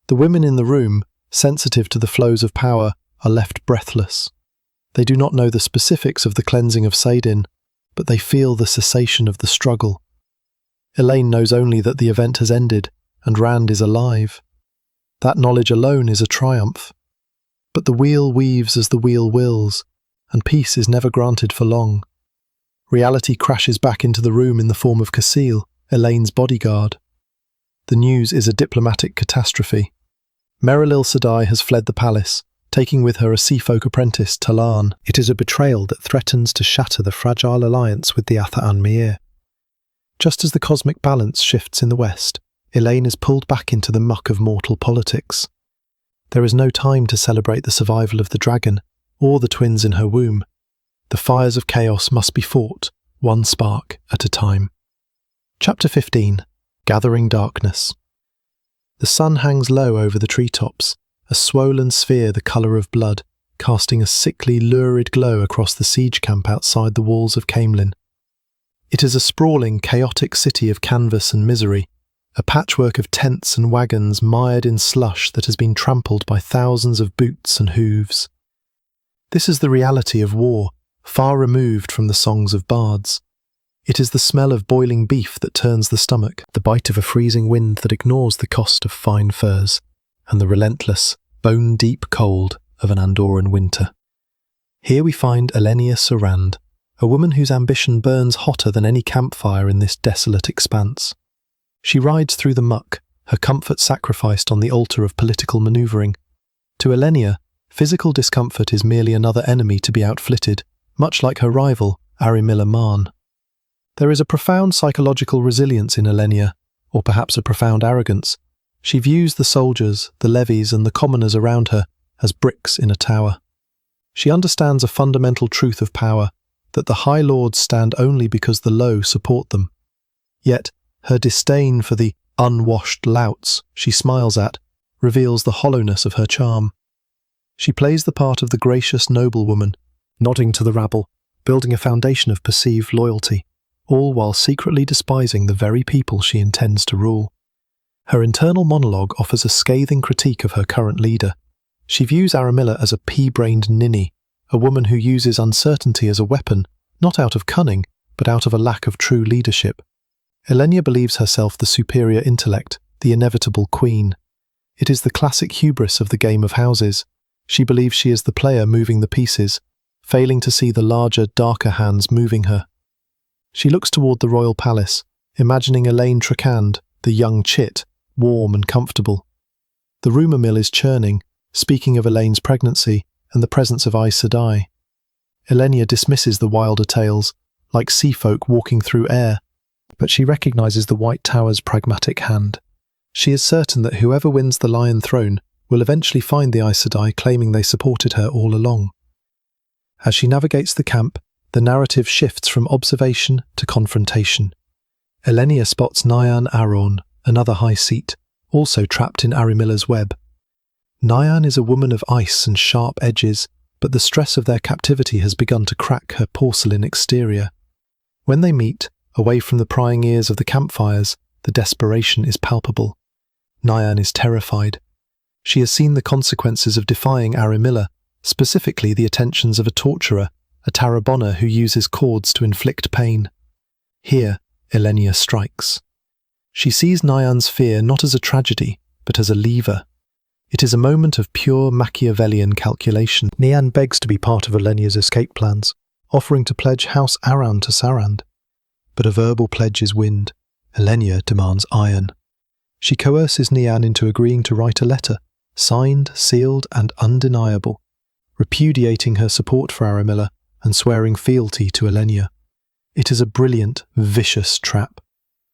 The women in the room, sensitive to the flows of power, are left breathless. They do not know the specifics of the cleansing of Saidin, but they feel the cessation of the struggle. Elayne knows only that the event has ended, and Rand is alive. That knowledge alone is a triumph. But the wheel weaves as the wheel wills, and peace is never granted for long. Reality crashes back into the room in the form of Caemlyn, Elayne's bodyguard. The news is a diplomatic catastrophe. Merrilil Sedai has fled the palace, taking with her a seafolk apprentice, Talan. It is a betrayal that threatens to shatter the fragile alliance with the Atha'an Mir. Just as the cosmic balance shifts in the west, Elayne is pulled back into the muck of mortal politics. There is no time to celebrate the survival of the dragon, or the twins in her womb. The fires of chaos must be fought, one spark at a time. Chapter 15. Gathering Darkness. The sun hangs low over the treetops, a swollen sphere the colour of blood, casting a sickly, lurid glow across the siege camp outside the walls of Caemlyn. It is a sprawling, chaotic city of canvas and misery, a patchwork of tents and wagons mired in slush that has been trampled by thousands of boots and hooves. This is the reality of war, far removed from the songs of bards. It is the smell of boiling beef that turns the stomach, the bite of a freezing wind that ignores the cost of fine furs, and the relentless, bone-deep cold of an Andorran winter. Here we find Elayne Trakand, a woman whose ambition burns hotter than any campfire in this desolate expanse. She rides through the muck, her comfort sacrificed on the altar of political manoeuvring. To Elayne, physical discomfort is merely another enemy to be outflitted, much like her rival, Arimilla Marn. There is a profound psychological resilience in Elayne, or perhaps a profound arrogance. She views the soldiers, the levies, and the commoners around her as bricks in a tower. She understands a fundamental truth of power, that the High Lords stand only because the low support them. Yet, her disdain for the unwashed louts she smiles at reveals the hollowness of her charm. She plays the part of the gracious noblewoman, nodding to the rabble, building a foundation of perceived loyalty, all while secretly despising the very people she intends to rule. Her internal monologue offers a scathing critique of her current leader. She views Arimilla as a pea-brained ninny, a woman who uses uncertainty as a weapon, not out of cunning, but out of a lack of true leadership. Elayne believes herself the superior intellect, the inevitable queen. It is the classic hubris of the game of houses. She believes she is the player moving the pieces, failing to see the larger, darker hands moving her. She looks toward the royal palace, imagining Elayne Trakand, the young chit, warm and comfortable. The rumour mill is churning, speaking of Elayne's pregnancy and the presence of Aes Sedai. Elayne dismisses the wilder tales, like sea folk walking through air, but she recognises the White Tower's pragmatic hand. She is certain that whoever wins the Lion Throne will eventually find the Aes Sedai claiming they supported her all along. As she navigates the camp, the narrative shifts from observation to confrontation. Elayne spots Nyan Aron, another high seat, also trapped in Arimilla's web. Nyan is a woman of ice and sharp edges, but the stress of their captivity has begun to crack her porcelain exterior. When they meet, away from the prying ears of the campfires, the desperation is palpable. Nyan is terrified. She has seen the consequences of defying Arimilla, specifically the attentions of a torturer, a Tarabonna who uses cords to inflict pain. Here, Elayne strikes. She sees Nyan's fear not as a tragedy, but as a lever. It is a moment of pure Machiavellian calculation. Nyan begs to be part of Elayne's escape plans, offering to pledge House Aran to Sarand. But a verbal pledge is wind. Elayne demands iron. She coerces Nyan into agreeing to write a letter, signed, sealed, and undeniable, repudiating her support for Arimilla and swearing fealty to Elayne. It is a brilliant, vicious trap.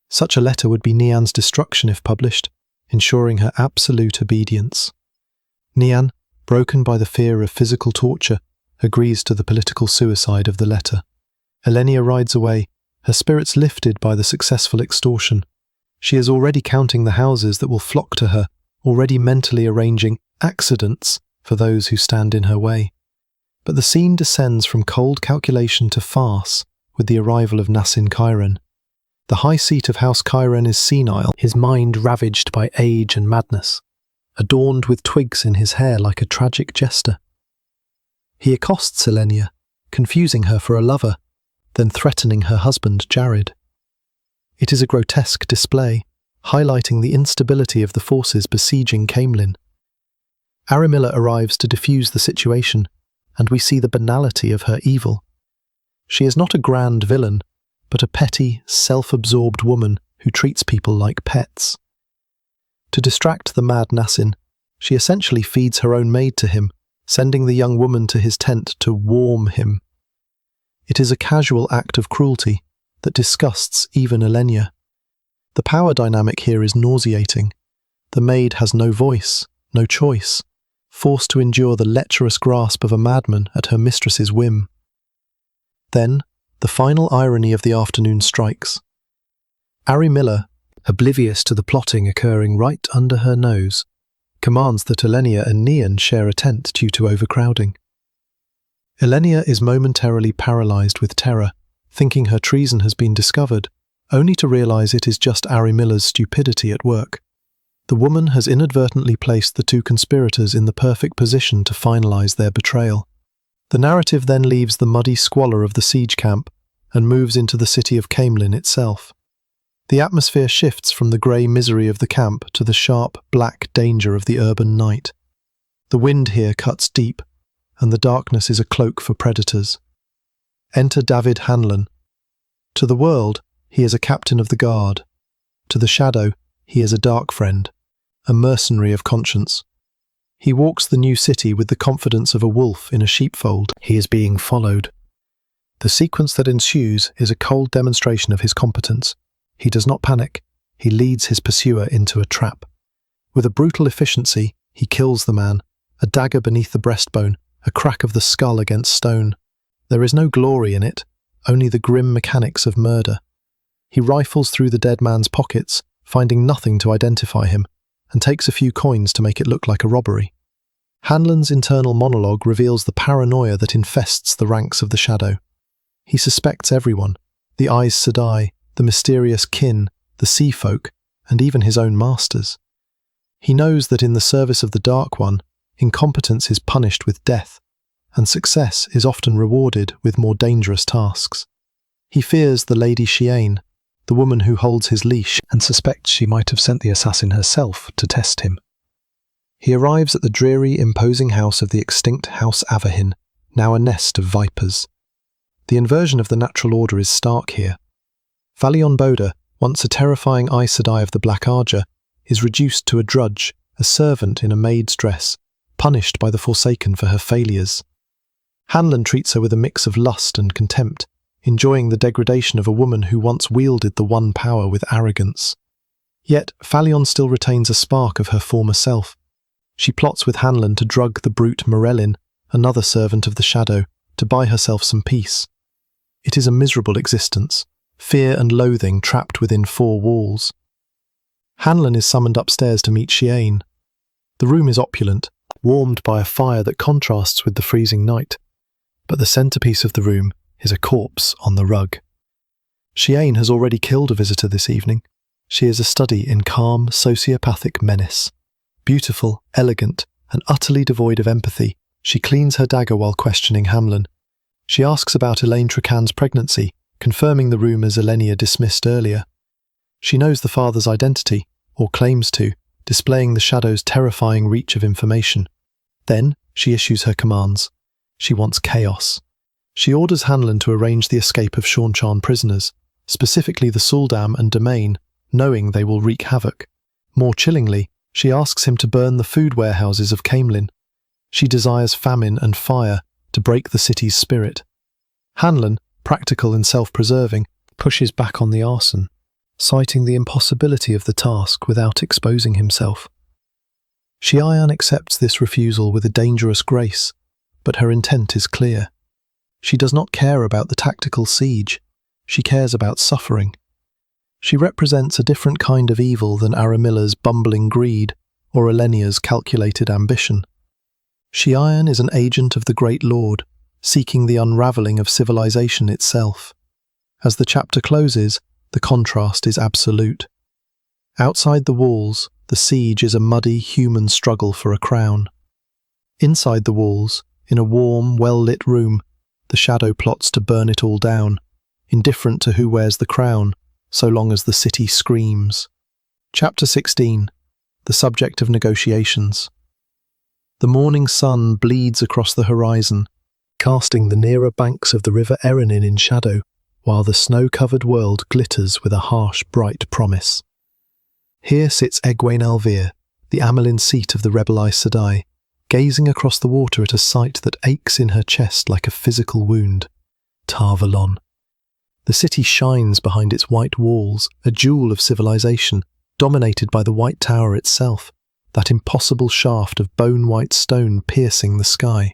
Such a letter would be Nyan's destruction if published, ensuring her absolute obedience. Nyan, broken by the fear of physical torture, agrees to the political suicide of the letter. Elayne rides away, her spirits lifted by the successful extortion. She is already counting the houses that will flock to her, already mentally arranging accidents for those who stand in her way. But the scene descends from cold calculation to farce with the arrival of Nasyn Cairn. The high seat of House Caemlyn is senile, his mind ravaged by age and madness, adorned with twigs in his hair like a tragic jester. He accosts Elayne, confusing her for a lover, then threatening her husband Jared. It is a grotesque display, highlighting the instability of the forces besieging Caemlyn. Aramilla arrives to defuse the situation, and we see the banality of her evil. She is not a grand villain, but a petty, self-absorbed woman who treats people like pets. To distract the mad Nassin, she essentially feeds her own maid to him, sending the young woman to his tent to warm him. It is a casual act of cruelty that disgusts even Elayne. The power dynamic here is nauseating. The maid has no voice, no choice, forced to endure the lecherous grasp of a madman at her mistress's whim. Then, the final irony of the afternoon strikes. Aramilla, oblivious to the plotting occurring right under her nose, commands that Elayne and Nian share a tent due to overcrowding. Elayne is momentarily paralysed with terror, thinking her treason has been discovered, only to realise it is just Aramilla's stupidity at work. The woman has inadvertently placed the two conspirators in the perfect position to finalise their betrayal. The narrative then leaves the muddy squalor of the siege camp and moves into the city of Caemlyn itself. The atmosphere shifts from the grey misery of the camp to the sharp, black danger of the urban night. The wind here cuts deep, and the darkness is a cloak for predators. Enter David Hanlon. To the world, he is a captain of the guard. To the shadow, he is a dark friend, a mercenary of conscience. He walks the new city with the confidence of a wolf in a sheepfold. He is being followed. The sequence that ensues is a cold demonstration of his competence. He does not panic. He leads his pursuer into a trap. With a brutal efficiency, he kills the man, a dagger beneath the breastbone, a crack of the skull against stone. There is no glory in it, only the grim mechanics of murder. He rifles through the dead man's pockets, finding nothing to identify him, and takes a few coins to make it look like a robbery. Hanlon's internal monologue reveals the paranoia that infests the ranks of the shadow. He suspects everyone, the Aes Sedai, the mysterious kin, the sea folk, and even his own masters. He knows that in the service of the Dark One, incompetence is punished with death, and success is often rewarded with more dangerous tasks. He fears the Lady Shaido, the woman who holds his leash, and suspects she might have sent the assassin herself to test him. He arrives at the dreary, imposing house of the extinct House Avahin, now a nest of vipers. The inversion of the natural order is stark here. Valion Boda, once a terrifying Aes Sedai of the Black Arger, is reduced to a drudge, a servant in a maid's dress, punished by the Forsaken for her failures. Hanlon treats her with a mix of lust and contempt, enjoying the degradation of a woman who once wielded the one power with arrogance. Yet, Valion still retains a spark of her former self. She plots with Hanlon to drug the brute Morellin, another servant of the Shadow, to buy herself some peace. It is a miserable existence, fear and loathing trapped within four walls. Hanlon is summoned upstairs to meet Shaido. The room is opulent, warmed by a fire that contrasts with the freezing night, but the centerpiece of the room is a corpse on the rug. Shaido has already killed a visitor this evening. She is a study in calm, sociopathic menace. Beautiful, elegant, and utterly devoid of empathy, she cleans her dagger while questioning Hanlon. She asks about Elayne Trakand's pregnancy, confirming the rumours Elayne dismissed earlier. She knows the father's identity, or claims to, displaying the Shadow's terrifying reach of information. Then, she issues her commands. She wants chaos. She orders Hanlon to arrange the escape of Shaunchan prisoners, specifically the Suldam and Domain, knowing they will wreak havoc. More chillingly, she asks him to burn the food warehouses of Caemlyn. She desires famine and fire to break the city's spirit. Hanlon, practical and self-preserving, pushes back on the arson, citing the impossibility of the task without exposing himself. Shaido accepts this refusal with a dangerous grace, but her intent is clear. She does not care about the tactical siege. She cares about suffering. She represents a different kind of evil than Aramilla's bumbling greed or Elayne's calculated ambition. Shaido is an agent of the Great Lord, seeking the unravelling of civilization itself. As the chapter closes, the contrast is absolute. Outside the walls, the siege is a muddy human struggle for a crown. Inside the walls, in a warm, well-lit room, the Shaido plots to burn it all down, indifferent to who wears the crown, so long as the city screams. Chapter 16. The subject of negotiations. The morning sun bleeds across the horizon, casting the nearer banks of the river Elayne in shadow, while the snow-covered world glitters with a harsh, bright promise. Here sits Elayne Trakand, the Caemlyn seat of the rebel Aes Sedai, gazing across the water at a sight that aches in her chest like a physical wound. Tar Valon. The city shines behind its white walls, a jewel of civilization, dominated by the White Tower itself, that impossible shaft of bone-white stone piercing the sky.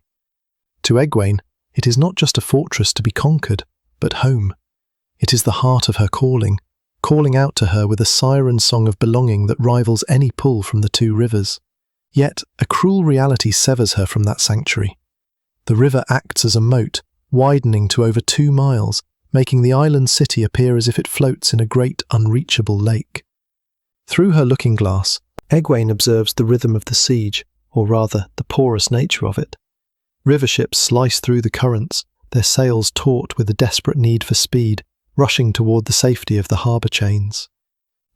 To Elayne, it is not just a fortress to be conquered, but home. It is the heart of her calling out to her with a siren song of belonging that rivals any pull from the two rivers. Yet, a cruel reality severs her from that sanctuary. The river acts as a moat, widening to over 2 miles, making the island city appear as if it floats in a great, unreachable lake. Through her looking-glass, Elayne observes the rhythm of the siege, or rather, the porous nature of it. River ships slice through the currents, their sails taut with a desperate need for speed, rushing toward the safety of the harbour chains.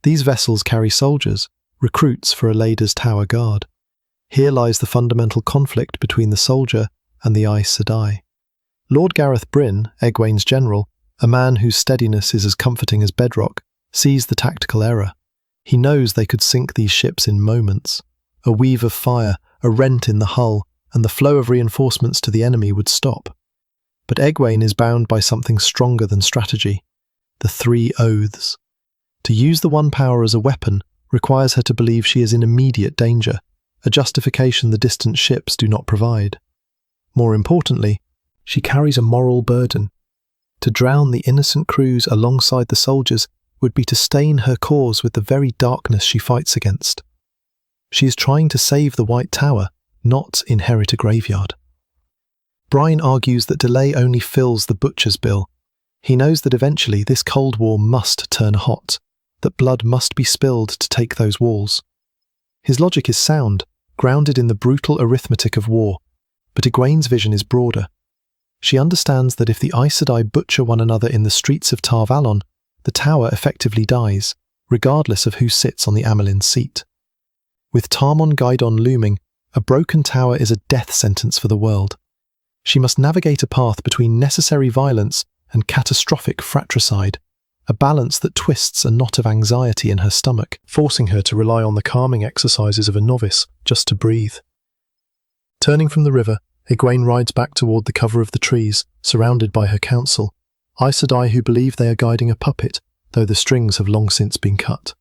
These vessels carry soldiers, recruits for Elayne's tower guard. Here lies the fundamental conflict between the soldier and the Aes Sedai. Lord Gareth Bryn, Elayne's general, a man whose steadiness is as comforting as bedrock, sees the tactical error. He knows they could sink these ships in moments. A weave of fire, a rent in the hull, and the flow of reinforcements to the enemy would stop. But Elayne is bound by something stronger than strategy: the 3 oaths. To use the one power as a weapon requires her to believe she is in immediate danger, a justification the distant ships do not provide. More importantly, she carries a moral burden. To drown the innocent crews alongside the soldiers would be to stain her cause with the very darkness she fights against. She is trying to save the White Tower, not inherit a graveyard. Brian argues that delay only fills the butcher's bill. He knows that eventually this Cold War must turn hot, that blood must be spilled to take those walls. His logic is sound, grounded in the brutal arithmetic of war, but Egwene's vision is broader. She understands that if the Aes Sedai butcher one another in the streets of Tar Valon, the tower effectively dies, regardless of who sits on the Caemlyn seat. With Tarmon Gaidon looming, a broken tower is a death sentence for the world. She must navigate a path between necessary violence and catastrophic fratricide, a balance that twists a knot of anxiety in her stomach, forcing her to rely on the calming exercises of a novice just to breathe. Turning from the river, Elayne rides back toward the cover of the trees, surrounded by her council, Aes Sedai who believe they are guiding a puppet, though the strings have long since been cut.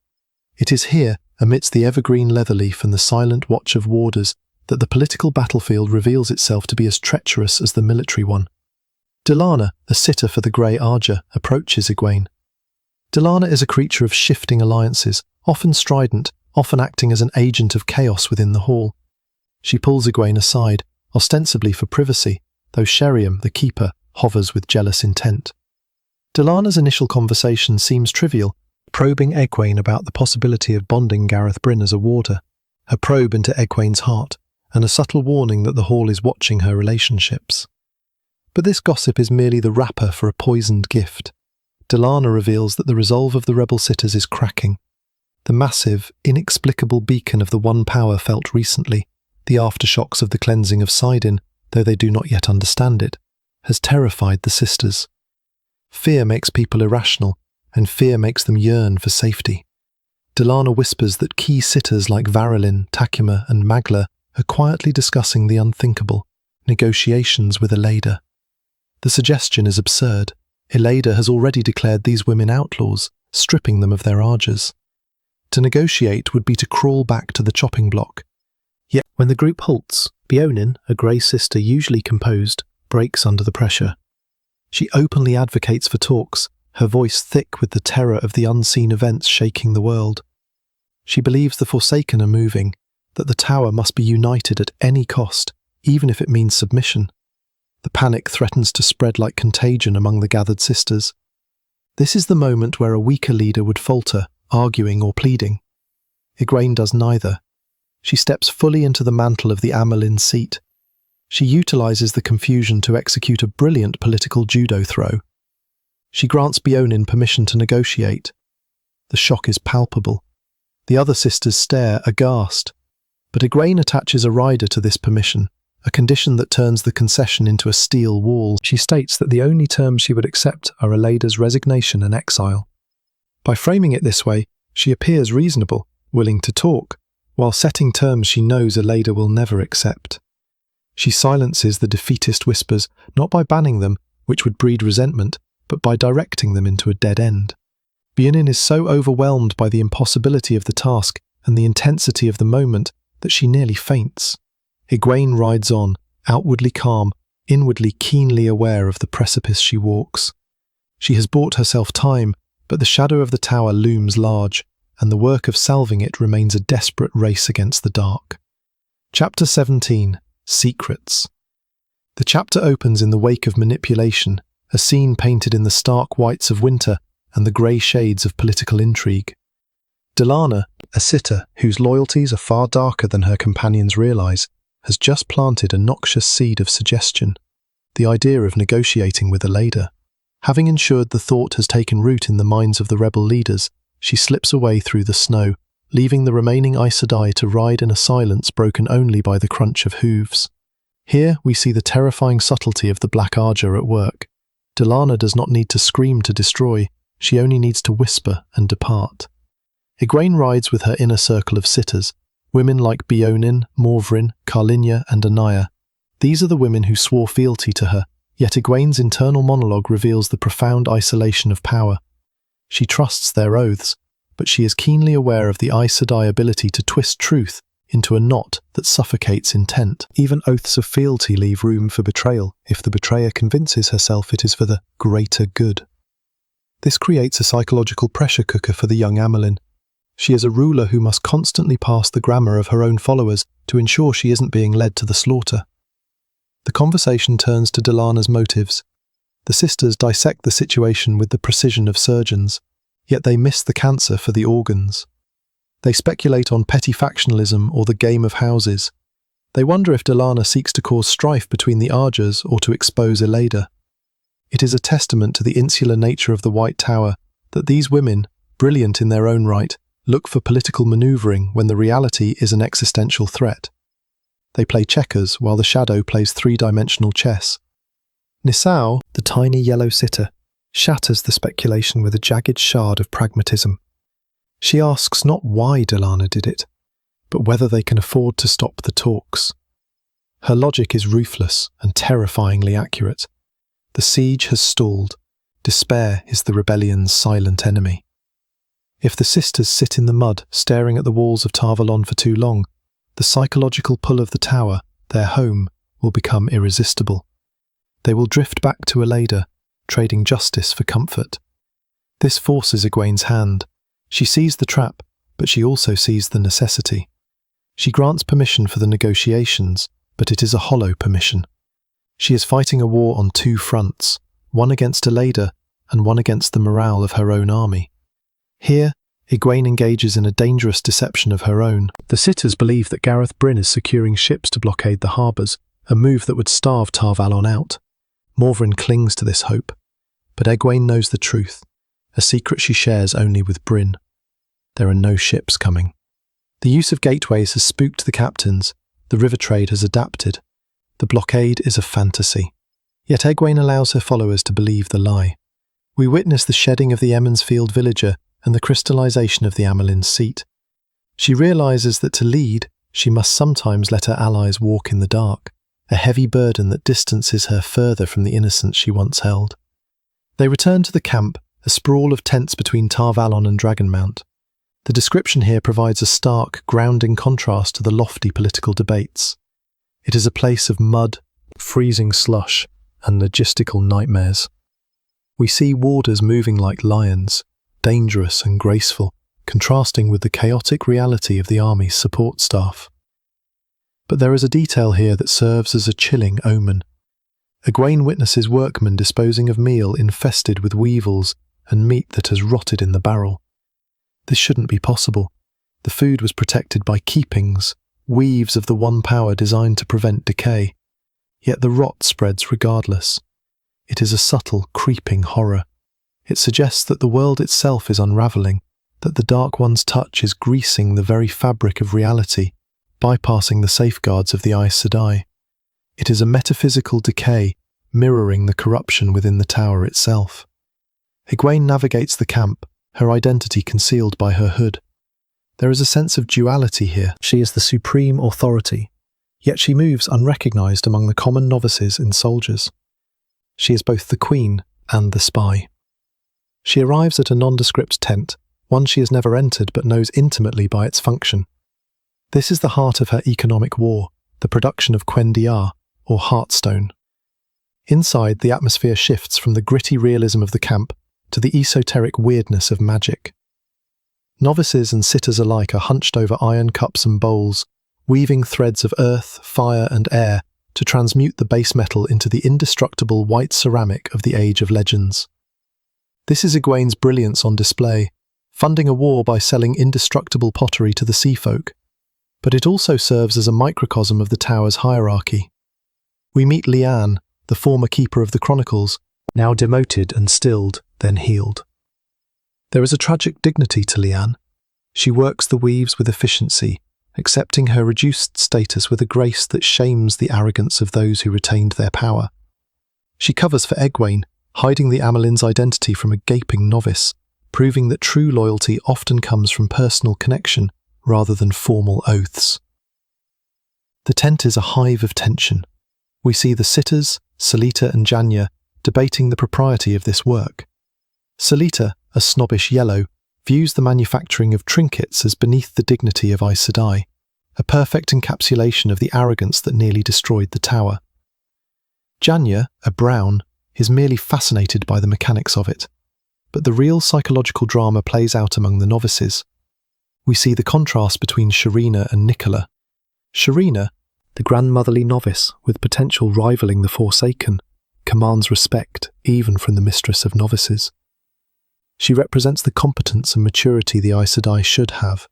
It is here, amidst the evergreen leatherleaf and the silent watch of warders, that the political battlefield reveals itself to be as treacherous as the military one. Delana, a sitter for the Grey Arger, approaches Elayne. Delana is a creature of shifting alliances, often strident, often acting as an agent of chaos within the hall. She pulls Elayne aside, ostensibly for privacy, though Sheriam, the keeper, hovers with jealous intent. Delana's initial conversation seems trivial, probing Elayne about the possibility of bonding Gareth Bryn as a warder, a probe into Egwene's heart, and a subtle warning that the hall is watching her relationships. But this gossip is merely the wrapper for a poisoned gift. Delana reveals that the resolve of the rebel sitters is cracking. The massive, inexplicable beacon of the one power felt recently, the aftershocks of the cleansing of Saidin, though they do not yet understand it, has terrified the sisters. Fear makes people irrational, and fear makes them yearn for safety. Delana whispers that key sitters like Varilyn, Takuma, and Magla are quietly discussing the unthinkable, negotiations with Elayne. The suggestion is absurd. Elayne has already declared these women outlaws, stripping them of their argers. To negotiate would be to crawl back to the chopping block. Yet when the group halts, Beonin, a grey sister usually composed, breaks under the pressure. She openly advocates for talks, her voice thick with the terror of the unseen events shaking the world. She believes the Forsaken are moving, that the tower must be united at any cost, even if it means submission. The panic threatens to spread like contagion among the gathered sisters. This is the moment where a weaker leader would falter, arguing or pleading. Elayne does neither. She steps fully into the mantle of the Caemlyn seat. She utilizes the confusion to execute a brilliant political judo throw. She grants Beonin permission to negotiate. The shock is palpable. The other sisters stare, aghast. But Elayne attaches a rider to this permission, a condition that turns the concession into a steel wall. She states that the only terms she would accept are Elayne's resignation and exile. By framing it this way, she appears reasonable, willing to talk, while setting terms she knows Elayne will never accept. She silences the defeatist whispers, not by banning them, which would breed resentment, but by directing them into a dead end. Beonin is so overwhelmed by the impossibility of the task and the intensity of the moment that she nearly faints. Elayne rides on, outwardly calm, inwardly keenly aware of the precipice she walks. She has bought herself time, but the shadow of the tower looms large, and the work of salving it remains a desperate race against the dark. Chapter 17. Secrets. The chapter opens in the wake of manipulation, a scene painted in the stark whites of winter and the grey shades of political intrigue. Delana, a sitter whose loyalties are far darker than her companions realise, has just planted a noxious seed of suggestion, the idea of negotiating with Elayne. Having ensured the thought has taken root in the minds of the rebel leaders, she slips away through the snow, leaving the remaining Aes Sedai to ride in a silence broken only by the crunch of hooves. Here we see the terrifying subtlety of the Black Arger at work. Delana does not need to scream to destroy, she only needs to whisper and depart. Elayne rides with her inner circle of sitters, women like Beonin, Morvrin, Carlinia and Anaya. These are the women who swore fealty to her, yet Egwene's internal monologue reveals the profound isolation of power. She trusts their oaths, but she is keenly aware of the Aes Sedai ability to twist truth into a knot that suffocates intent. Even oaths of fealty leave room for betrayal if the betrayer convinces herself it is for the greater good. This creates a psychological pressure cooker for the young Caemlyn. She is a ruler who must constantly pass the grammar of her own followers to ensure she isn't being led to the slaughter. The conversation turns to Delana's motives. The sisters dissect the situation with the precision of surgeons, yet they miss the cancer for the organs. They speculate on petty factionalism or the game of houses. They wonder if Delana seeks to cause strife between the Argers or to expose Elayne. It is a testament to the insular nature of the White Tower that these women, brilliant in their own right, look for political manoeuvring when the reality is an existential threat. They play checkers while the shadow plays three-dimensional chess. Nisao, the tiny yellow sitter, shatters the speculation with a jagged shard of pragmatism. She asks not why Delana did it, but whether they can afford to stop the talks. Her logic is ruthless and terrifyingly accurate. The siege has stalled. Despair is the rebellion's silent enemy. If the sisters sit in the mud, staring at the walls of Tar Valon for too long, the psychological pull of the tower, their home, will become irresistible. They will drift back to Elayne, trading justice for comfort. This forces Egwene's hand. She sees the trap, but she also sees the necessity. She grants permission for the negotiations, but it is a hollow permission. She is fighting a war on two fronts, one against Elayne and one against the morale of her own army. Here, Elayne engages in a dangerous deception of her own. The sitters believe that Gareth Bryn is securing ships to blockade the harbours, a move that would starve Tar Valon out. Morvrin clings to this hope, but Elayne knows the truth, a secret she shares only with Bryn. There are no ships coming. The use of gateways has spooked the captains, the river trade has adapted. The blockade is a fantasy. Yet Elayne allows her followers to believe the lie. We witness the shedding of the Emmonsfield villager and the crystallization of the Caemlyn seat. She realizes that to lead, she must sometimes let her allies walk in the dark, a heavy burden that distances her further from the innocence she once held. They return to the camp, a sprawl of tents between Tar Valon and Dragonmount. The description here provides a stark, grounding contrast to the lofty political debates. It is a place of mud, freezing slush, and logistical nightmares. We see warders moving like lions, dangerous and graceful, contrasting with the chaotic reality of the army's support staff. But there is a detail here that serves as a chilling omen. Elayne witnesses workmen disposing of meal infested with weevils and meat that has rotted in the barrel. This shouldn't be possible. The food was protected by keepings, weaves of the one power designed to prevent decay. Yet the rot spreads regardless. It is a subtle, creeping horror. It suggests that the world itself is unravelling, that the Dark One's touch is greasing the very fabric of reality, bypassing the safeguards of the Aes Sedai. It is a metaphysical decay, mirroring the corruption within the tower itself. Egwene navigates the camp, her identity concealed by her hood. There is a sense of duality here. She is the supreme authority, yet she moves unrecognised among the common novices and soldiers. She is both the queen and the spy. She arrives at a nondescript tent, one she has never entered but knows intimately by its function. This is the heart of her economic war, the production of Quendiar, or Heartstone. Inside, the atmosphere shifts from the gritty realism of the camp to the esoteric weirdness of magic. Novices and sitters alike are hunched over iron cups and bowls, weaving threads of earth, fire and air to transmute the base metal into the indestructible white ceramic of the Age of Legends. This is Egwene's brilliance on display, funding a war by selling indestructible pottery to the sea folk. But it also serves as a microcosm of the tower's hierarchy. We meet Leanne, the former keeper of the Chronicles, now demoted and stilled, then healed. There is a tragic dignity to Leanne. She works the weaves with efficiency, accepting her reduced status with a grace that shames the arrogance of those who retained their power. She covers for Egwene, hiding the Amelin's identity from a gaping novice, proving that true loyalty often comes from personal connection rather than formal oaths. The tent is a hive of tension. We see the sitters, Selita and Janya, debating the propriety of this work. Selita, a snobbish yellow, views the manufacturing of trinkets as beneath the dignity of Aes Sedai, a perfect encapsulation of the arrogance that nearly destroyed the tower. Janya, a brown, is merely fascinated by the mechanics of it, but the real psychological drama plays out among the novices. We see the contrast between Sharina and Nicola. Sharina, the grandmotherly novice with potential rivaling the Forsaken, commands respect even from the mistress of novices. She represents the competence and maturity the Aes Sedai should have.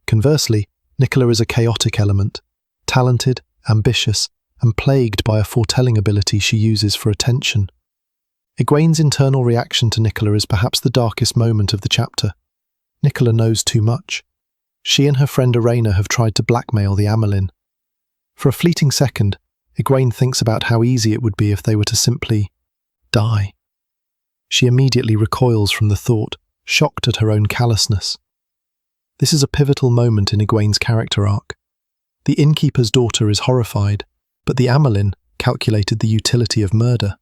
Conversely, Nicola is a chaotic element, talented, ambitious, and plagued by a foretelling ability she uses for attention. Egwene's internal reaction to Nicola is perhaps the darkest moment of the chapter. Nicola knows too much. She and her friend Elayne have tried to blackmail the Amelin. For a fleeting second, Egwene thinks about how easy it would be if they were to simply die. She immediately recoils from the thought, shocked at her own callousness. This is a pivotal moment in Egwene's character arc. The innkeeper's daughter is horrified, but the Amelin calculated the utility of murder.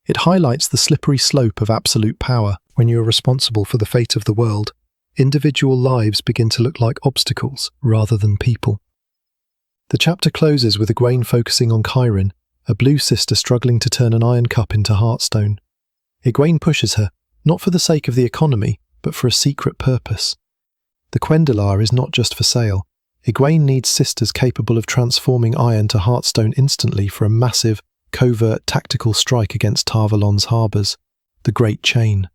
It highlights the slippery slope of absolute power. When you are responsible for the fate of the world, individual lives begin to look like obstacles rather than people. The chapter closes with Egwene focusing on Caemlyn, a blue sister struggling to turn an iron cup into Heartstone. Egwene pushes her, not for the sake of the economy, but for a secret purpose. The Quendilar is not just for sale. Egwene needs sisters capable of transforming iron to Heartstone instantly for a massive, covert tactical strike against Tarvalon's harbours, the Great Chain.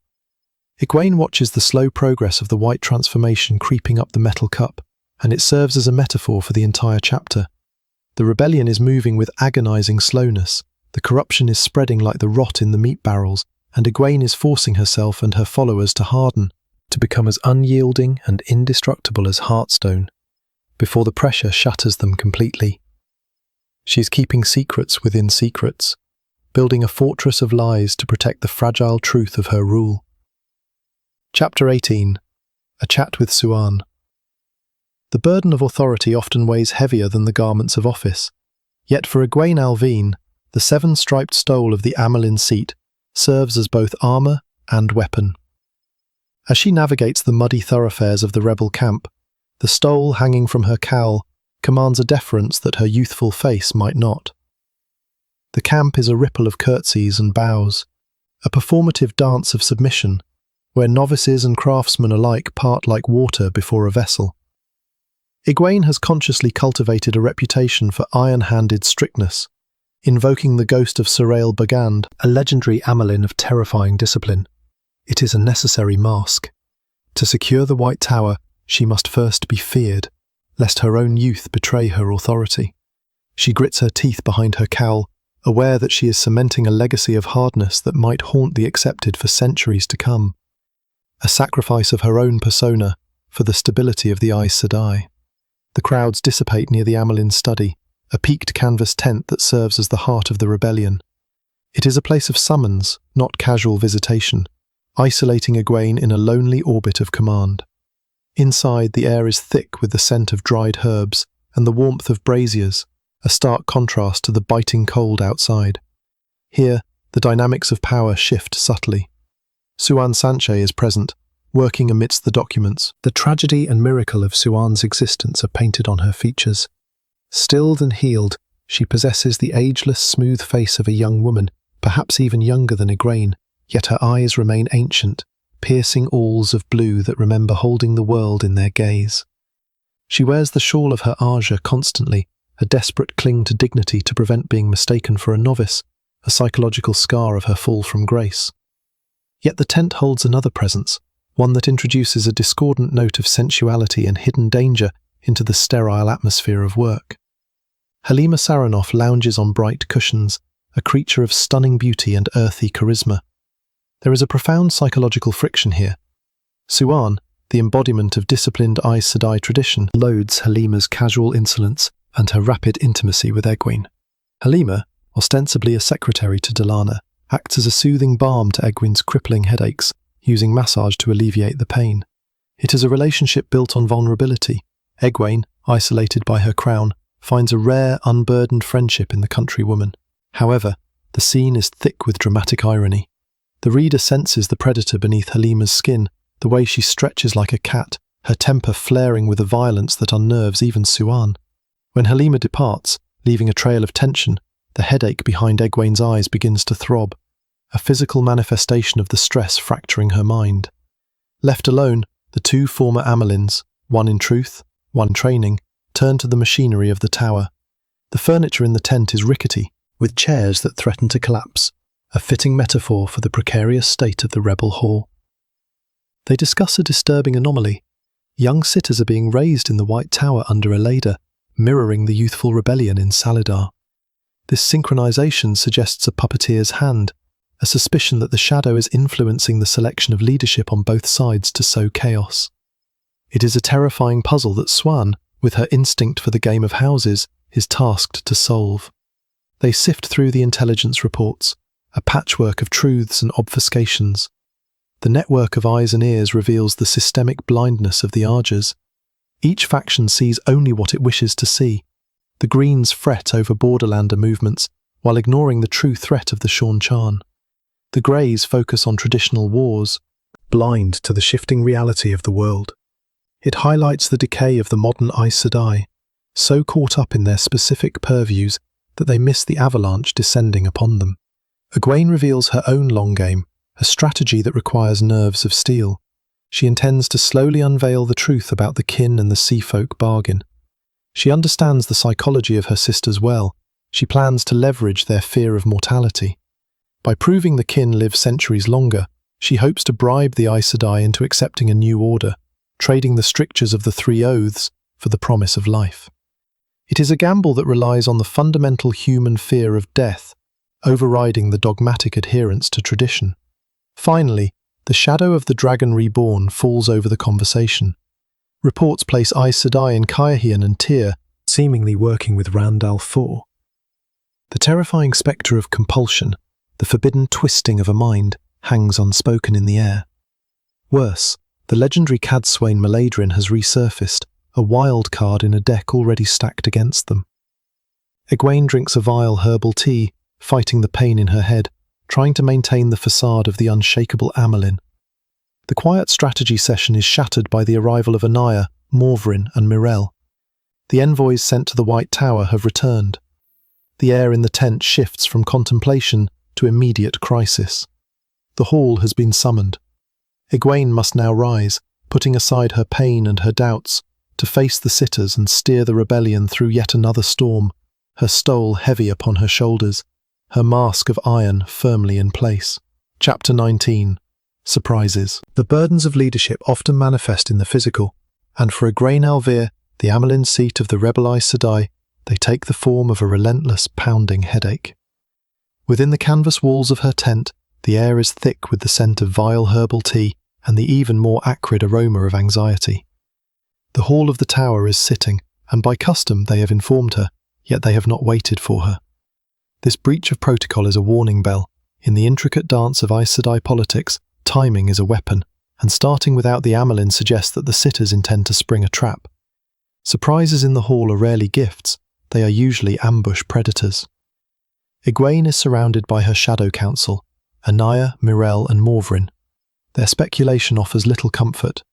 Egwene watches the slow progress of the white transformation creeping up the metal cup, and it serves as a metaphor for the entire chapter. The rebellion is moving with agonising slowness, the corruption is spreading like the rot in the meat barrels, and Egwene is forcing herself and her followers to harden, to become as unyielding and indestructible as Heartstone, before the pressure shatters them completely. She is keeping secrets within secrets, building a fortress of lies to protect the fragile truth of her rule. Chapter 18. A Chat with Siuan. The burden of authority often weighs heavier than the garments of office, yet for Egwene Alvine, the seven-striped stole of the Amelin seat serves as both armour and weapon. As she navigates the muddy thoroughfares of the rebel camp, the stole hanging from her cowl commands a deference that her youthful face might not. The camp is a ripple of curtsies and bows, a performative dance of submission, where novices and craftsmen alike part like water before a vessel. Egwene has consciously cultivated a reputation for iron-handed strictness, invoking the ghost of Sarail Bagand, a legendary Amelin of terrifying discipline. It is a necessary mask. To secure the White Tower, she must first be feared, lest her own youth betray her authority. She grits her teeth behind her cowl, aware that she is cementing a legacy of hardness that might haunt the accepted for centuries to come. A sacrifice of her own persona for the stability of the Aes Sedai. The crowds dissipate near the Caemlyn study, a peaked canvas tent that serves as the heart of the rebellion. It is a place of summons, not casual visitation, isolating Elayne in a lonely orbit of command. Inside, the air is thick with the scent of dried herbs and the warmth of braziers, a stark contrast to the biting cold outside. Here, the dynamics of power shift subtly. Siuan Sanche is present, working amidst the documents. The tragedy and miracle of Siuan's existence are painted on her features. Stilled and healed, she possesses the ageless, smooth face of a young woman, perhaps even younger than Elayne, yet her eyes remain ancient, piercing awls of blue that remember holding the world in their gaze. She wears the shawl of her Aja constantly, a desperate cling to dignity to prevent being mistaken for a novice, a psychological scar of her fall from grace. Yet the tent holds another presence, one that introduces a discordant note of sensuality and hidden danger into the sterile atmosphere of work. Halima Saranoff lounges on bright cushions, a creature of stunning beauty and earthy charisma. There is a profound psychological friction here. Siuan, the embodiment of disciplined Aes Sedai tradition, loads Halima's casual insolence and her rapid intimacy with Elayne. Halima, ostensibly a secretary to Delana, acts as a soothing balm to Egwene's crippling headaches, using massage to alleviate the pain. It is a relationship built on vulnerability. Elayne, isolated by her crown, finds a rare, unburdened friendship in the countrywoman. However, the scene is thick with dramatic irony. The reader senses the predator beneath Halima's skin, the way she stretches like a cat, her temper flaring with a violence that unnerves even Siuan. When Halima departs, leaving a trail of tension, the headache behind Egwene's eyes begins to throb, a physical manifestation of the stress fracturing her mind. Left alone, the two former Amelyns, one in truth, one in training, turn to the machinery of the tower. The furniture in the tent is rickety, with chairs that threaten to collapse, a fitting metaphor for the precarious state of the rebel hall. They discuss a disturbing anomaly. Young sitters are being raised in the White Tower under Elayne, mirroring the youthful rebellion in Salidar. This synchronization suggests a puppeteer's hand, a suspicion that the Shaido is influencing the selection of leadership on both sides to sow chaos. It is a terrifying puzzle that Siuan, with her instinct for the game of houses, is tasked to solve. They sift through the intelligence reports, a patchwork of truths and obfuscations. The network of eyes and ears reveals the systemic blindness of the Arjas. Each faction sees only what it wishes to see. The Greens fret over borderlander movements, while ignoring the true threat of the Shan-Chan. The Greys focus on traditional wars, blind to the shifting reality of the world. It highlights the decay of the modern Aes Sedai, so caught up in their specific purviews that they miss the avalanche descending upon them. Elayne reveals her own long game, a strategy that requires nerves of steel. She intends to slowly unveil the truth about the kin and the seafolk bargain. She understands the psychology of her sisters well. She plans to leverage their fear of mortality. By proving the kin live centuries longer, she hopes to bribe the Aes Sedai into accepting a new order, trading the strictures of the Three Oaths for the promise of life. It is a gamble that relies on the fundamental human fear of death, overriding the dogmatic adherence to tradition. Finally, the shadow of the Dragon Reborn falls over the conversation. Reports place Aes Sedai in Caerhien and Tyr, seemingly working with Randall IV. The terrifying spectre of compulsion, the forbidden twisting of a mind, hangs unspoken in the air. Worse, the legendary Cadswain Maladrin has resurfaced, a wild card in a deck already stacked against them. Elayne drinks a vile herbal tea, fighting the pain in her head, trying to maintain the facade of the unshakable Caemlyn. The quiet strategy session is shattered by the arrival of Anaya, Morvrin, and Myrelle. The envoys sent to the White Tower have returned. The air in the tent shifts from contemplation to immediate crisis. The hall has been summoned. Elayne must now rise, putting aside her pain and her doubts, to face the sitters and steer the rebellion through yet another storm, her stole heavy upon her shoulders, her mask of iron firmly in place. Chapter 19. surprises. The burdens of leadership often manifest in the physical, and for Elayne Trakand, the Caemlyn seat of the rebel Aes Sedai, they take the form of a relentless, pounding headache. Within the canvas walls of her tent, the air is thick with the scent of vile herbal tea and the even more acrid aroma of anxiety. The hall of the tower is sitting, and by custom they have informed her, yet they have not waited for her. This breach of protocol is a warning bell. In the intricate dance of Aes Sedai politics, timing is a weapon, and starting without the Caemlyn suggests that the sitters intend to spring a trap. Surprises in the hall are rarely gifts, they are usually ambush predators. Elayne is surrounded by her shadow council, Anaya, Myrelle and Morvrin. Their speculation offers little comfort.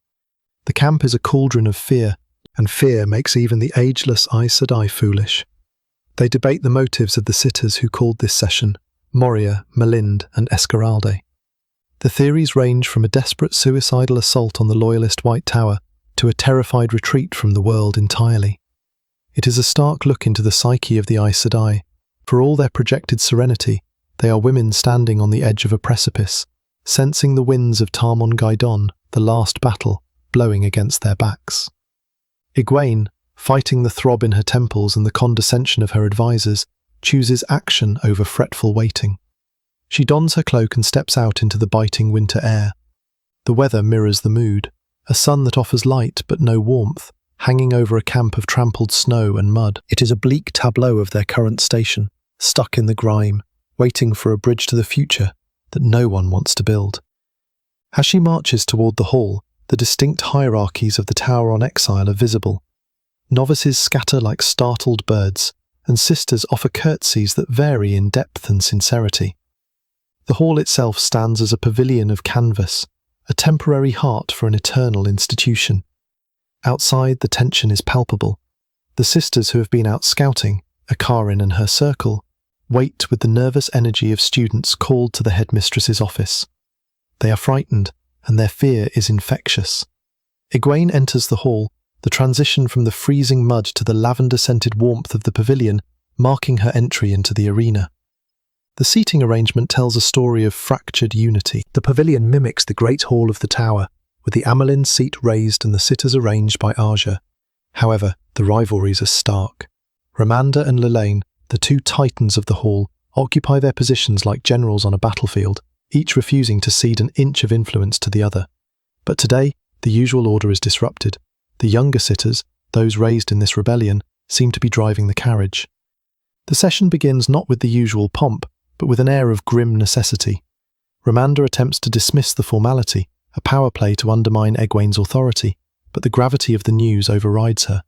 The camp is a cauldron of fear, and fear makes even the ageless Aes Sedai foolish. They debate the motives of the sitters who called this session Moria, Malind and Escaralde. The theories range from a desperate suicidal assault on the loyalist White Tower to a terrified retreat from the world entirely. It is a stark look into the psyche of the Aes Sedai. For all their projected serenity, they are women standing on the edge of a precipice, sensing the winds of Tarmon Gai'don, the last battle, blowing against their backs. Elayne, fighting the throb in her temples and the condescension of her advisors, chooses action over fretful waiting. She dons her cloak and steps out into the biting winter air. The weather mirrors the mood, a sun that offers light but no warmth, hanging over a camp of trampled snow and mud. It is a bleak tableau of their current station, stuck in the grime, waiting for a bridge to the future that no one wants to build. As she marches toward the hall, the distinct hierarchies of the Tower on Exile are visible. Novices scatter like startled birds, and sisters offer curtsies that vary in depth and sincerity. The hall itself stands as a pavilion of canvas, a temporary heart for an eternal institution. Outside, the tension is palpable. The sisters who have been out scouting, Akarin and her circle, wait with the nervous energy of students called to the headmistress's office. They are frightened, and their fear is infectious. Elayne enters the hall, the transition from the freezing mud to the lavender-scented warmth of the pavilion, marking her entry into the arena. The seating arrangement tells a story of fractured unity. The pavilion mimics the great hall of the tower, with the Caemlyn seat raised and the sitters arranged by Aja. However, the rivalries are stark. Ramanda and Elayne, the two titans of the hall, occupy their positions like generals on a battlefield, each refusing to cede an inch of influence to the other. But today, the usual order is disrupted. The younger sitters, those raised in this rebellion, seem to be driving the carriage. The session begins not with the usual pomp, but with an air of grim necessity. Ramanda attempts to dismiss the formality, a power play to undermine Elayne's authority, but the gravity of the news overrides her.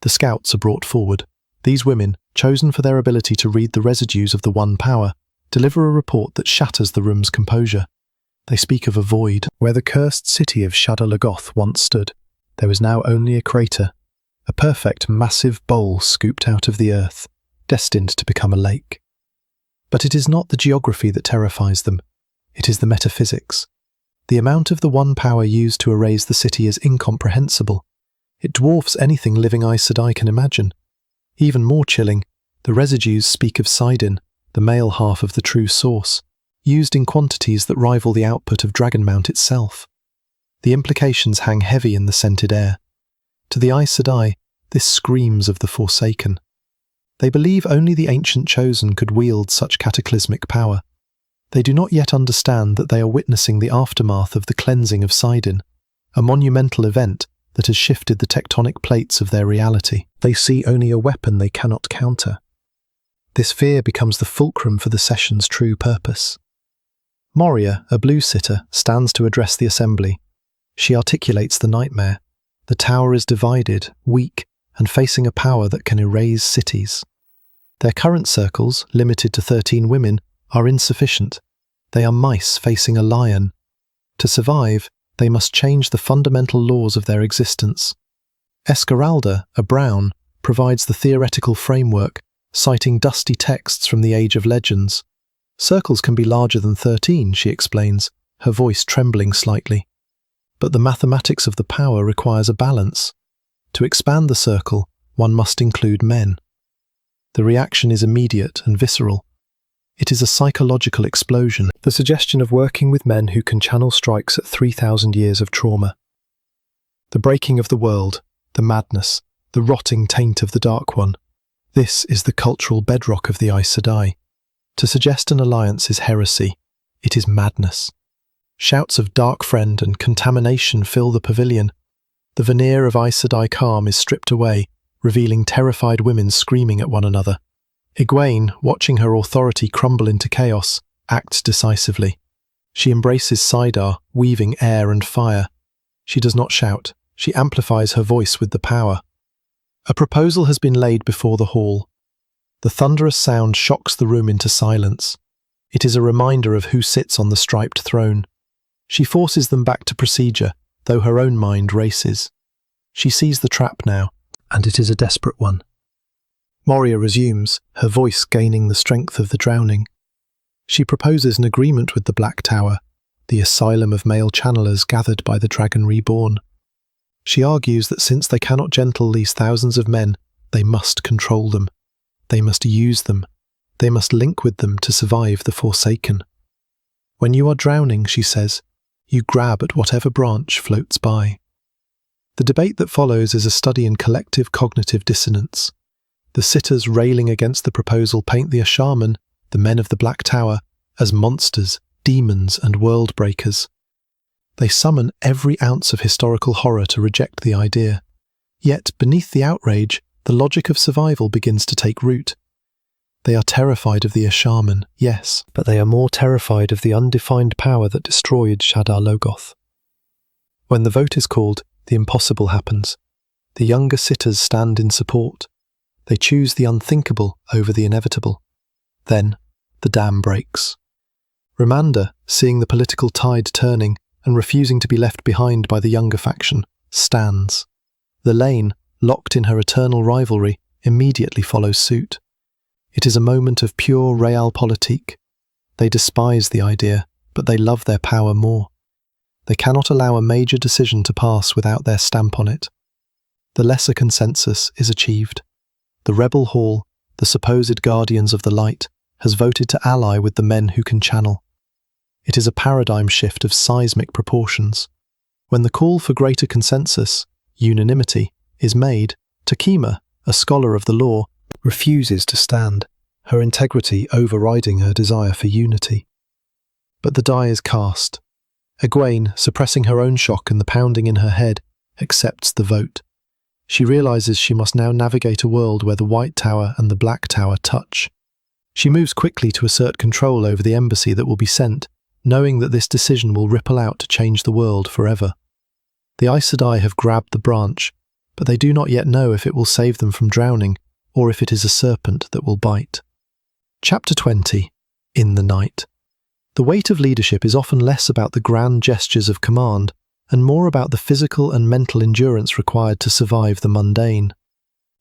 The scouts are brought forward. These women, chosen for their ability to read the residues of the One Power, deliver a report that shatters the room's composure. They speak of a void. Where the cursed city of Shaido Lagoth once stood, there was now only a crater, a perfect massive bowl scooped out of the earth, destined to become a lake. But it is not the geography that terrifies them, it is the metaphysics. The amount of the One Power used to erase the city is incomprehensible. It dwarfs anything living Aes Sedai can imagine. Even more chilling, the residues speak of Saidin, the male half of the true source, used in quantities that rival the output of Dragonmount itself. The implications hang heavy in the scented air. To the Aes Sedai, this screams of the Forsaken. They believe only the Ancient Chosen could wield such cataclysmic power. They do not yet understand that they are witnessing the aftermath of the cleansing of Saidin, a monumental event that has shifted the tectonic plates of their reality. They see only a weapon they cannot counter. This fear becomes the fulcrum for the session's true purpose. Moria, a blue sitter, stands to address the assembly. She articulates the nightmare. The tower is divided, weak, and facing a power that can erase cities. Their current circles, limited to 13 women, are insufficient. They are mice facing a lion. To survive, they must change the fundamental laws of their existence. Escaralda, a brown, provides the theoretical framework, citing dusty texts from the Age of Legends. Circles can be larger than 13, she explains, her voice trembling slightly. But the mathematics of the power requires a balance. To expand the circle, one must include men. The reaction is immediate and visceral. It is a psychological explosion, the suggestion of working with men who can channel strikes at 3,000 years of trauma. The breaking of the world, the madness, the rotting taint of the Dark One. This is the cultural bedrock of the Aes Sedai. To suggest an alliance is heresy. It is madness. Shouts of dark friend and contamination fill the pavilion. The veneer of Aes Sedai calm is stripped away, revealing terrified women screaming at one another. Egwene, watching her authority crumble into chaos, acts decisively. She embraces Saidar, weaving air and fire. She does not shout. She amplifies her voice with the power. A proposal has been laid before the hall. The thunderous sound shocks the room into silence. It is a reminder of who sits on the striped throne. She forces them back to procedure, though her own mind races. She sees the trap now, and it is a desperate one. Moria resumes, her voice gaining the strength of the drowning. She proposes an agreement with the Black Tower, the asylum of male channelers gathered by the Dragon Reborn. She argues that since they cannot gentle these thousands of men, they must control them. They must use them. They must link with them to survive the Forsaken. When you are drowning, she says, you grab at whatever branch floats by. The debate that follows is a study in collective cognitive dissonance. The sitters railing against the proposal paint the Ashaman, the men of the Black Tower, as monsters, demons and world breakers. They summon every ounce of historical horror to reject the idea. Yet, beneath the outrage, the logic of survival begins to take root. They are terrified of the Ashaman, yes, but they are more terrified of the undefined power that destroyed Shadar Logoth. When the vote is called, the impossible happens. The younger sitters stand in support. They choose the unthinkable over the inevitable. Then, the dam breaks. Ramanda, seeing the political tide turning and refusing to be left behind by the younger faction, stands. Elayne, locked in her eternal rivalry, immediately follows suit. It is a moment of pure realpolitik. They despise the idea, but they love their power more. They cannot allow a major decision to pass without their stamp on it. The lesser consensus is achieved. The rebel hall, the supposed guardians of the light, has voted to ally with the men who can channel. It is a paradigm shift of seismic proportions. When the call for greater consensus, unanimity, is made, Takima, a scholar of the law, refuses to stand, her integrity overriding her desire for unity. But the die is cast. Egwene, suppressing her own shock and the pounding in her head, accepts the vote. She realizes she must now navigate a world where the White Tower and the Black Tower touch. She moves quickly to assert control over the embassy that will be sent, knowing that this decision will ripple out to change the world forever. The Aes Sedai have grabbed the branch, but they do not yet know if it will save them from drowning, or if it is a serpent that will bite. Chapter 20. In the Night. The weight of leadership is often less about the grand gestures of command, and more about the physical and mental endurance required to survive the mundane.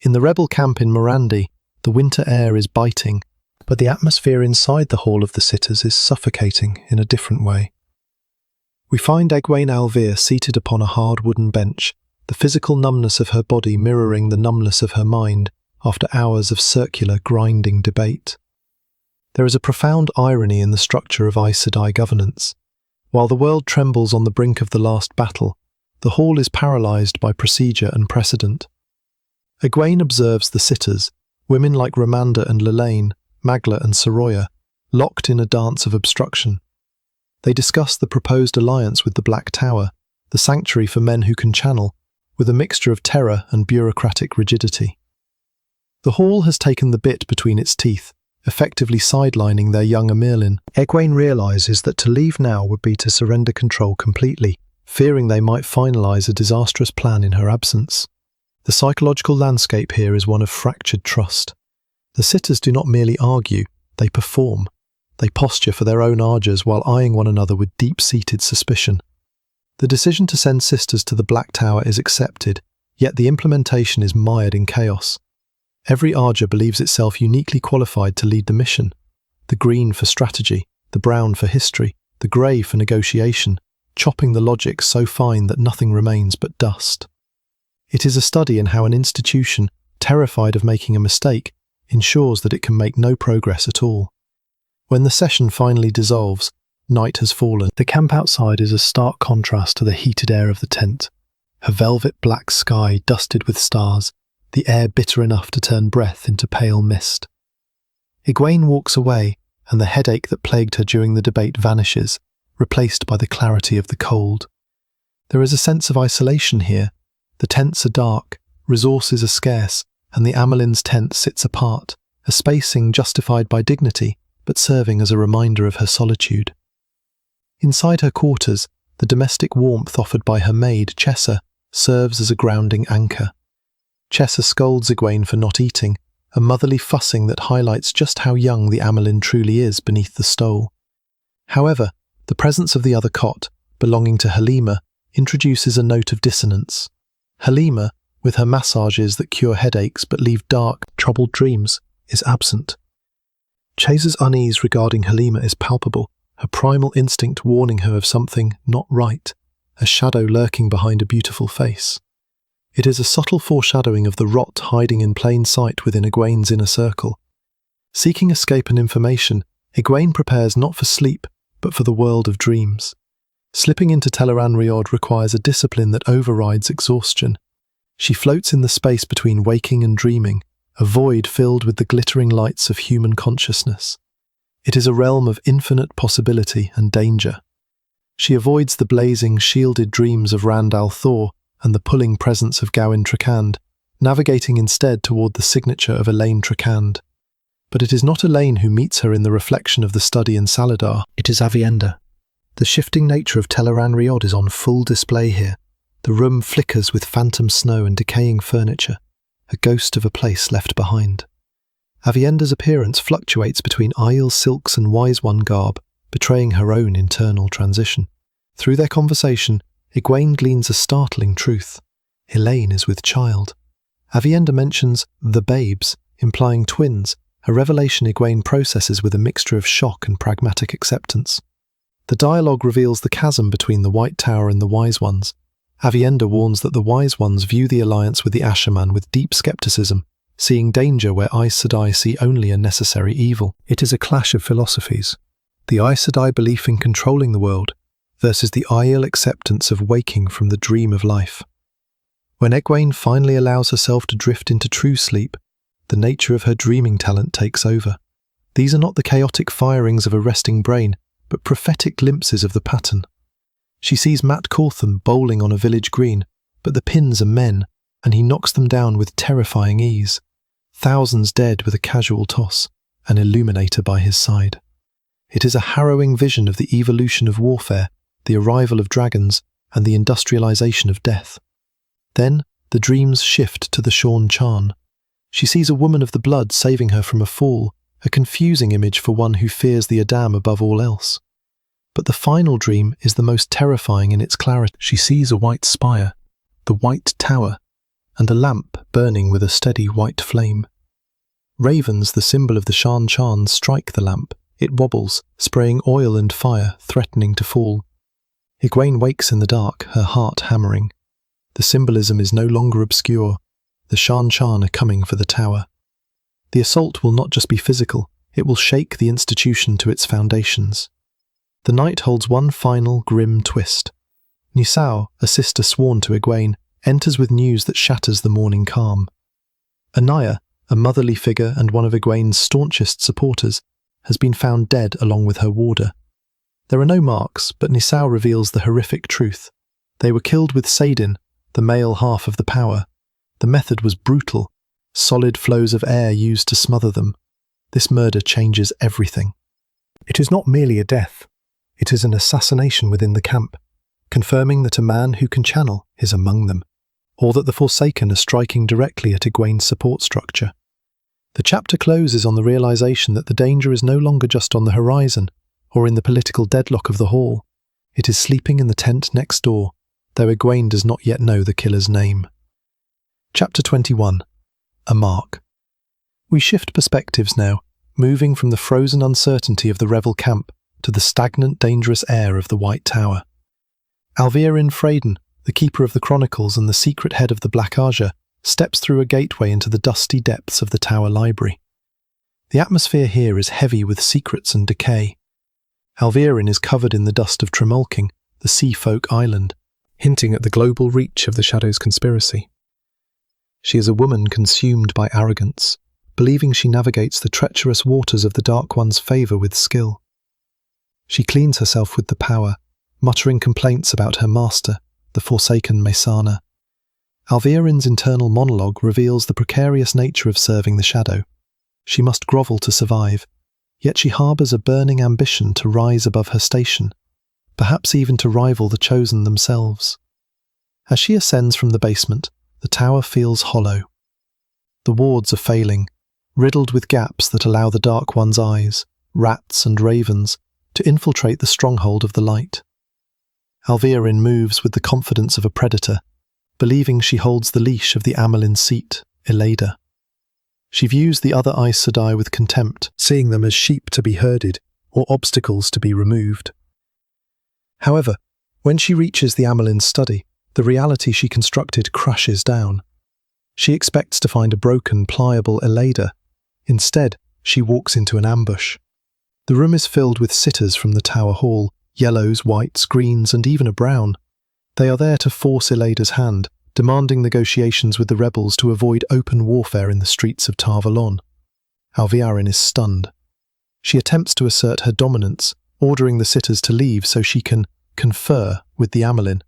In the rebel camp in Morandi, the winter air is biting, but the atmosphere inside the Hall of the Sitters is suffocating in a different way. We find Egwene Alvear seated upon a hard wooden bench, the physical numbness of her body mirroring the numbness of her mind after hours of circular, grinding debate. There is a profound irony in the structure of Aes Sedai governance. While the world trembles on the brink of the last battle, the hall is paralysed by procedure and precedent. Egwene observes the sitters, women like Ramanda and Elayne, Magla and Soroya, locked in a dance of obstruction. They discuss the proposed alliance with the Black Tower, the sanctuary for men who can channel, with a mixture of terror and bureaucratic rigidity. The hall has taken the bit between its teeth, effectively sidelining their young Amirlin. Egwene realises that to leave now would be to surrender control completely, fearing they might finalise a disastrous plan in her absence. The psychological landscape here is one of fractured trust. The sitters do not merely argue, they perform. They posture for their own ardours while eyeing one another with deep-seated suspicion. The decision to send sisters to the Black Tower is accepted, yet the implementation is mired in chaos. Every Arger believes itself uniquely qualified to lead the mission. The green for strategy, the brown for history, the grey for negotiation, chopping the logic so fine that nothing remains but dust. It is a study in how an institution, terrified of making a mistake, ensures that it can make no progress at all. When the session finally dissolves, night has fallen. The camp outside is a stark contrast to the heated air of the tent. A velvet black sky dusted with stars, the air bitter enough to turn breath into pale mist. Egwene walks away, and the headache that plagued her during the debate vanishes, replaced by the clarity of the cold. There is a sense of isolation here. The tents are dark, resources are scarce, and the Caemlyn's tent sits apart, a spacing justified by dignity, but serving as a reminder of her solitude. Inside her quarters, the domestic warmth offered by her maid, Chessa, serves as a grounding anchor. Chessa scolds Egwene for not eating, a motherly fussing that highlights just how young the Caemlyn truly is beneath the stole. However, the presence of the other cot, belonging to Halima, introduces a note of dissonance. Halima, with her massages that cure headaches but leave dark, troubled dreams, is absent. Chessa's unease regarding Halima is palpable, her primal instinct warning her of something not right, a shadow lurking behind a beautiful face. It is a subtle foreshadowing of the rot hiding in plain sight within Egwene's inner circle. Seeking escape and information, Egwene prepares not for sleep, but for the world of dreams. Slipping into Teleran Riod requires a discipline that overrides exhaustion. She floats in the space between waking and dreaming, a void filled with the glittering lights of human consciousness. It is a realm of infinite possibility and danger. She avoids the blazing, shielded dreams of Rand al'Thor and the pulling presence of Elayne Trakand, navigating instead toward the signature of Elayne Trakand. But it is not Elayne who meets her in the reflection of the study in Saladar, it is Aviendha. The shifting nature of Teleran Riod is on full display here. The room flickers with phantom snow and decaying furniture, a ghost of a place left behind. Aviendha's appearance fluctuates between Aiel silks and Wise One garb, betraying her own internal transition. Through their conversation, Egwene gleans a startling truth. Elayne is with child. Aviendha mentions the babes, implying twins, a revelation Egwene processes with a mixture of shock and pragmatic acceptance. The dialogue reveals the chasm between the White Tower and the Wise Ones. Aviendha warns that the Wise Ones view the alliance with the Asherman with deep skepticism, seeing danger where Aes Sedai see only a necessary evil. It is a clash of philosophies. The Aes Sedai belief in controlling the world versus the Aiel acceptance of waking from the dream of life. When Egwene finally allows herself to drift into true sleep, the nature of her dreaming talent takes over. These are not the chaotic firings of a resting brain, but prophetic glimpses of the pattern. She sees Mat Cauthon bowling on a village green, but the pins are men, and he knocks them down with terrifying ease. Thousands dead with a casual toss, an illuminator by his side. It is a harrowing vision of the evolution of warfare, the arrival of dragons, and the industrialization of death. Then, the dreams shift to the Shorn Charn. She sees a woman of the blood saving her from a fall, a confusing image for one who fears the Adam above all else. But the final dream is the most terrifying in its clarity. She sees a white spire, the White Tower, and a lamp burning with a steady white flame. Ravens, the symbol of the Shan Chan, strike the lamp. It wobbles, spraying oil and fire, threatening to fall. Egwene wakes in the dark, her heart hammering. The symbolism is no longer obscure. The Shan Chan are coming for the tower. The assault will not just be physical, it will shake the institution to its foundations. The night holds one final, grim twist. Nisao, a sister sworn to Egwene, enters with news that shatters the morning calm. Anaya, a motherly figure and one of Egwene's staunchest supporters, has been found dead along with her warder. There are no marks, but Nisao reveals the horrific truth. They were killed with Saidin, the male half of the power. The method was brutal, solid flows of air used to smother them. This murder changes everything. It is not merely a death. It is an assassination within the camp, confirming that a man who can channel is among them, or that the Forsaken are striking directly at Egwene's support structure. The chapter closes on the realization that the danger is no longer just on the horizon, or in the political deadlock of the hall. It is sleeping in the tent next door, though Egwene does not yet know the killer's name. Chapter 21. A Mark. We shift perspectives now, moving from the frozen uncertainty of the Revel camp to the stagnant, dangerous air of the White Tower. Alviarin Freydin, the keeper of the chronicles and the secret head of the Black Aja, steps through a gateway into the dusty depths of the tower library. The atmosphere here is heavy with secrets and decay. Alviarin is covered in the dust of Tremolking, the sea folk island, hinting at the global reach of the Shadow's conspiracy. She is a woman consumed by arrogance, believing she navigates the treacherous waters of the Dark One's favour with skill. She cleans herself with the power, muttering complaints about her master, the Forsaken Mesana. Alviarin's internal monologue reveals the precarious nature of serving the Shadow. She must grovel to survive, yet she harbours a burning ambition to rise above her station, perhaps even to rival the Chosen themselves. As she ascends from the basement, the tower feels hollow. The wards are failing, riddled with gaps that allow the Dark One's eyes, rats and ravens, to infiltrate the stronghold of the light. Alviarin moves with the confidence of a predator, believing she holds the leash of the Caemlyn seat, Elayne. She views the other Aes Sedai with contempt, seeing them as sheep to be herded or obstacles to be removed. However, when she reaches the Caemlyn's study, the reality she constructed crashes down. She expects to find a broken, pliable Elayne. Instead, she walks into an ambush. The room is filled with sitters from the tower hall, yellows, whites, greens, and even a brown. They are there to force Elayne's hand, demanding negotiations with the rebels to avoid open warfare in the streets of Tar Valon. Alviarin is stunned. She attempts to assert her dominance, ordering the sitters to leave so she can confer with the Caemlyn.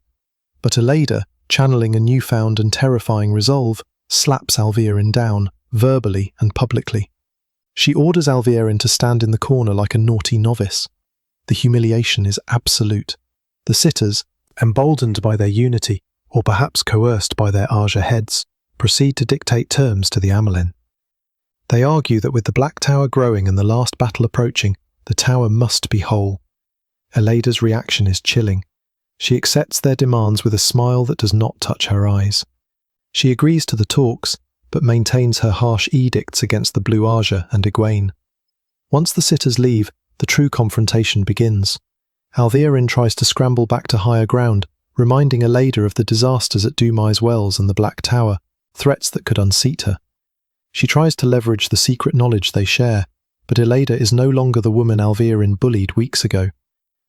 But Elayne, channeling a newfound and terrifying resolve, slaps Alviarin down, verbally and publicly. She orders Alviarin to stand in the corner like a naughty novice. The humiliation is absolute. The sitters, emboldened by their unity, or perhaps coerced by their Aja heads, proceed to dictate terms to the Caemlyn. They argue that with the Black Tower growing and the last battle approaching, the tower must be whole. Elayne's reaction is chilling. She accepts their demands with a smile that does not touch her eyes. She agrees to the talks, but maintains her harsh edicts against the Blue Aja and Egwene. Once the sitters leave, the true confrontation begins. Alviarin tries to scramble back to higher ground, reminding Elayne of the disasters at Dumai's Wells and the Black Tower, threats that could unseat her. She tries to leverage the secret knowledge they share, but Elayne is no longer the woman Alviarin bullied weeks ago.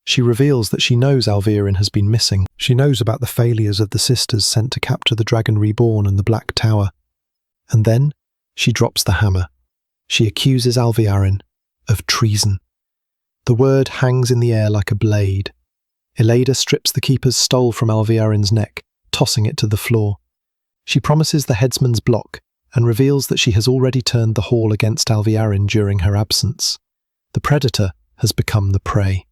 She reveals that she knows Alviarin has been missing. She knows about the failures of the sisters sent to capture the Dragon Reborn and the Black Tower. And then, she drops the hammer. She accuses Alviarin of treason. The word hangs in the air like a blade. Elayne strips the keeper's stole from Alviarin's neck, tossing it to the floor. She promises the headsman's block, and reveals that she has already turned the hall against Alviarin during her absence. The predator has become the prey.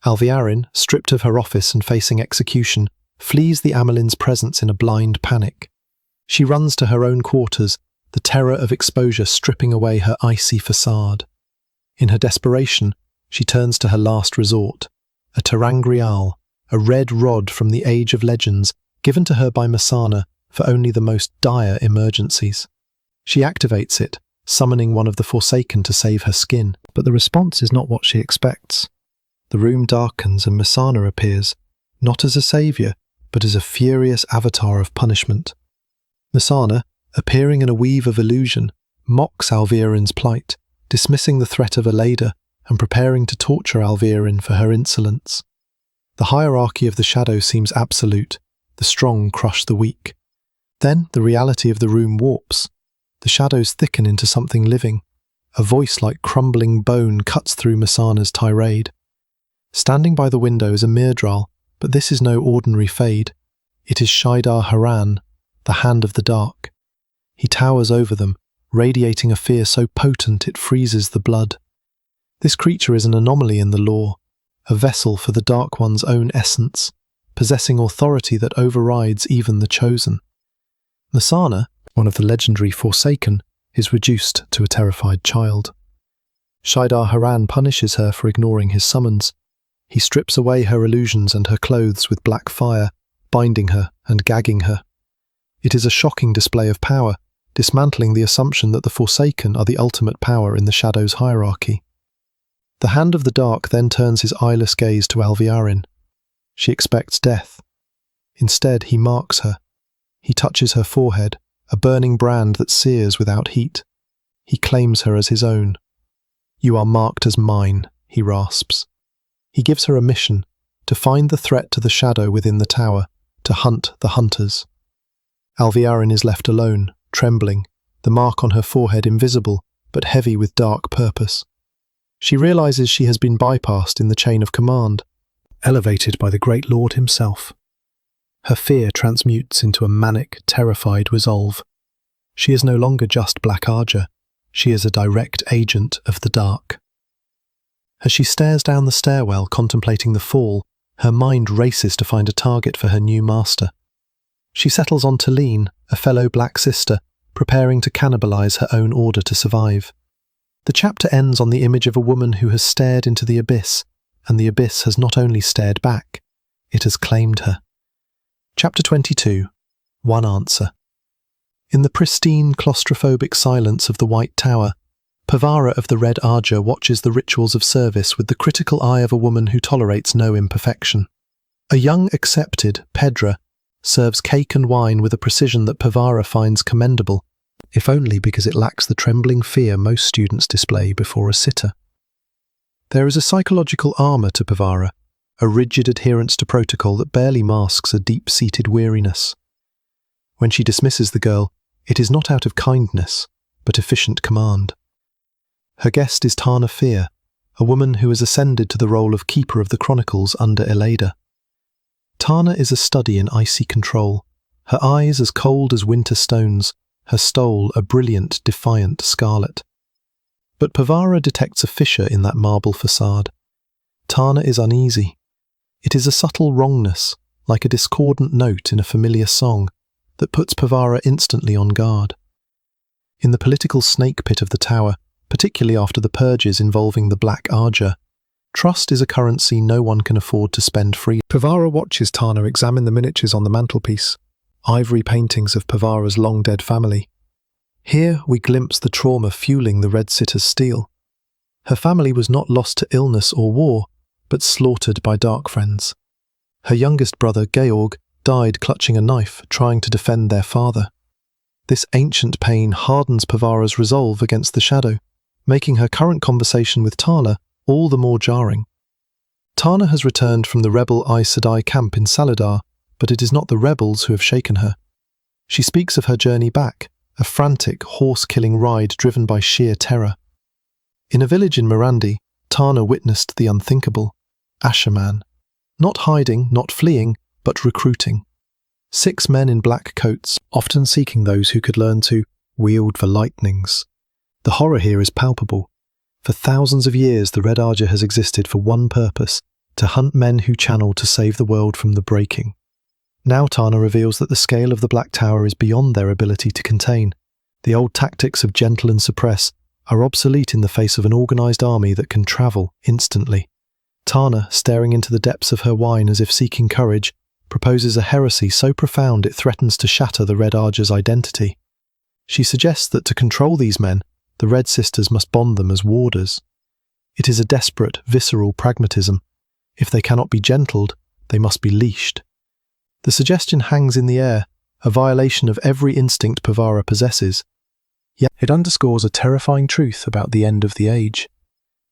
Alviarin, stripped of her office and facing execution, flees the Caemlyn's presence in a blind panic. She runs to her own quarters, the terror of exposure stripping away her icy facade. In her desperation, she turns to her last resort, a terangrial, a red rod from the Age of Legends, given to her by Mesana for only the most dire emergencies. She activates it, summoning one of the Forsaken to save her skin, but the response is not what she expects. The room darkens and Mesana appears, not as a saviour, but as a furious avatar of punishment. Mesana, appearing in a weave of illusion, mocks Alviarin's plight, dismissing the threat of Elayne and preparing to torture Alviarin for her insolence. The hierarchy of the Shadow seems absolute. The strong crush the weak. Then the reality of the room warps. The shadows thicken into something living. A voice like crumbling bone cuts through Mesana's tirade. Standing by the window is a Myrddraal, but this is no ordinary Fade. It is Shaido Haran, the Hand of the Dark. He towers over them, radiating a fear so potent it freezes the blood. This creature is an anomaly in the lore, a vessel for the Dark One's own essence, possessing authority that overrides even the Chosen. Mesana, one of the legendary Forsaken, is reduced to a terrified child. Shaido Haran punishes her for ignoring his summons. He strips away her illusions and her clothes with black fire, binding her and gagging her. It is a shocking display of power, dismantling the assumption that the Forsaken are the ultimate power in the Shadow's hierarchy. The Hand of the Dark then turns his eyeless gaze to Alviarin. She expects death. Instead, he marks her. He touches her forehead, a burning brand that sears without heat. He claims her as his own. "You are marked as mine," he rasps. He gives her a mission, to find the threat to the shadow within the tower, to hunt the hunters. Alviarin is left alone, trembling, the mark on her forehead invisible, but heavy with dark purpose. She realizes she has been bypassed in the chain of command, elevated by the great lord himself. Her fear transmutes into a manic, terrified resolve. She is no longer just Black Arger, she is a direct agent of the dark. As she stares down the stairwell contemplating the fall, her mind races to find a target for her new master. She settles on Elayne, a fellow black sister, preparing to cannibalize her own order to survive. The chapter ends on the image of a woman who has stared into the abyss, and the abyss has not only stared back, it has claimed her. Chapter 22. One Answer. In the pristine, claustrophobic silence of the White Tower, Pavara of the Red Arger watches the rituals of service with the critical eye of a woman who tolerates no imperfection. A young accepted, Pedra, serves cake and wine with a precision that Pavara finds commendable, if only because it lacks the trembling fear most students display before a sitter. There is a psychological armour to Pavara, a rigid adherence to protocol that barely masks a deep-seated weariness. When she dismisses the girl, it is not out of kindness, but efficient command. Her guest is Tana Fear, a woman who has ascended to the role of Keeper of the Chronicles under Elayne. Tana is a study in icy control, her eyes as cold as winter stones, her stole a brilliant, defiant scarlet. But Pavara detects a fissure in that marble facade. Tana is uneasy. It is a subtle wrongness, like a discordant note in a familiar song, that puts Pavara instantly on guard. In the political snake pit of the tower, particularly after the purges involving the Black Arger, trust is a currency no one can afford to spend freely. Pavara watches Tana examine the miniatures on the mantelpiece, ivory paintings of Pavara's long-dead family. Here we glimpse the trauma fueling the Red Sitter's steel. Her family was not lost to illness or war, but slaughtered by dark friends. Her youngest brother, Georg, died clutching a knife, trying to defend their father. This ancient pain hardens Pavara's resolve against the shadow, making her current conversation with Tana all the more jarring. Tana has returned from the rebel Aes Sedai camp in Saladar, but it is not the rebels who have shaken her. She speaks of her journey back, a frantic, horse-killing ride driven by sheer terror. In a village in Mirandi, Tana witnessed the unthinkable. Asherman. Not hiding, not fleeing, but recruiting. 6 men in black coats, often seeking those who could learn to wield the lightnings. The horror here is palpable. For thousands of years the Red Arger has existed for one purpose, to hunt men who channel to save the world from the breaking. Now Tana reveals that the scale of the Black Tower is beyond their ability to contain. The old tactics of gentle and suppress are obsolete in the face of an organised army that can travel instantly. Tana, staring into the depths of her wine as if seeking courage, proposes a heresy so profound it threatens to shatter the Red Arger's identity. She suggests that to control these men, the Red Sisters must bond them as warders. It is a desperate, visceral pragmatism. If they cannot be gentled, they must be leashed. The suggestion hangs in the air, a violation of every instinct Pavara possesses. Yet it underscores a terrifying truth about the end of the age.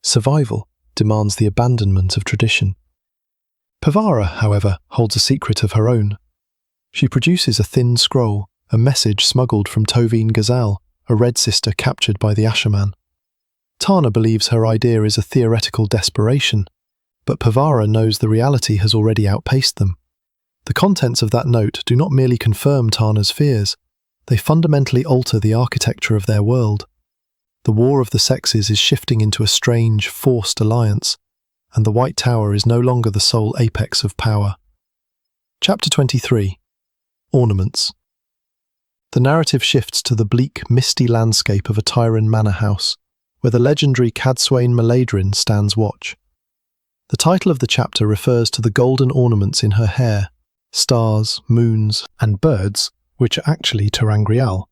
Survival demands the abandonment of tradition. Pavara, however, holds a secret of her own. She produces a thin scroll, a message smuggled from Toveen Gazal, a Red Sister captured by the Asherman. Tana believes her idea is a theoretical desperation, but Pavara knows the reality has already outpaced them. The contents of that note do not merely confirm Tana's fears, they fundamentally alter the architecture of their world. The war of the sexes is shifting into a strange, forced alliance, and the White Tower is no longer the sole apex of power. Chapter 23. Ornaments. The narrative shifts to the bleak, misty landscape of a Tyran manor house, where the legendary Cadsuane Maladrin stands watch. The title of the chapter refers to the golden ornaments in her hair, stars, moons, and birds, which are actually Terangrial.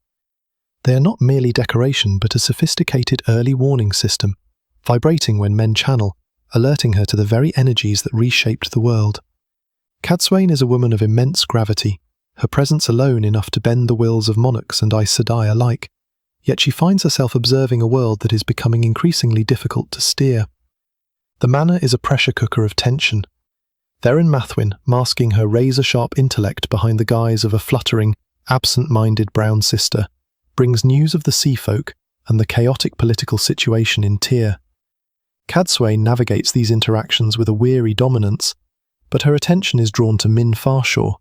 They are not merely decoration, but a sophisticated early warning system, vibrating when men channel, alerting her to the very energies that reshaped the world. Cadsuane is a woman of immense gravity, her presence alone enough to bend the wills of monarchs and Aes Sedai alike. yet she finds herself observing a world that is becoming increasingly difficult to steer. The manor is a pressure cooker of tension. Therein Mathwin, masking her razor-sharp intellect behind the guise of a fluttering, absent-minded brown sister, brings news of the sea folk and the chaotic political situation in Tyr. Cadsuane navigates these interactions with a weary dominance, but her attention is drawn to Min Farshaw.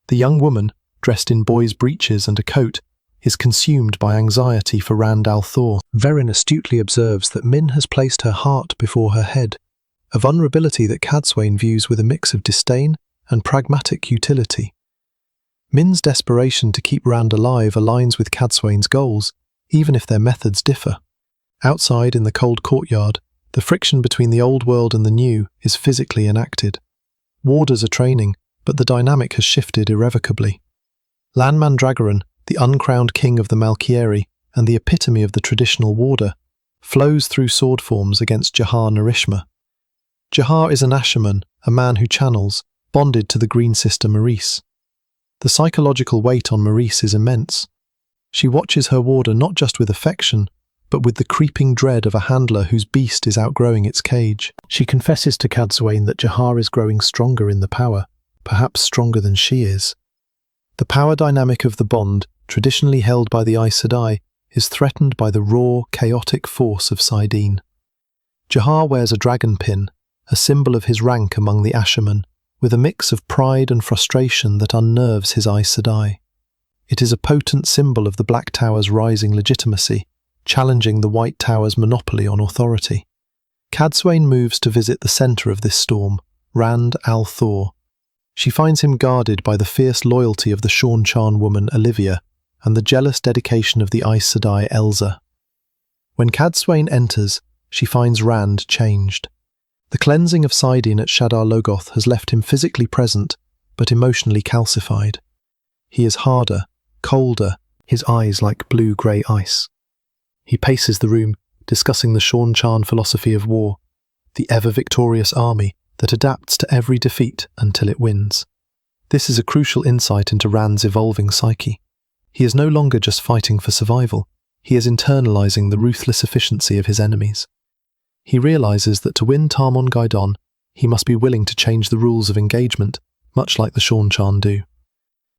The young woman, dressed in boy's breeches and a coat, is consumed by anxiety for Rand al'Thor. Verin astutely observes that Min has placed her heart before her head, a vulnerability that Cadsuane views with a mix of disdain and pragmatic utility. Min's desperation to keep Rand alive aligns with Cadsuane's goals, even if their methods differ. Outside in the cold courtyard, the friction between the old world and the new is physically enacted. Warders are training, but the dynamic has shifted irrevocably. Lan Mandragoran, the uncrowned king of the Malkieri and the epitome of the traditional warder, flows through sword forms against Jahar Narishma. Jahar is an Asherman, a man who channels, bonded to the green sister Maurice. The psychological weight on Maurice is immense. She watches her warder not just with affection, but with the creeping dread of a handler whose beast is outgrowing its cage. She confesses to Cadsuane that Jahar is growing stronger in the power, perhaps stronger than she is. The power dynamic of the bond, traditionally held by the Aes Sedai, is threatened by the raw, chaotic force of Saidin. Jahar wears a dragon pin, a symbol of his rank among the Ashermen, with a mix of pride and frustration that unnerves his Aes Sedai. It is a potent symbol of the Black Tower's rising legitimacy, challenging the White Tower's monopoly on authority. Cadsuane moves to visit the centre of this storm, Rand al'Thor. She finds him guarded by the fierce loyalty of the Seanchan woman Olivia and the jealous dedication of the Aes Sedai Elza. When Cadsuane enters, she finds Rand changed. The cleansing of Saidin at Shadar Logoth has left him physically present, but emotionally calcified. He is harder, colder, his eyes like blue-grey ice. He paces the room, discussing the Seanchan philosophy of war, the ever-victorious army that adapts to every defeat until it wins. This is a crucial insight into Rand's evolving psyche. He is no longer just fighting for survival, he is internalizing the ruthless efficiency of his enemies. He realizes that to win Tarmon Gaidon, he must be willing to change the rules of engagement, much like the Seanchan do.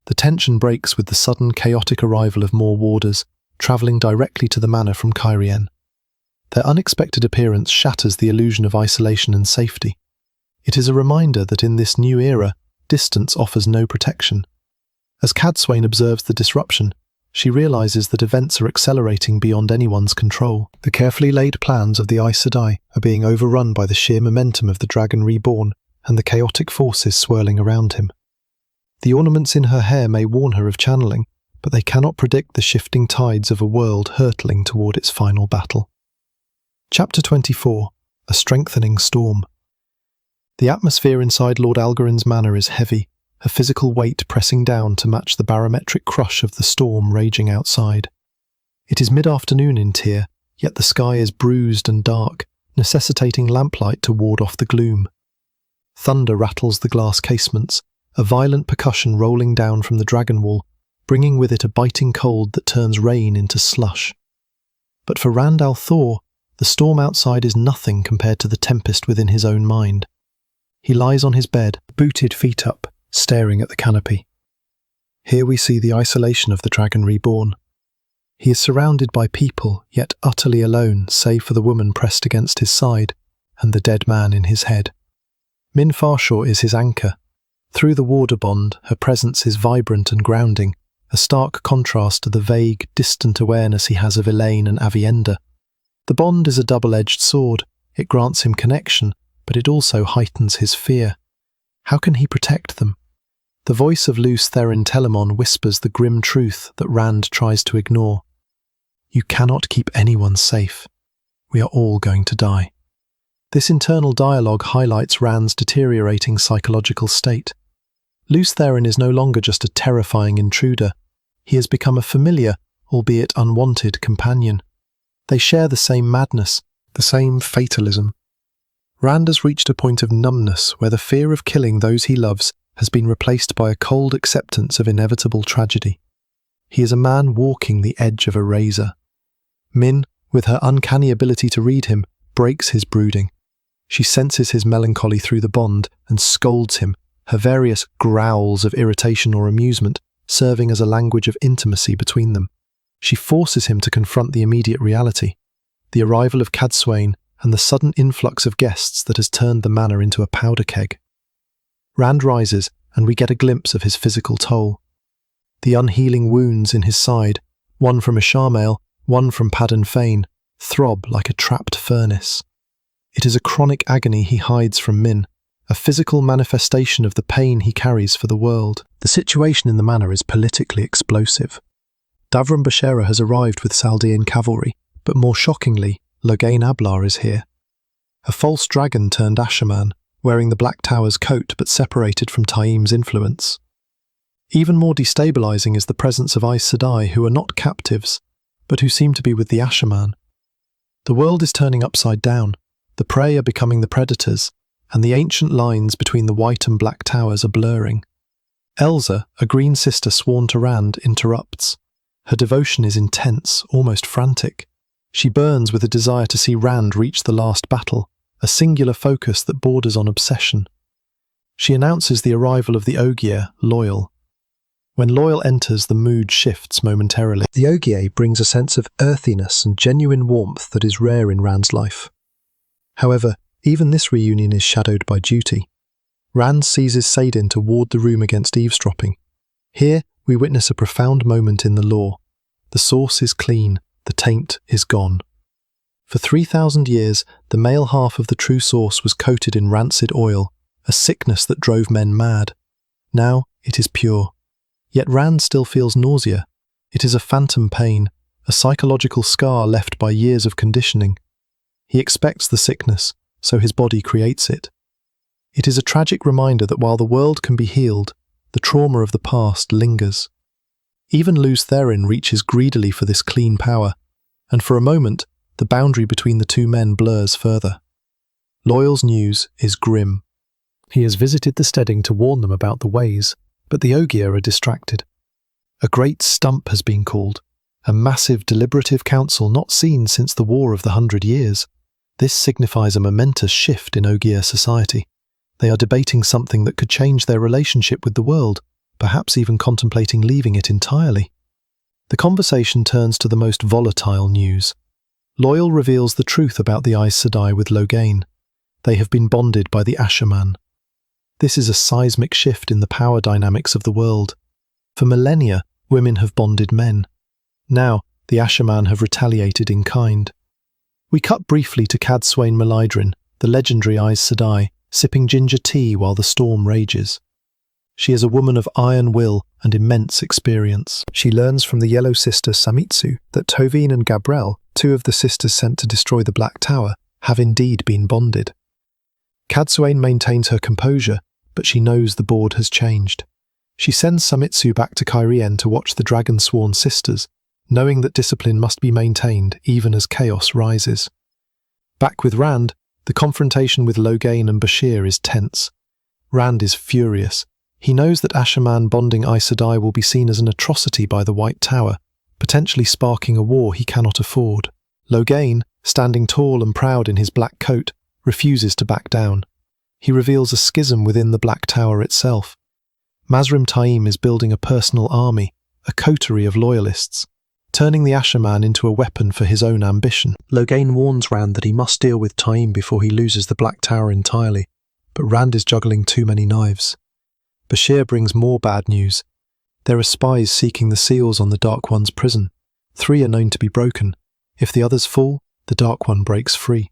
The tension breaks with the sudden chaotic arrival of more warders, travelling directly to the manor from Caerhien. Their unexpected appearance shatters the illusion of isolation and safety. It is a reminder that in this new era, distance offers no protection. As Cadsuane observes the disruption, she realizes that events are accelerating beyond anyone's control. The carefully laid plans of the Aes Sedai are being overrun by the sheer momentum of the dragon reborn and the chaotic forces swirling around him. The ornaments in her hair may warn her of channeling, but they cannot predict the shifting tides of a world hurtling toward its final battle. Chapter 24. A Strengthening Storm. The atmosphere inside Lord Algarin's manor is heavy, her physical weight pressing down to match the barometric crush of the storm raging outside. It is mid-afternoon in Tyr, yet the sky is bruised and dark, necessitating lamplight to ward off the gloom. Thunder rattles the glass casements, a violent percussion rolling down from the dragon wall, bringing with it a biting cold that turns rain into slush. But for Rand al'Thor, the storm outside is nothing compared to the tempest within his own mind. He lies on his bed, booted feet up, staring at the canopy. Here we see the isolation of the dragon reborn. He is surrounded by people, yet utterly alone, save for the woman pressed against his side and the dead man in his head. Min Farshaw is his anchor. Through the warder bond, her presence is vibrant and grounding, a stark contrast to the vague, distant awareness he has of Elayne and Avienda. The bond is a double-edged sword. It grants him connection, but it also heightens his fear. How can he protect them? The voice of Luce Therin Telemon whispers the grim truth that Rand tries to ignore. You cannot keep anyone safe. We are all going to die. This internal dialogue highlights Rand's deteriorating psychological state. Luce Therin is no longer just a terrifying intruder. He has become a familiar, albeit unwanted, companion. They share the same madness, the same fatalism. Rand has reached a point of numbness where the fear of killing those he loves has been replaced by a cold acceptance of inevitable tragedy. He is a man walking the edge of a razor. Min, with her uncanny ability to read him, breaks his brooding. She senses his melancholy through the bond and scolds him, her various growls of irritation or amusement serving as a language of intimacy between them. She forces him to confront the immediate reality, the arrival of Cadsuane and the sudden influx of guests that has turned the manor into a powder keg. Rand rises, and we get a glimpse of his physical toll. The unhealing wounds in his side, one from Ishamael, one from Padden Fane, throb like a trapped furnace. It is a chronic agony he hides from Min, a physical manifestation of the pain he carries for the world. The situation in the manor is politically explosive. Davram Bashara has arrived with Saldean cavalry, but more shockingly, Elayne Trakand is here. A false dragon turned Asherman, wearing the Black Tower's coat but separated from Taim's influence. Even more destabilizing is the presence of Aes Sedai, who are not captives, but who seem to be with the Asherman. The world is turning upside down, the prey are becoming the predators, and the ancient lines between the White and Black Towers are blurring. Elsa, a green sister sworn to Rand, interrupts. Her devotion is intense, almost frantic. She burns with a desire to see Rand reach the last battle, a singular focus that borders on obsession. She announces the arrival of the Ogier, Loyal. When Loyal enters, the mood shifts momentarily. The Ogier brings a sense of earthiness and genuine warmth that is rare in Rand's life. However, even this reunion is shadowed by duty. Rand seizes Saidin to ward the room against eavesdropping. Here, we witness a profound moment in the lore. The source is clean, the taint is gone. For 3,000 years, the male half of the true source was coated in rancid oil, a sickness that drove men mad. Now, it is pure. Yet Rand still feels nausea. It is a phantom pain, a psychological scar left by years of conditioning. He expects the sickness, so his body creates it. It is a tragic reminder that while the world can be healed, the trauma of the past lingers. Even Luz Therin reaches greedily for this clean power, and for a moment, the boundary between the two men blurs further. Loyal's news is grim. He has visited the steading to warn them about the ways, but the Ogier are distracted. A great stump has been called, a massive deliberative council not seen since the War of the 100 Years. This signifies a momentous shift in Ogier society. They are debating something that could change their relationship with the world, perhaps even contemplating leaving it entirely. The conversation turns to the most volatile news. Loyal reveals the truth about the Aes Sedai with Elayne. They have been bonded by the Asherman. This is a seismic shift in the power dynamics of the world. For millennia, women have bonded men. Now, the Asherman have retaliated in kind. We cut briefly to Cadsuane Malydrin, the legendary Aes Sedai, sipping ginger tea while the storm rages. She is a woman of iron will and immense experience. She learns from the Yellow Sister Samitsu that Tovine and Gabrel, two of the sisters sent to destroy the Black Tower, have indeed been bonded. Cadsuane maintains her composure, but she knows the board has changed. She sends Samitsu back to Caerhien to watch the dragon-sworn sisters, knowing that discipline must be maintained even as chaos rises. Back with Rand, the confrontation with Elayne and Bashir is tense. Rand is furious. He knows that Asherman bonding Aes Sedai will be seen as an atrocity by the White Tower, potentially sparking a war he cannot afford. Elayne, standing tall and proud in his black coat, refuses to back down. He reveals a schism within the Black Tower itself. Mazrim Taim is building a personal army, a coterie of loyalists, turning the Asherman into a weapon for his own ambition. Elayne warns Rand that he must deal with Taim before he loses the Black Tower entirely, but Rand is juggling too many knives. Bashir brings more bad news. There are spies seeking the seals on the Dark One's prison. 3 are known to be broken. If the others fall, the Dark One breaks free.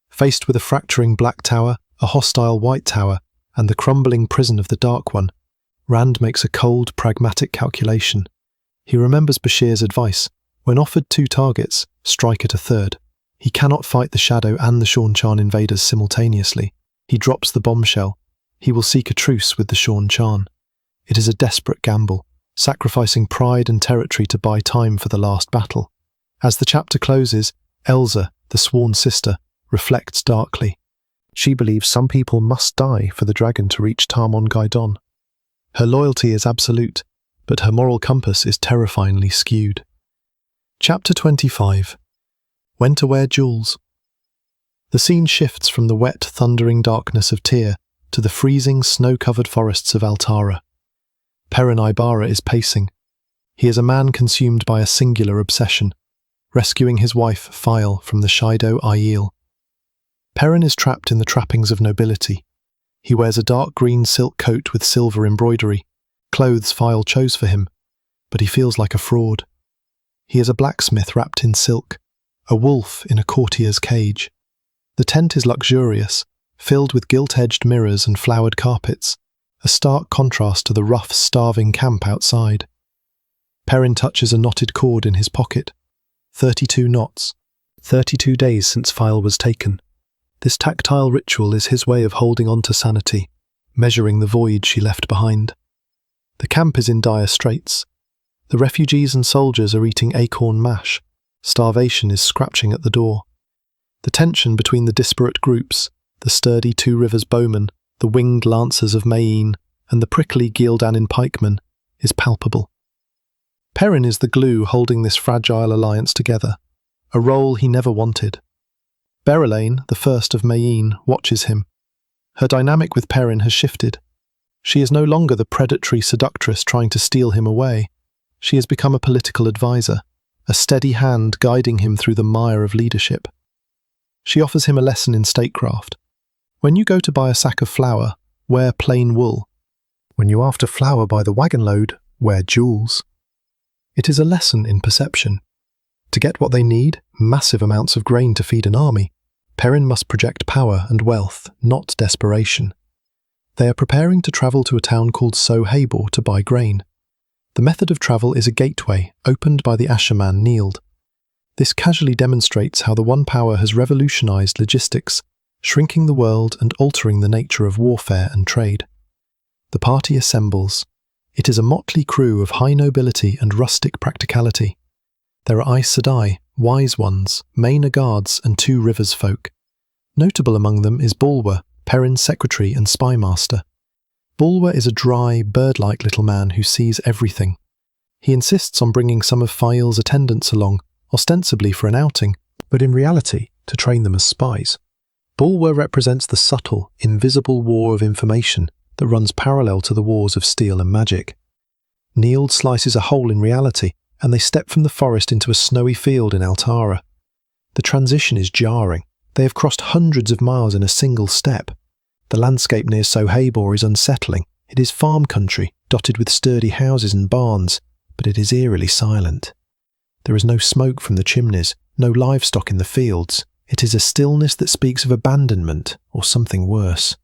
Faced with a fracturing Black Tower, a hostile White Tower, and the crumbling prison of the Dark One, Rand makes a cold, pragmatic calculation. He remembers Bashir's advice. When offered 2 targets, strike at a third. He cannot fight the Shadow and the Seanchan invaders simultaneously. He drops the bombshell. He will seek a truce with the Seanchan. It is a desperate gamble, sacrificing pride and territory to buy time for the last battle. As the chapter closes, Elsa, the sworn sister, reflects darkly. She believes some people must die for the dragon to reach Tarmon Gaidon. Her loyalty is absolute, but her moral compass is terrifyingly skewed. Chapter 25. When to wear jewels. The scene shifts from the wet, thundering darkness of Tyr to the freezing, snow-covered forests of Altara. Perrin Aybara is pacing. He is a man consumed by a singular obsession, rescuing his wife, File, from the Shaido Aiel. Perrin is trapped in the trappings of nobility. He wears a dark green silk coat with silver embroidery, clothes File chose for him, but he feels like a fraud. He is a blacksmith wrapped in silk, a wolf in a courtier's cage. The tent is luxurious, filled with gilt-edged mirrors and flowered carpets, a stark contrast to the rough, starving camp outside. Perrin touches a knotted cord in his pocket. 32 knots. 32 days since File was taken. This tactile ritual is his way of holding on to sanity, measuring the void she left behind. The camp is in dire straits. The refugees and soldiers are eating acorn mash. Starvation is scratching at the door. The tension between the disparate groups, the sturdy Two Rivers bowmen, the winged lancers of Mayene, and the prickly Gildanin pikemen, is palpable. Perrin is the glue holding this fragile alliance together, a role he never wanted. Elayne, the first of Mayene, watches him. Her dynamic with Perrin has shifted. She is no longer the predatory seductress trying to steal him away. She has become a political advisor, a steady hand guiding him through the mire of leadership. She offers him a lesson in statecraft. When you go to buy a sack of flour, wear plain wool. When you after flour by the wagon load, wear jewels. It is a lesson in perception. To get what they need, massive amounts of grain to feed an army, Perrin must project power and wealth, not desperation. They are preparing to travel to a town called Saidin to buy grain. The method of travel is a gateway opened by the Asherman Nield. This casually demonstrates how the One Power has revolutionized logistics, shrinking the world and altering the nature of warfare and trade. The party assembles. It is a motley crew of high nobility and rustic practicality. There are Aes Sedai, wise ones, Mayene guards, and Two Rivers folk. Notable among them is Bulwer, Perrin's secretary and spymaster. Bulwer is a dry, bird-like little man who sees everything. He insists on bringing some of File's attendants along, ostensibly for an outing, but in reality to train them as spies. Bulwer represents the subtle, invisible war of information that runs parallel to the wars of steel and magic. Nield slices a hole in reality, and they step from the forest into a snowy field in Altara. The transition is jarring. They have crossed hundreds of miles in a single step. The landscape near Saidin is unsettling. It is farm country, dotted with sturdy houses and barns, but it is eerily silent. There is no smoke from the chimneys, no livestock in the fields. It is a stillness that speaks of abandonment, or something worse.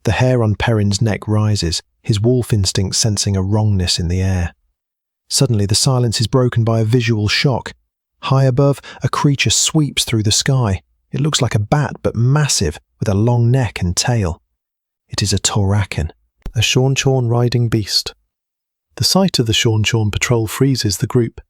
The hair on Perrin's neck rises, his wolf instinct sensing a wrongness in the air. Suddenly the silence is broken by a visual shock. High above, a creature sweeps through the sky. It looks like a bat, but massive, with a long neck and tail. It is a Torakin, a Shawnchawn riding beast. The sight of the Shawnchawn patrol freezes the group.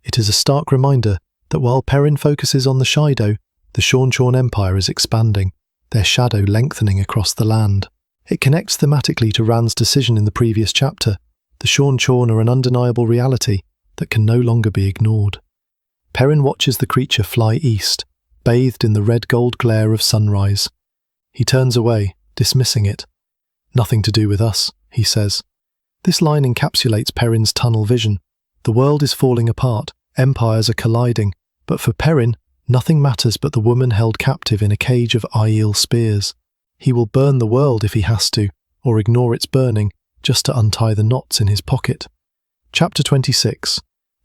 It is a stark reminder that while Perrin focuses on the Shaido, the Shawnchawn Empire is expanding, their shadow lengthening across the land. It connects thematically to Rand's decision in the previous chapter. The Shawnchawn are an undeniable reality that can no longer be ignored. Perrin watches the creature fly east, bathed in the red-gold glare of sunrise. He turns away, dismissing it. "Nothing to do with us," he says. This line encapsulates Perrin's tunnel vision. The world is falling apart, empires are colliding, but for Perrin, nothing matters but the woman held captive in a cage of Aiel spears. He will burn the world if he has to, or ignore its burning, just to untie the knots in his pocket. Chapter 26.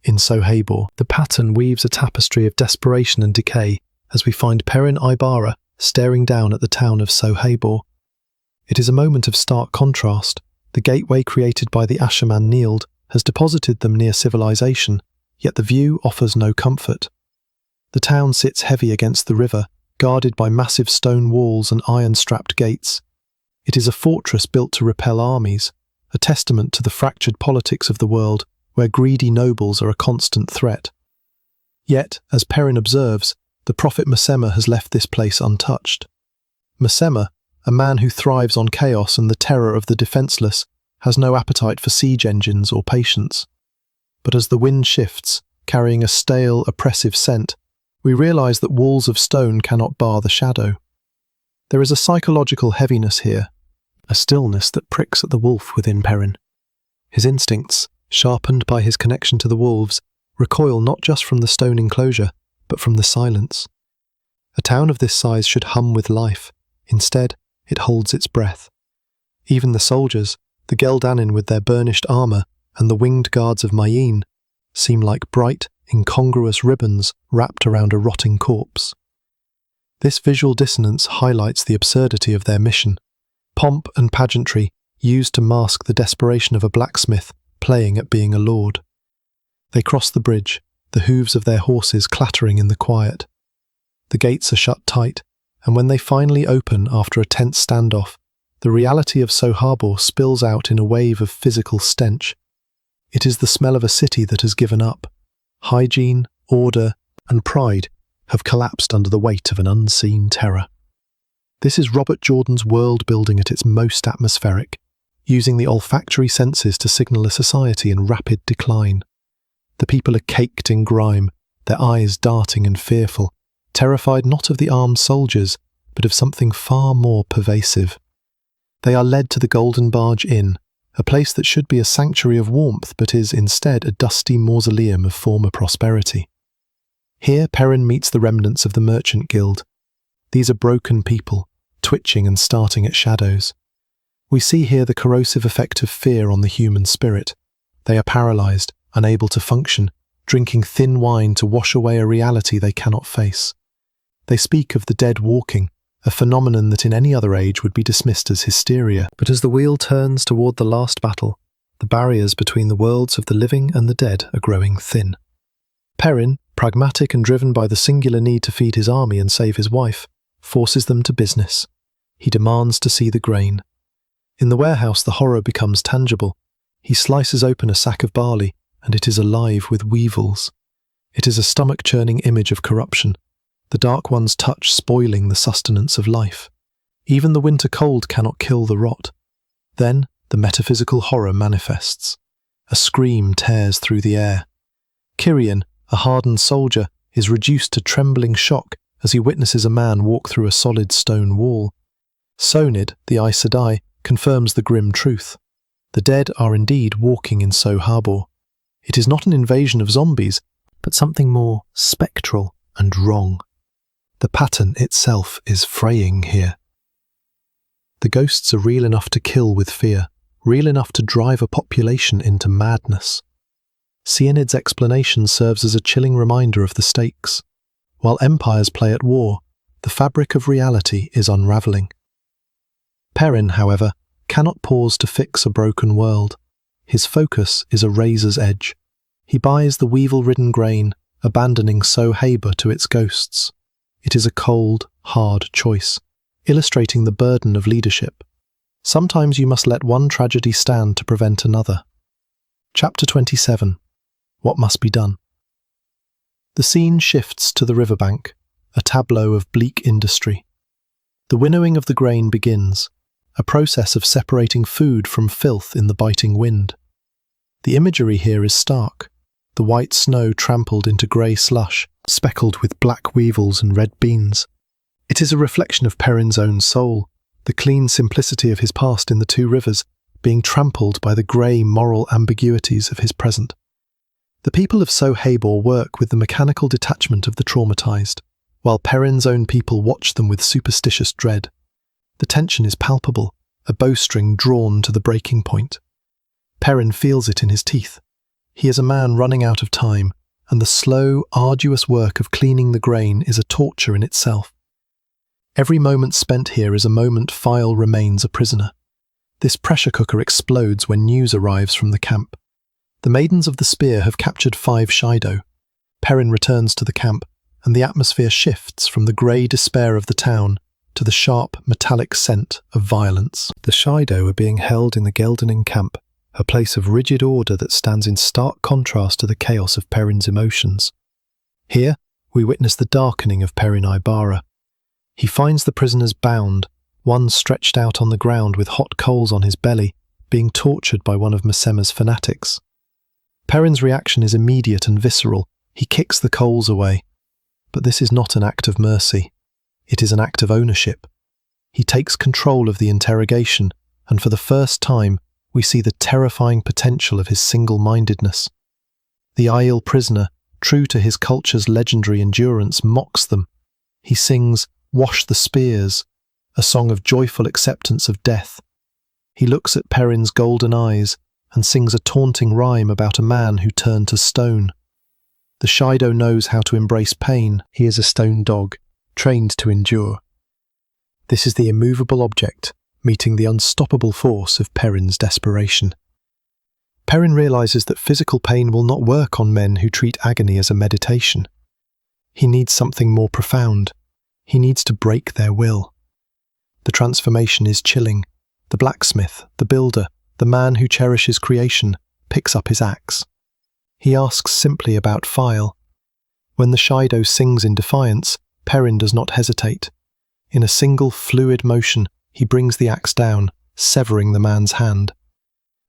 In Saidin, the pattern weaves a tapestry of desperation and decay as we find Perrin Aybara staring down at the town of Saidin. It is a moment of stark contrast. The gateway created by the Asherman Nield has deposited them near civilization, yet the view offers no comfort. The town sits heavy against the river, guarded by massive stone walls and iron-strapped gates. It is a fortress built to repel armies, a testament to the fractured politics of the world, where greedy nobles are a constant threat. Yet, as Perrin observes, the prophet Masema has left this place untouched. Masema, a man who thrives on chaos and the terror of the defenceless, has no appetite for siege engines or patience. But as the wind shifts, carrying a stale, oppressive scent, we realize that walls of stone cannot bar the shadow. There is a psychological heaviness here, a stillness that pricks at the wolf within Perrin. His instincts, sharpened by his connection to the wolves, recoil not just from the stone enclosure, but from the silence. A town of this size should hum with life. Instead, it holds its breath. Even the soldiers, the Geldanin with their burnished armour and the winged guards of Mayene, seem like bright, incongruous ribbons wrapped around a rotting corpse. This visual dissonance highlights the absurdity of their mission. Pomp and pageantry used to mask the desperation of a blacksmith playing at being a lord. They cross the bridge, the hooves of their horses clattering in the quiet. The gates are shut tight, and when they finally open after a tense standoff, the reality of Soharbor spills out in a wave of physical stench. It is the smell of a city that has given up. Hygiene, order, and pride have collapsed under the weight of an unseen terror. This is Robert Jordan's world building at its most atmospheric, using the olfactory senses to signal a society in rapid decline. The people are caked in grime, their eyes darting and fearful, terrified not of the armed soldiers, but of something far more pervasive. They are led to the Golden Barge Inn, a place that should be a sanctuary of warmth but is instead a dusty mausoleum of former prosperity. Here Perrin meets the remnants of the Merchant Guild. These are broken people, twitching and starting at shadows. We see here the corrosive effect of fear on the human spirit. They are paralysed, unable to function, drinking thin wine to wash away a reality they cannot face. They speak of the dead walking, a phenomenon that in any other age would be dismissed as hysteria. But as the wheel turns toward the last battle, the barriers between the worlds of the living and the dead are growing thin. Perrin, pragmatic and driven by the singular need to feed his army and save his wife, forces them to business. He demands to see the grain. In the warehouse, the horror becomes tangible. He slices open a sack of barley, and it is alive with weevils. It is a stomach-churning image of corruption, the Dark One's touch spoiling the sustenance of life. Even the winter cold cannot kill the rot. Then the metaphysical horror manifests. A scream tears through the air. Kyrian, a hardened soldier, is reduced to trembling shock as he witnesses a man walk through a solid stone wall. Sonid, the Aes Sedai, confirms the grim truth. The dead are indeed walking in Soharbor. It is not an invasion of zombies, but something more spectral and wrong. The pattern itself is fraying here. The ghosts are real enough to kill with fear, real enough to drive a population into madness. Cyanid's explanation serves as a chilling reminder of the stakes. While empires play at war, the fabric of reality is unravelling. Perrin, however, cannot pause to fix a broken world. His focus is a razor's edge. He buys the weevil-ridden grain, abandoning Soharbor to its ghosts. It is a cold, hard choice, illustrating the burden of leadership. Sometimes you must let one tragedy stand to prevent another. Chapter 27. What must be done? The scene shifts to the riverbank, a tableau of bleak industry. The winnowing of the grain begins, a process of separating food from filth in the biting wind. The imagery here is stark, the white snow trampled into grey slush, speckled with black weevils and red beans. It is a reflection of Perrin's own soul, the clean simplicity of his past in the two rivers, being trampled by the grey moral ambiguities of his present. The people of Soharbor work with the mechanical detachment of the traumatised, while Perrin's own people watch them with superstitious dread. The tension is palpable, a bowstring drawn to the breaking point. Perrin feels it in his teeth. He is a man running out of time, and the slow, arduous work of cleaning the grain is a torture in itself. Every moment spent here is a moment File remains a prisoner. This pressure cooker explodes when news arrives from the camp. The Maidens of the Spear have captured 5 Shaido. Perrin returns to the camp, and the atmosphere shifts from the grey despair of the town to the sharp, metallic scent of violence. The Shaido are being held in the Geldanin camp, a place of rigid order that stands in stark contrast to the chaos of Perrin's emotions. Here, we witness the darkening of Perrin Aybara. He finds the prisoners bound, one stretched out on the ground with hot coals on his belly, being tortured by one of Masema's fanatics. Perrin's reaction is immediate and visceral. He kicks the coals away. But this is not an act of mercy. It is an act of ownership. He takes control of the interrogation, and for the first time, we see the terrifying potential of his single-mindedness. The Aiel prisoner, true to his culture's legendary endurance, mocks them. He sings "Wash the Spears," a song of joyful acceptance of death. He looks at Perrin's golden eyes and sings a taunting rhyme about a man who turned to stone. The Shaido knows how to embrace pain. He is a stone dog, trained to endure. This is the immovable object, meeting the unstoppable force of Perrin's desperation. Perrin realizes that physical pain will not work on men who treat agony as a meditation. He needs something more profound. He needs to break their will. The transformation is chilling. The blacksmith, the builder, the man who cherishes creation, picks up his axe. He asks simply about file. When the Shaido sings in defiance, Perrin does not hesitate. In a single fluid motion, he brings the axe down, severing the man's hand.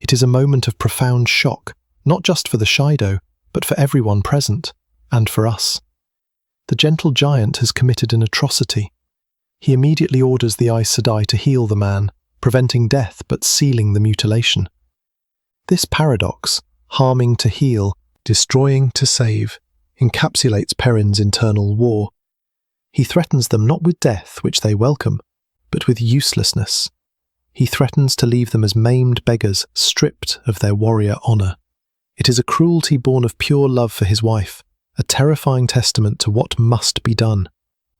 It is a moment of profound shock, not just for the Shaido, but for everyone present, and for us. The gentle giant has committed an atrocity. He immediately orders the Aes Sedai to heal the man, preventing death but sealing the mutilation. This paradox, harming to heal, destroying to save, encapsulates Perrin's internal war. He threatens them not with death, which they welcome, but with uselessness. He threatens to leave them as maimed beggars, stripped of their warrior honour. It is a cruelty born of pure love for his wife, a terrifying testament to what must be done.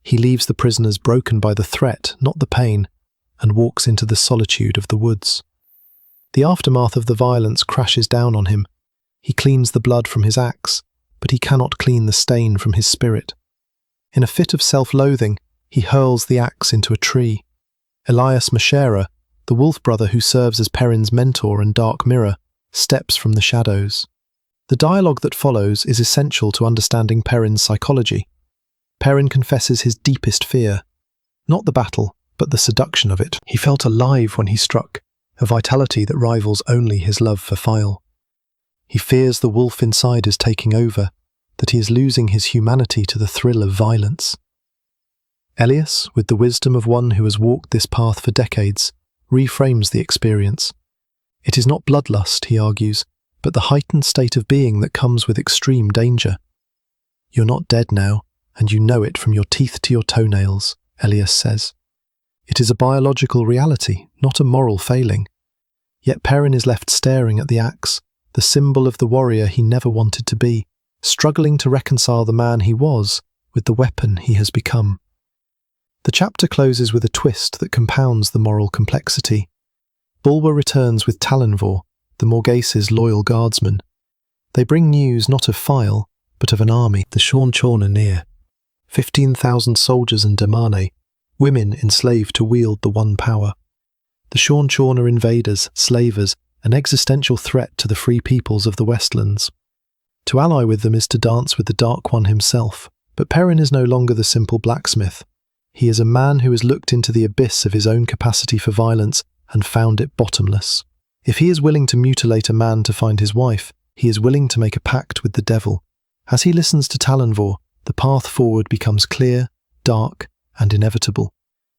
He leaves the prisoners broken by the threat, not the pain, and walks into the solitude of the woods. The aftermath of the violence crashes down on him. He cleans the blood from his axe, but he cannot clean the stain from his spirit. In a fit of self-loathing, he hurls the axe into a tree. Elias Mashera, the wolf brother who serves as Perrin's mentor and dark mirror, steps from the shadows. The dialogue that follows is essential to understanding Perrin's psychology. Perrin confesses his deepest fear, not the battle, but the seduction of it. He felt alive when he struck, a vitality that rivals only his love for File. He fears the wolf inside is taking over, that he is losing his humanity to the thrill of violence. Elias, with the wisdom of one who has walked this path for decades, reframes the experience. It is not bloodlust, he argues, but the heightened state of being that comes with extreme danger. You're not dead now, and you know it from your teeth to your toenails, Elias says. It is a biological reality, not a moral failing. Yet Perrin is left staring at the axe, the symbol of the warrior he never wanted to be, struggling to reconcile the man he was with the weapon he has become. The chapter closes with a twist that compounds the moral complexity. Bulwer returns with Talonvor, the Morghase's loyal guardsman. They bring news not of File, but of an army. The Sean-Chorn are near. 15,000 soldiers and Damane, women enslaved to wield the one power. The Sean-Chorn are invaders, slavers, an existential threat to the free peoples of the Westlands. To ally with them is to dance with the Dark One himself, but Perrin is no longer the simple blacksmith. He is a man who has looked into the abyss of his own capacity for violence and found it bottomless. If he is willing to mutilate a man to find his wife, he is willing to make a pact with the devil. As he listens to Talonvor, the path forward becomes clear, dark, and inevitable.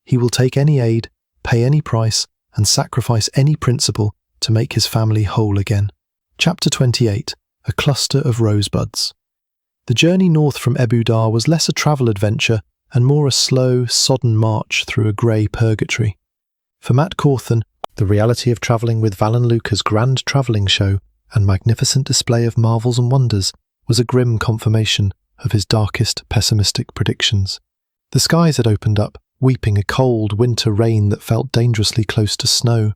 He will take any aid, pay any price, and sacrifice any principle to make his family whole again. Chapter 28. A Cluster of Rosebuds. The journey north from Ebu Dar was less a travel adventure and more a slow, sodden march through a grey purgatory. For Mat Cauthon, the reality of travelling with Valan Luca's grand travelling show and magnificent display of marvels and wonders was a grim confirmation of his darkest pessimistic predictions. The skies had opened up, weeping a cold winter rain that felt dangerously close to snow.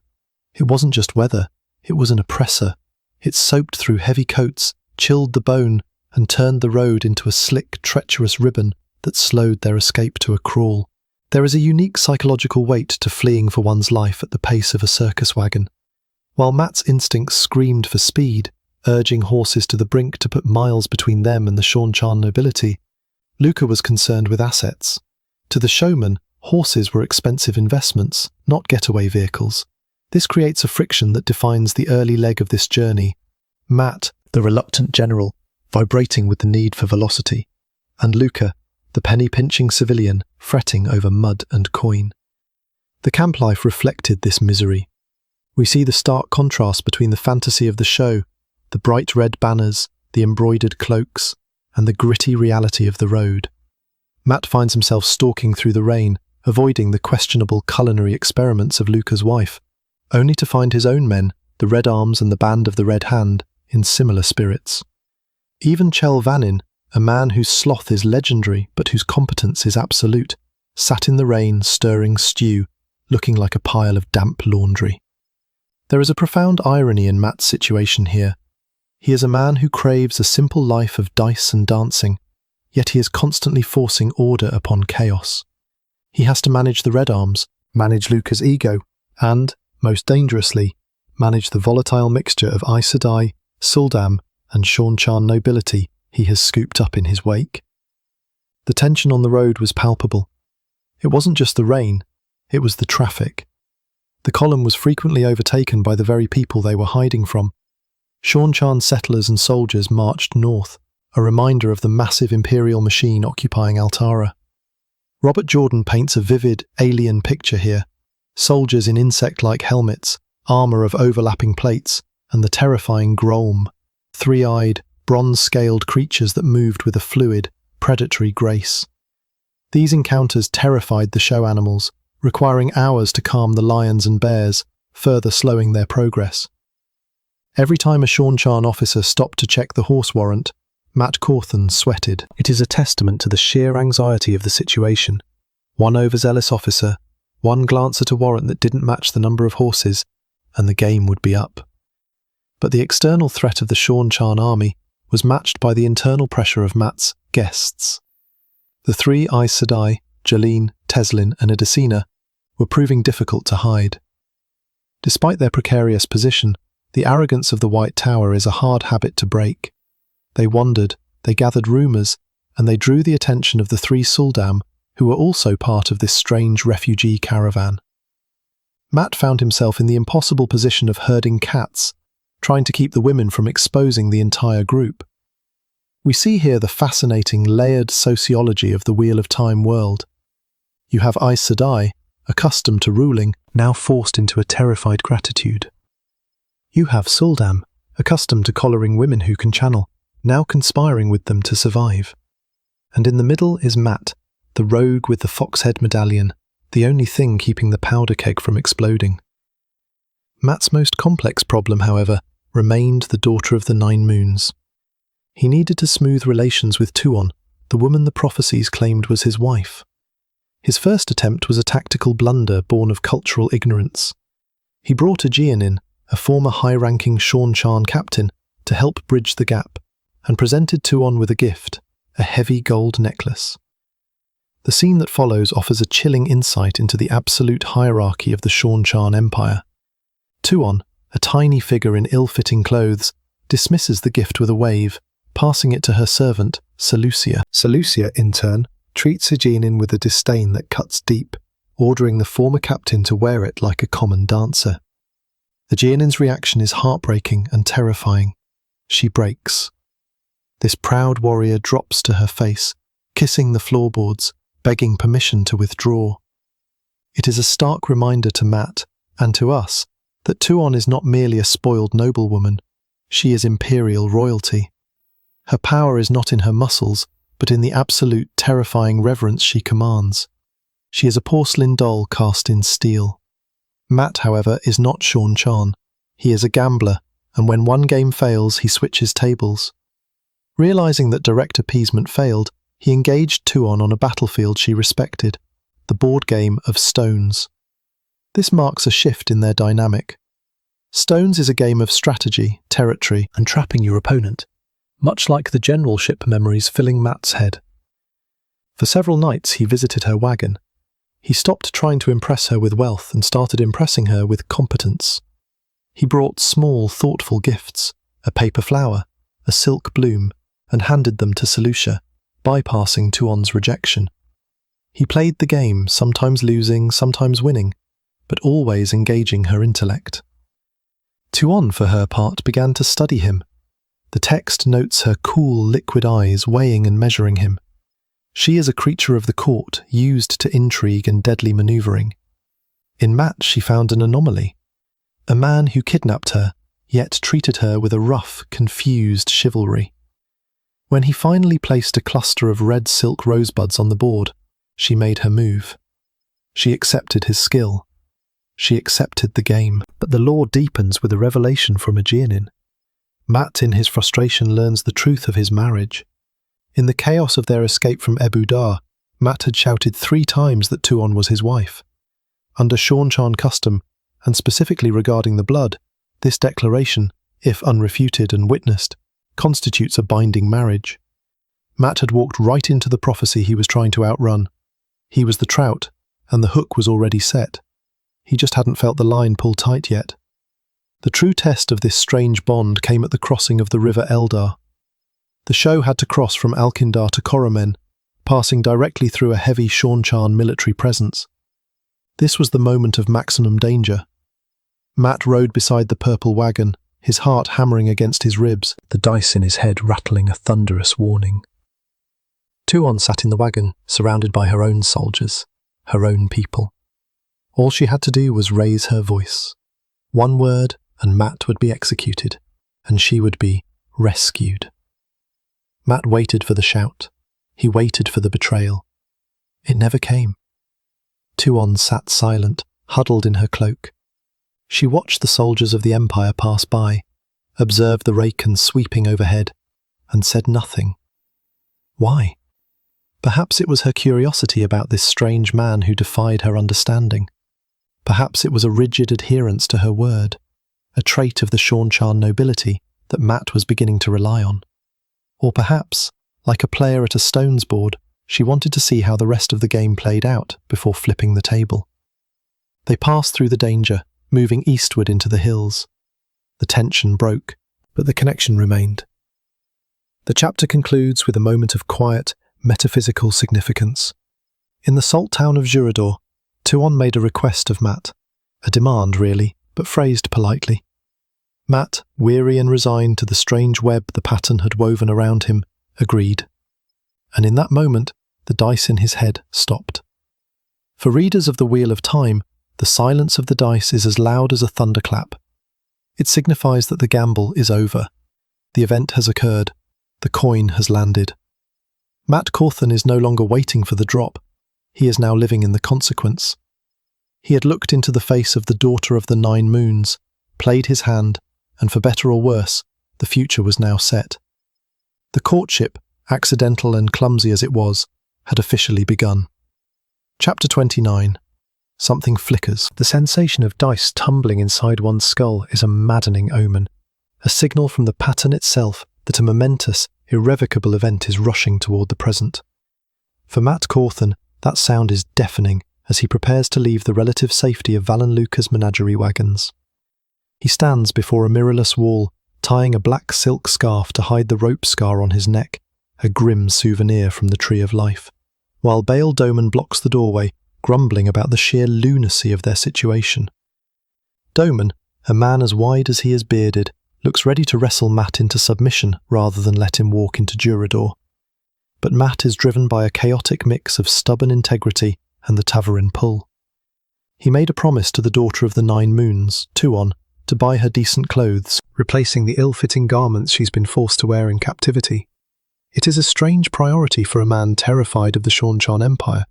It wasn't just weather, it was an oppressor. It soaked through heavy coats, chilled the bone, and turned the road into a slick, treacherous ribbon that slowed their escape to a crawl. There is a unique psychological weight to fleeing for one's life at the pace of a circus wagon. While Mat's instincts screamed for speed, urging horses to the brink to put miles between them and the Sean-Chorn nobility, Luca was concerned with assets. To the showman, horses were expensive investments, not getaway vehicles. This creates a friction that defines the early leg of this journey. Mat, the reluctant general, vibrating with the need for velocity, and Luca, the penny-pinching civilian fretting over mud and coin. The camp life reflected this misery. We see the stark contrast between the fantasy of the show, the bright red banners, the embroidered cloaks, and the gritty reality of the road. Mat finds himself stalking through the rain, avoiding the questionable culinary experiments of Luca's wife, only to find his own men, the Red Arms and the Band of the Red Hand, in similar spirits. Even Chel Vannin, a man whose sloth is legendary but whose competence is absolute, sat in the rain stirring stew, looking like a pile of damp laundry. There is a profound irony in Mat's situation here. He is a man who craves a simple life of dice and dancing, yet he is constantly forcing order upon chaos. He has to manage the Red Arms, manage Luca's ego, and, most dangerously, manage the volatile mixture of Aes Sedai, Suldam, and Seanchan nobility he has scooped up in his wake. The tension on the road was palpable. It wasn't just the rain, it was the traffic. The column was frequently overtaken by the very people they were hiding from. Seanchan settlers and soldiers marched north, a reminder of the massive imperial machine occupying Altara. Robert Jordan paints a vivid, alien picture here. Soldiers in insect-like helmets, armour of overlapping plates, and the terrifying Grolm, three-eyed, bronze-scaled creatures that moved with a fluid, predatory grace. These encounters terrified the show animals, requiring hours to calm the lions and bears, further slowing their progress. Every time a Seanchan officer stopped to check the horse warrant, Mat Cauthon sweated. It is a testament to the sheer anxiety of the situation. One overzealous officer, one glance at a warrant that didn't match the number of horses, and the game would be up. But the external threat of the Seanchan army was matched by the internal pressure of Mat's guests. The three Aes Sedai, Jalene, Teslin, and Edesina, were proving difficult to hide. Despite their precarious position, the arrogance of the White Tower is a hard habit to break. They wandered, they gathered rumours, and they drew the attention of the three Suldam, who were also part of this strange refugee caravan. Mat found himself in the impossible position of herding cats, trying to keep the women from exposing the entire group. We see here the fascinating, layered sociology of the Wheel of Time world. You have Aes Sedai, accustomed to ruling, now forced into a terrified gratitude. You have Suldam, accustomed to collaring women who can channel, now conspiring with them to survive. And in the middle is Mat, the rogue with the fox-head medallion, the only thing keeping the powder keg from exploding. Mat's most complex problem, however, remained the Daughter of the Nine Moons. He needed to smooth relations with Tuon, the woman the prophecies claimed was his wife. His first attempt was a tactical blunder born of cultural ignorance. He brought Aegean in, a former high-ranking Seanchan captain, to help bridge the gap, and presented Tuon with a gift, a heavy gold necklace. The scene that follows offers a chilling insight into the absolute hierarchy of the Seanchan Empire. Tuon, a tiny figure in ill-fitting clothes, dismisses the gift with a wave, passing it to her servant, Seleucia. Seleucia, in turn, treats Aegean with a disdain that cuts deep, ordering the former captain to wear it like a common dancer. Aegean's reaction is heartbreaking and terrifying. She breaks. This proud warrior drops to her face, kissing the floorboards, begging permission to withdraw. It is a stark reminder to Mat, and to us, that Tuon is not merely a spoiled noblewoman, she is imperial royalty. Her power is not in her muscles, but in the absolute terrifying reverence she commands. She is a porcelain doll cast in steel. Mat, however, is not Seanchan. He is a gambler, and when one game fails, he switches tables. Realizing that direct appeasement failed, he engaged Tuon on a battlefield she respected, the board game of Stones. This marks a shift in their dynamic. Stones is a game of strategy, territory, and trapping your opponent, much like the generalship memories filling Mat's head. For several nights he visited her wagon. He stopped trying to impress her with wealth and started impressing her with competence. He brought small, thoughtful gifts, a paper flower, a silk bloom, and handed them to Seleucia, bypassing Tuon's rejection. He played the game, sometimes losing, sometimes winning, but always engaging her intellect. Tuon, for her part, began to study him. The text notes her cool, liquid eyes weighing and measuring him. She is a creature of the court, used to intrigue and deadly manoeuvring. In Mat she found an anomaly. A man who kidnapped her, yet treated her with a rough, confused chivalry. When he finally placed a cluster of red silk rosebuds on the board, she made her move. She accepted his skill. She accepted the game. But the lore deepens with a revelation from Elayne. Mat, in his frustration, learns the truth of his marriage. In the chaos of their escape from Ebu Dar, Mat had shouted 3 times that Tuon was his wife. Under Seanchan custom, and specifically regarding the blood, this declaration, if unrefuted and witnessed, constitutes a binding marriage. Mat had walked right into the prophecy he was trying to outrun. He was the trout, and the hook was already set. He just hadn't felt the line pull tight yet. The true test of this strange bond came at the crossing of the river Eldar. The show had to cross from Alkindar to Corommen, passing directly through a heavy Seanchan military presence. This was the moment of maximum danger. Mat rode beside the purple wagon, his heart hammering against his ribs, the dice in his head rattling a thunderous warning. Tuon sat in the wagon, surrounded by her own soldiers, her own people. All she had to do was raise her voice. One word, and Mat would be executed, and she would be rescued. Mat waited for the shout. He waited for the betrayal. It never came. Tuon sat silent, huddled in her cloak. She watched the soldiers of the Empire pass by, observed the Rakons sweeping overhead, and said nothing. Why? Perhaps it was her curiosity about this strange man who defied her understanding. Perhaps it was a rigid adherence to her word, a trait of the Seanchan nobility that Mat was beginning to rely on. Or perhaps, like a player at a stones board, she wanted to see how the rest of the game played out before flipping the table. They passed through the danger, moving eastward into the hills. The tension broke, but the connection remained. The chapter concludes with a moment of quiet, metaphysical significance. In the salt town of Jurador, Tuon made a request of Mat, a demand really, but phrased politely. Mat, weary and resigned to the strange web the pattern had woven around him, agreed. And in that moment, the dice in his head stopped. For readers of the Wheel of Time, the silence of the dice is as loud as a thunderclap. It signifies that the gamble is over. The event has occurred. The coin has landed. Mat Cauthon is no longer waiting for the drop. He is now living in the consequence. He had looked into the face of the daughter of the 9 moons, played his hand, and for better or worse, the future was now set. The courtship, accidental and clumsy as it was, had officially begun. Chapter 29. Something flickers. The sensation of dice tumbling inside one's skull is a maddening omen, a signal from the pattern itself that a momentous, irrevocable event is rushing toward the present. For Mat Cauthon, that sound is deafening as he prepares to leave the relative safety of Valen Luca's menagerie wagons. He stands before a mirrorless wall, tying a black silk scarf to hide the rope scar on his neck, a grim souvenir from the Tree of Life, while Bael Doman blocks the doorway, grumbling about the sheer lunacy of their situation. Doman, a man as wide as he is bearded, looks ready to wrestle Mat into submission rather than let him walk into Jurador. But Mat is driven by a chaotic mix of stubborn integrity and the Tavarin pull. He made a promise to the daughter of the 9 moons, Tuon, to buy her decent clothes, replacing the ill-fitting garments she's been forced to wear in captivity. It is a strange priority for a man terrified of the Seanchan Empire,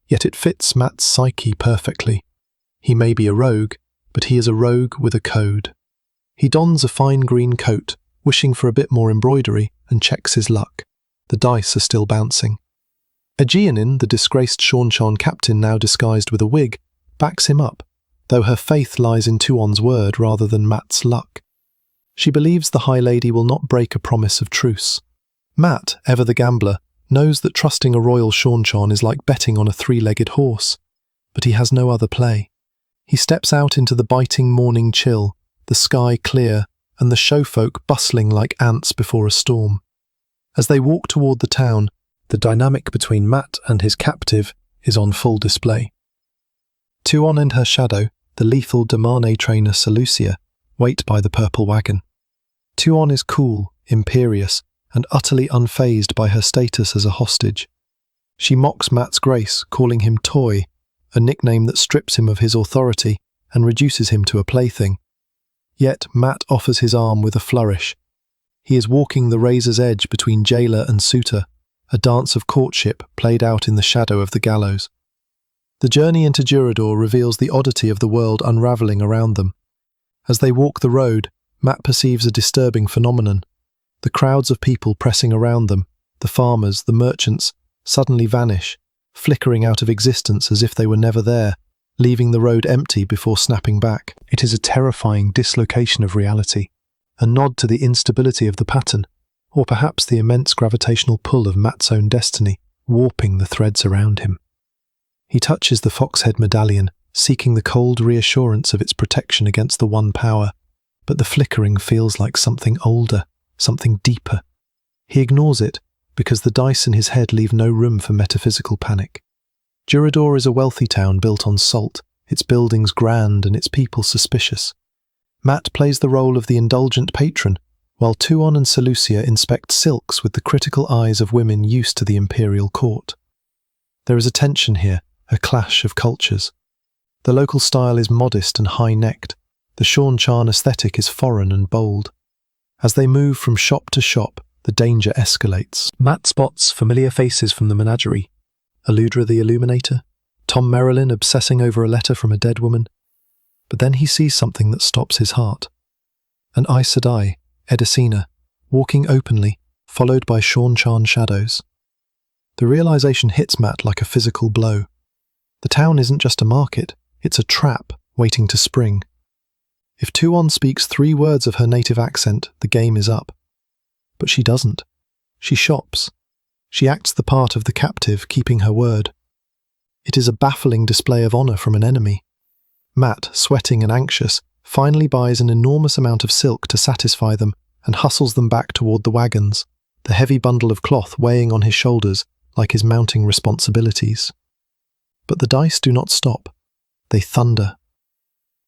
yet it fits Mat's psyche perfectly. He may be a rogue, but he is a rogue with a code. He dons a fine green coat, wishing for a bit more embroidery, and checks his luck. The dice are still bouncing. Elayne, the disgraced Seanchan captain now disguised with a wig, backs him up, though her faith lies in Tuon's word rather than Mat's luck. She believes the High Lady will not break a promise of truce. Mat, ever the gambler, knows that trusting a royal Seanchan is like betting on a 3-legged horse, but he has no other play. He steps out into the biting morning chill, the sky clear, and the showfolk bustling like ants before a storm. As they walk toward the town, the dynamic between Mat and his captive is on full display. Tuon and her shadow, the lethal Damane trainer Seleucia, wait by the purple wagon. Tuon is cool, imperious, and utterly unfazed by her status as a hostage. She mocks Mat's grace, calling him toy, a nickname that strips him of his authority and reduces him to a plaything. Yet Mat offers his arm with a flourish. He is walking the razor's edge between jailer and suitor, a dance of courtship played out in the shadow of the gallows. The journey into Durador reveals the oddity of the world unravelling around them. As they walk the road, Mat perceives a disturbing phenomenon. The crowds of people pressing around them, the farmers, the merchants, suddenly vanish, flickering out of existence as if they were never there, leaving the road empty before snapping back. It is a terrifying dislocation of reality, a nod to the instability of the pattern, or perhaps the immense gravitational pull of Mat's own destiny, warping the threads around him. He touches the foxhead medallion, seeking the cold reassurance of its protection against the one power, but the flickering feels like something older, something deeper. He ignores it, because the dice in his head leave no room for metaphysical panic. Durador is a wealthy town built on salt, its buildings grand and its people suspicious. Mat plays the role of the indulgent patron, while Tuon and Seleucia inspect silks with the critical eyes of women used to the imperial court. There is a tension here, a clash of cultures. The local style is modest and high-necked. The Seanchan aesthetic is foreign and bold. As they move from shop to shop, the danger escalates. Mat spots familiar faces from the menagerie. Eludra the Illuminator, Tom Merrilin obsessing over a letter from a dead woman. But then he sees something that stops his heart. An Aes Sedai, Edicina, walking openly, followed by Seanchan shadows. The realization hits Mat like a physical blow. The town isn't just a market, it's a trap waiting to spring. If Tuon speaks 3 words of her native accent, the game is up. But she doesn't. She shops. She acts the part of the captive, keeping her word. It is a baffling display of honor from an enemy. Mat, sweating and anxious, finally buys an enormous amount of silk to satisfy them and hustles them back toward the wagons, the heavy bundle of cloth weighing on his shoulders like his mounting responsibilities. But the dice do not stop. They thunder.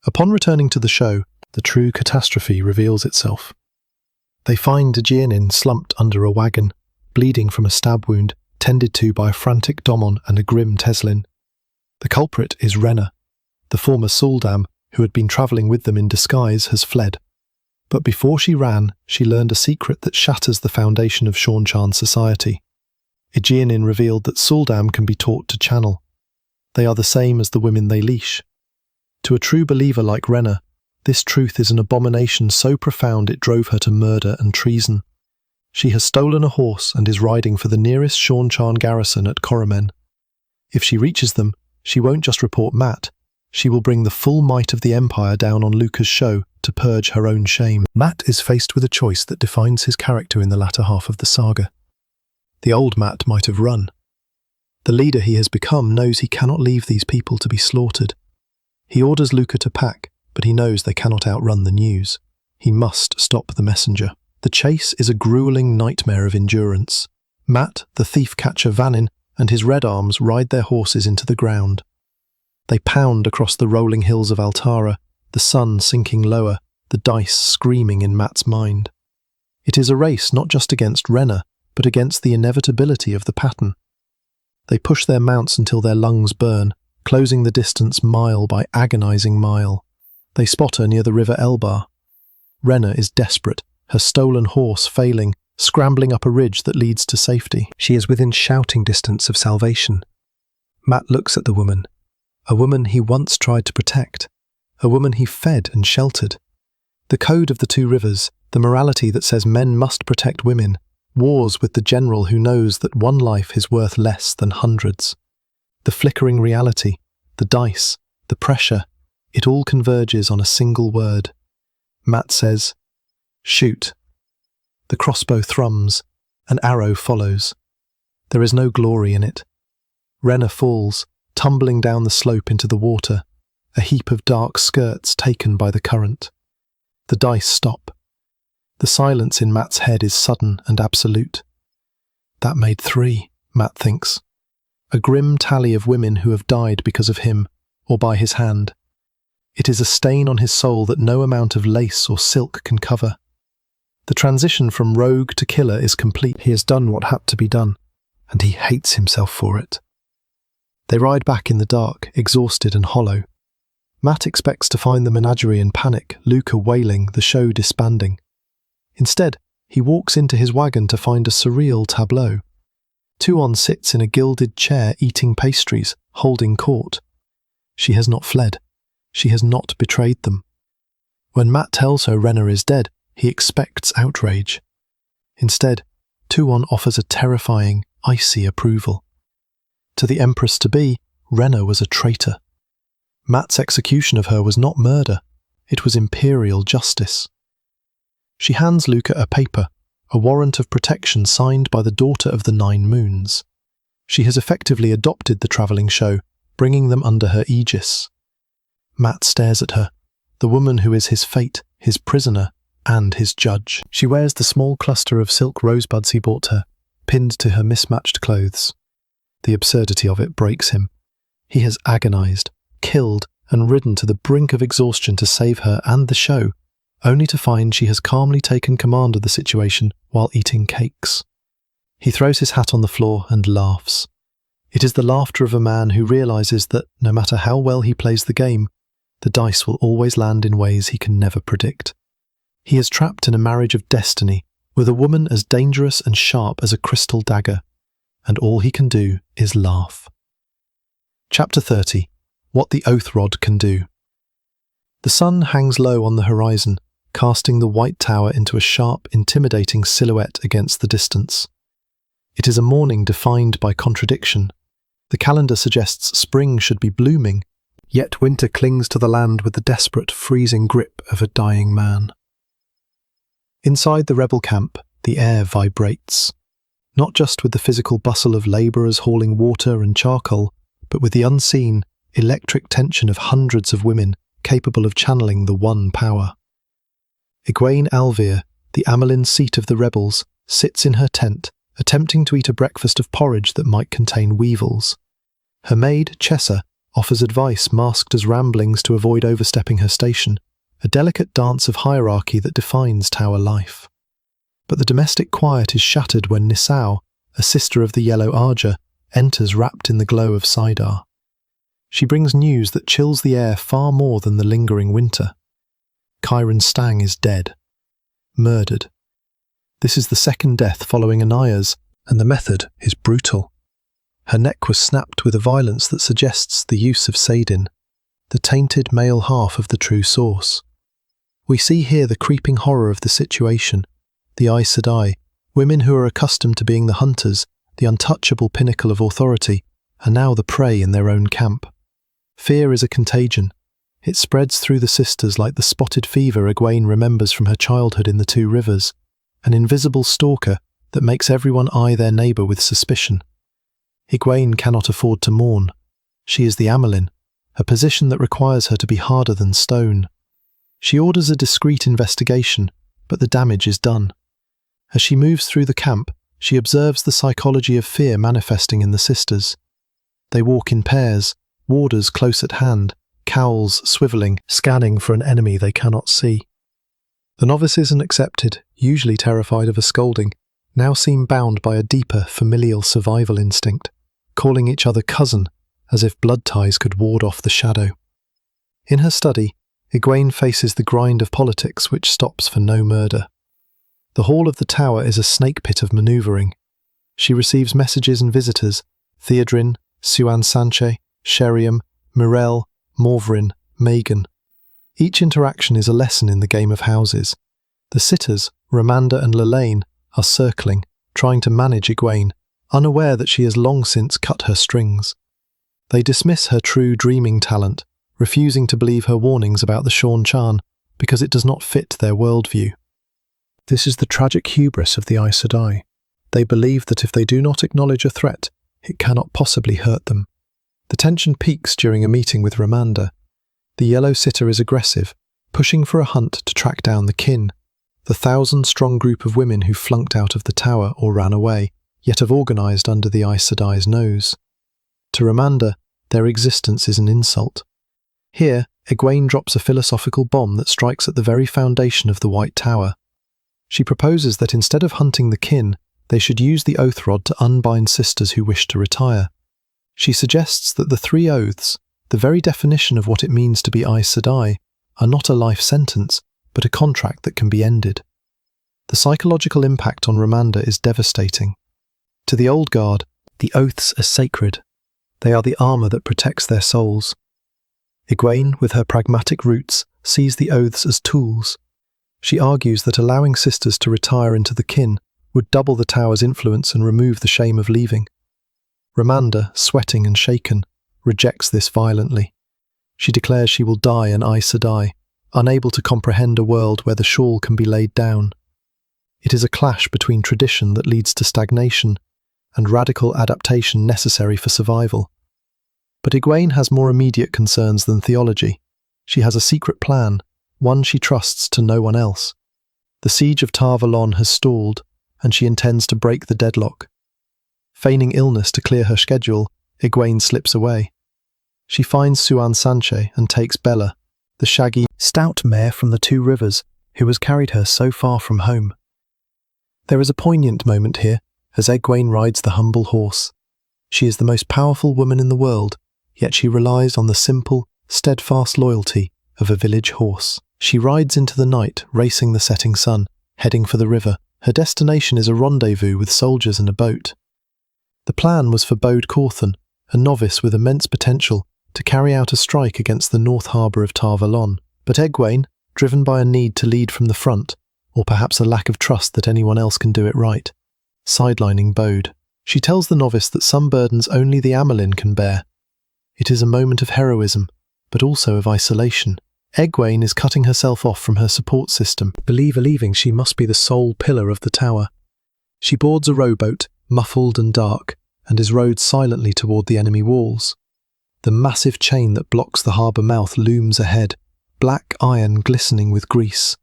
Upon returning to the show, the true catastrophe reveals itself. They find Elayne slumped under a wagon, bleeding from a stab wound, tended to by a frantic Domon and a grim Teslin. The culprit is Renna. The former Suldam, who had been travelling with them in disguise, has fled. But before she ran, she learned a secret that shatters the foundation of Seanchan society. Elayne revealed that Suldam can be taught to channel. They are the same as the women they leash. To a true believer like Renna, this truth is an abomination so profound it drove her to murder and treason. She has stolen a horse and is riding for the nearest Seanchan garrison at Corommen. If she reaches them, she won't just report Mat, she will bring the full might of the Empire down on Luca's show to purge her own shame. Mat is faced with a choice that defines his character in the latter half of the saga. The old Mat might have run. The leader he has become knows he cannot leave these people to be slaughtered. He orders Luca to pack, but he knows they cannot outrun the news. He must stop the messenger. The chase is a grueling nightmare of endurance. Mat, the thief-catcher Vannin, and his Red Arms ride their horses into the ground. They pound across the rolling hills of Altara, the sun sinking lower, the dice screaming in Mat's mind. It is a race not just against Renna, but against the inevitability of the pattern. They push their mounts until their lungs burn, closing the distance mile by agonizing mile. They spot her near the river Elbar. Renna is desperate, her stolen horse failing, scrambling up a ridge that leads to safety. She is within shouting distance of salvation. Mat looks at the woman, a woman he once tried to protect, a woman he fed and sheltered. The code of the 2 rivers, the morality that says men must protect women, wars with the general who knows that one life is worth less than hundreds. The flickering reality, the dice, the pressure, it all converges on a single word. Mat says, "Shoot." The crossbow thrums, an arrow follows. There is no glory in it. Renna falls, tumbling down the slope into the water, a heap of dark skirts taken by the current. The dice stop. The silence in Mat's head is sudden and absolute. That made 3, Mat thinks. A grim tally of women who have died because of him, or by his hand. It is a stain on his soul that no amount of lace or silk can cover. The transition from rogue to killer is complete. He has done what had to be done. and he hates himself for it. They ride back in the dark, exhausted and hollow. Mat expects to find the menagerie in panic, Luca wailing, the show disbanding. Instead, he walks into his wagon to find a surreal tableau. Tuon sits in a gilded chair eating pastries, holding court. She has not fled. She has not betrayed them. When Mat tells her Rhaena is dead, he expects outrage. Instead, Tuon offers a terrifying, icy approval. To the empress-to-be, Rhaena was a traitor. Mat's execution of her was not murder, it was imperial justice. She hands Luca a paper, a warrant of protection signed by the daughter of the 9 Moons. She has effectively adopted the travelling show, bringing them under her aegis. Mat stares at her, the woman who is his fate, his prisoner, and his judge. She wears the small cluster of silk rosebuds he bought her, pinned to her mismatched clothes. The absurdity of it breaks him. He has agonized, killed, and ridden to the brink of exhaustion to save her and the show, only to find she has calmly taken command of the situation while eating cakes. He throws his hat on the floor and laughs. It is the laughter of a man who realizes that, no matter how well he plays the game, the dice will always land in ways he can never predict. He is trapped in a marriage of destiny with a woman as dangerous and sharp as a crystal dagger, and all he can do is laugh. Chapter 30. What the Oath Rod Can Do. The sun hangs low on the horizon, casting the white tower into a sharp, intimidating silhouette against the distance. It is a morning defined by contradiction. The calendar suggests spring should be blooming, yet winter clings to the land with the desperate, freezing grip of a dying man. Inside the rebel camp, the air vibrates, not just with the physical bustle of labourers hauling water and charcoal, but with the unseen, electric tension of hundreds of women capable of channeling the one power. Egwene Alvear, the Caemlyn seat of the rebels, sits in her tent, attempting to eat a breakfast of porridge that might contain weevils. Her maid, Chessa, offers advice masked as ramblings to avoid overstepping her station, a delicate dance of hierarchy that defines tower life. But the domestic quiet is shattered when Nisao, a sister of the Yellow Arger, enters wrapped in the glow of Saidar. She brings news that chills the air far more than the lingering winter. Qyron Stang is dead. Murdered. This is the second death following Anaya's, and the method is brutal. Her neck was snapped with a violence that suggests the use of Saidin, the tainted male half of the true source. We see here the creeping horror of the situation. The Aes Sedai, women who are accustomed to being the hunters, the untouchable pinnacle of authority, are now the prey in their own camp. Fear is a contagion. It spreads through the sisters like the spotted fever Egwene remembers from her childhood in the Two Rivers, an invisible stalker that makes everyone eye their neighbour with suspicion. Egwene cannot afford to mourn. She is the Caemlyn, a position that requires her to be harder than stone. She orders a discreet investigation, but the damage is done. As she moves through the camp, she observes the psychology of fear manifesting in the sisters. They walk in pairs, warders close at hand, cowls swivelling, scanning for an enemy they cannot see. The novices and accepted, usually terrified of a scolding, now seem bound by a deeper, familial survival instinct, calling each other cousin, as if blood ties could ward off the shadow. In her study, Egwene faces the grind of politics which stops for no murder. The hall of the tower is a snake pit of manoeuvring. She receives messages and visitors: Theodrin, Siuan Sanche, Sheriam, Myrelle, Morvrin, Megan. Each interaction is a lesson in the game of houses. The sitters, Ramanda and Elayne, are circling, trying to manage Egwene, unaware that she has long since cut her strings. They dismiss her true dreaming talent, refusing to believe her warnings about the Sean Chan because it does not fit their worldview. This is the tragic hubris of the Aes Sedai. They believe that if they do not acknowledge a threat, it cannot possibly hurt them. The tension peaks during a meeting with Ramanda. The yellow sitter is aggressive, pushing for a hunt to track down the kin, the 1,000-strong group of women who flunked out of the tower or ran away, yet have organised under the Aes Sedai's nose. To Ramanda, their existence is an insult. Here, Egwene drops a philosophical bomb that strikes at the very foundation of the White Tower. She proposes that instead of hunting the kin, They should use the oath rod to unbind sisters who wish to retire. She suggests that the 3 oaths, the very definition of what it means to be Aes Sedai, are not a life sentence, but a contract that can be ended. The psychological impact on Ramanda is devastating. To the Old Guard, the oaths are sacred. They are the armour that protects their souls. Egwene, with her pragmatic roots, sees the oaths as tools. She argues that allowing sisters to retire into the kin would double the tower's influence and remove the shame of leaving. Ramanda, sweating and shaken, rejects this violently. She declares she will die an Aes Sedai, unable to comprehend a world where the shawl can be laid down. It is a clash between tradition that leads to stagnation and radical adaptation necessary for survival. But Egwene has more immediate concerns than theology. She has a secret plan, one she trusts to no one else. The siege of Tar Valon has stalled, and she intends to break the deadlock. Feigning illness to clear her schedule, Egwene slips away. She finds Suan Sanche and takes Bella, the shaggy, stout mare from the 2 Rivers, who has carried her so far from home. There is a poignant moment here, as Egwene rides the humble horse. She is the most powerful woman in the world, yet she relies on the simple, steadfast loyalty of a village horse. She rides into the night, racing the setting sun, heading for the river. Her destination is a rendezvous with soldiers and a boat. The plan was for Mat Cauthon, a novice with immense potential, to carry out a strike against the north harbour of Tar Valon. But Egwene, driven by a need to lead from the front, or perhaps a lack of trust that anyone else can do it right, sidelining Bode. She tells the novice that some burdens only the Caemlyn can bear. It is a moment of heroism, but also of isolation. Egwene is cutting herself off from her support system, believing she must be the sole pillar of the tower. She boards a rowboat, muffled and dark, and is rowed silently toward the enemy walls. The massive chain that blocks the harbour mouth looms ahead, black iron glistening with grease.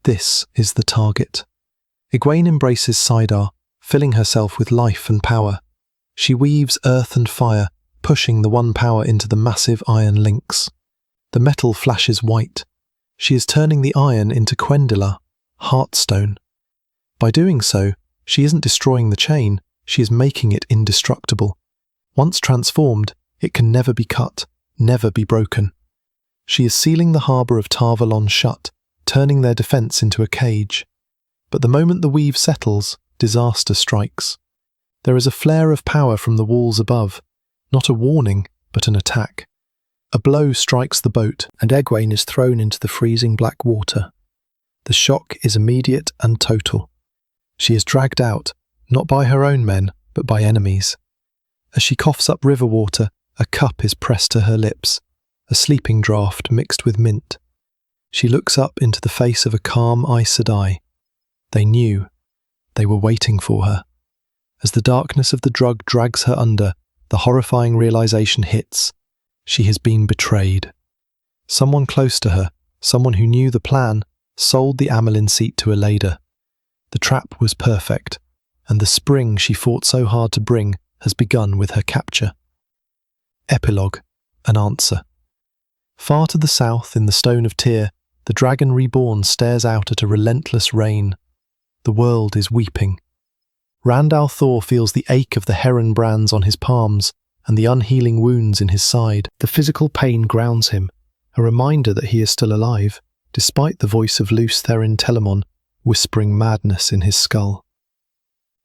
This is the target. Egwene embraces Saidar, filling herself with life and power. She weaves earth and fire, pushing the one power into the massive iron links. The metal flashes white. She is turning the iron into Quendila, Heartstone. By doing so, she isn't destroying the chain, she is making it indestructible. Once transformed, it can never be cut, never be broken. She is sealing the harbour of Tar Valon shut, turning their defence into a cage. But the moment the weave settles, disaster strikes. There is a flare of power from the walls above, not a warning, but an attack. A blow strikes the boat, and Egwene is thrown into the freezing black water. The shock is immediate and total. She is dragged out, not by her own men, but by enemies. As she coughs up river water, a cup is pressed to her lips, a sleeping draught mixed with mint. She looks up into the face of a calm Aes Sedai. They knew. They were waiting for her. As the darkness of the drug drags her under, the horrifying realization hits. She has been betrayed. Someone close to her, someone who knew the plan, sold the Caemlyn seat to Elayne. The trap was perfect, and the spring she fought so hard to bring has begun with her capture. Epilogue. An answer. Far to the south, in the Stone of Tyr, the dragon reborn stares out at a relentless rain. The world is weeping. Rand al'Thor feels the ache of the heron brands on his palms and the unhealing wounds in his side. The physical pain grounds him, a reminder that he is still alive, despite the voice of Luce Therin Telamon whispering madness in his skull.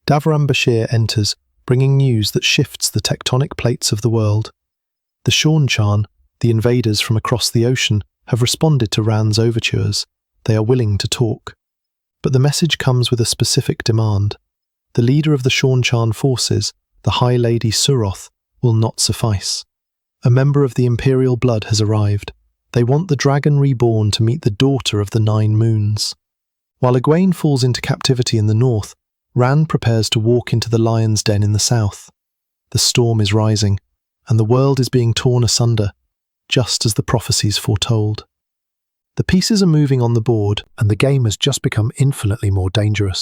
Davram Bashir enters, bringing news that shifts the tectonic plates of the world. The Shaunchan, the invaders from across the ocean, have responded to Rand's overtures. They are willing to talk. But the message comes with a specific demand. The leader of the Shaunchan forces, the High Lady Suroth, will not suffice. A member of the Imperial blood has arrived. They want the dragon reborn to meet the daughter of the Nine Moons. While Egwene falls into captivity in the north, Rand prepares to walk into the lion's den in the south. The storm is rising, and the world is being torn asunder, just as the prophecies foretold. The pieces are moving on the board, and the game has just become infinitely more dangerous.